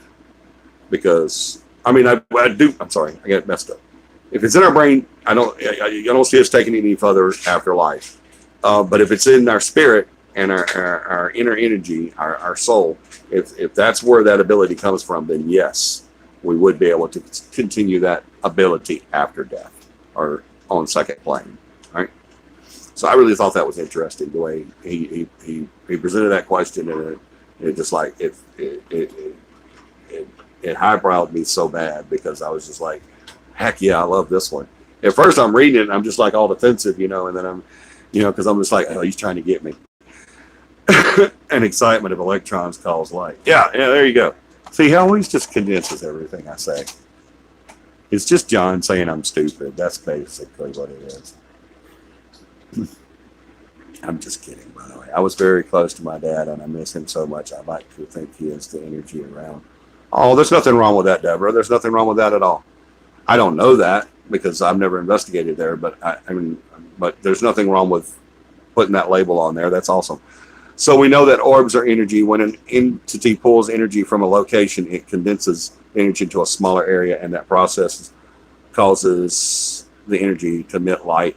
Because, I mean, I do, I'm sorry, I got messed up. If it's in our brain, I don't see us taking it any further after life. But if it's in our spirit and our inner energy, our soul, if that's where that ability comes from, then yes, we would be able to continue that ability after death or on second plane. Right? So I really thought that was interesting the way he presented that question, and it just like it highbrowed me so bad because I was just like, heck yeah, I love this one. At first I'm reading it and I'm just like all defensive, and then I'm, because I'm just like, oh, he's trying to get me. An excitement of electrons cause light. Yeah, there you go. See how he just condenses everything I say. It's just John saying I'm stupid. That's basically what it is. I'm just kidding, by the way. I was very close to my dad and I miss him so much. I like to think he is the energy around. Oh, there's nothing wrong with that, Deborah. There's nothing wrong with that at all. I don't know that because I've never investigated there, but but there's nothing wrong with putting that label on there. That's awesome. So we know that orbs are energy. When an entity pulls energy from a location, it condenses energy into a smaller area, and that process causes the energy to emit light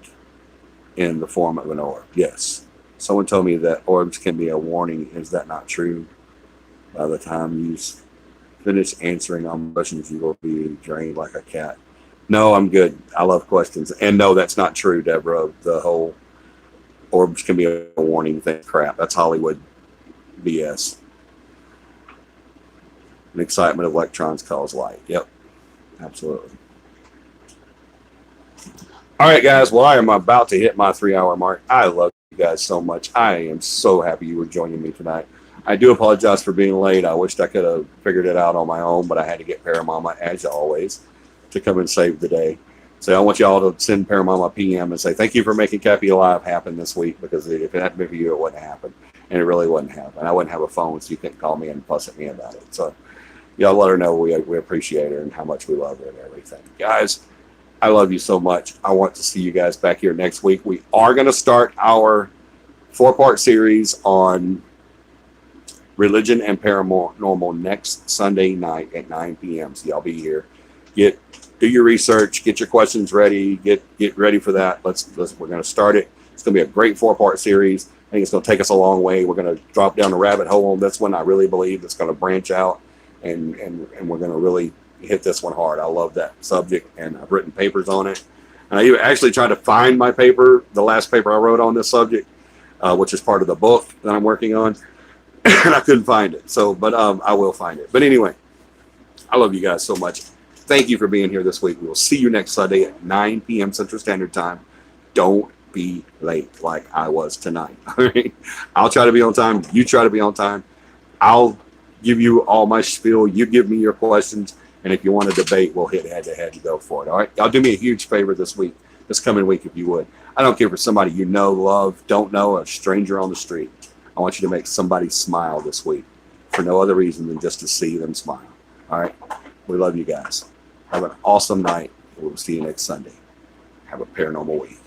in the form of an orb. Yes. Someone told me that orbs can be a warning. Is that not true? By the time you finish answering all questions, you will be drained like a cat. No, I'm good. I love questions. And no, that's not true, Deborah. The whole orbs can be a warning thing. Crap. That's Hollywood BS. An excitement of electrons cause light. Yep. Absolutely. All right, guys. Well, I am about to hit my 3-hour mark. I love you guys so much. I am so happy you were joining me tonight. I do apologize for being late. I wished I could have figured it out on my own, but I had to get Paramama, as always, to come and save the day. So I want you all to send Paramama a PM and say, thank you for making CAPI Alive happen this week, because if it hadn't been for you, it wouldn't happen. And it really wouldn't happen. I wouldn't have a phone, so you couldn't call me and fuss at me about it. So y'all let her know we appreciate her and how much we love her and everything. Guys, I love you so much. I want to see you guys back here next week. We are going to start our 4-part series on religion and paranormal next Sunday night at 9 p.m. So y'all be here. Do your research, get your questions ready, get ready for that. We're going to start it. It's going to be a great 4-part series. I think it's going to take us a long way. We're going to drop down the rabbit hole on this one. I really believe it's going to branch out, and we're going to really hit this one hard. I love that subject, and I've written papers on it. And I actually tried to find my paper, the last paper I wrote on this subject, which is part of the book that I'm working on. And I couldn't find it. So, but I will find it. But anyway, I love you guys so much. Thank you for being here this week. We will see you next Sunday at 9 p.m. Central Standard Time. Don't be late like I was tonight. All right? I'll try to be on time. You try to be on time. I'll give you all my spiel. You give me your questions. And if you want to debate, we'll hit head-to-head and go for it. All right? Y'all do me a huge favor this coming week, if you would. I don't care if it's somebody you know, love, don't know, a stranger on the street. I want you to make somebody smile this week for no other reason than just to see them smile. All right? We love you guys. Have an awesome night. We'll see you next Sunday. Have a paranormal week.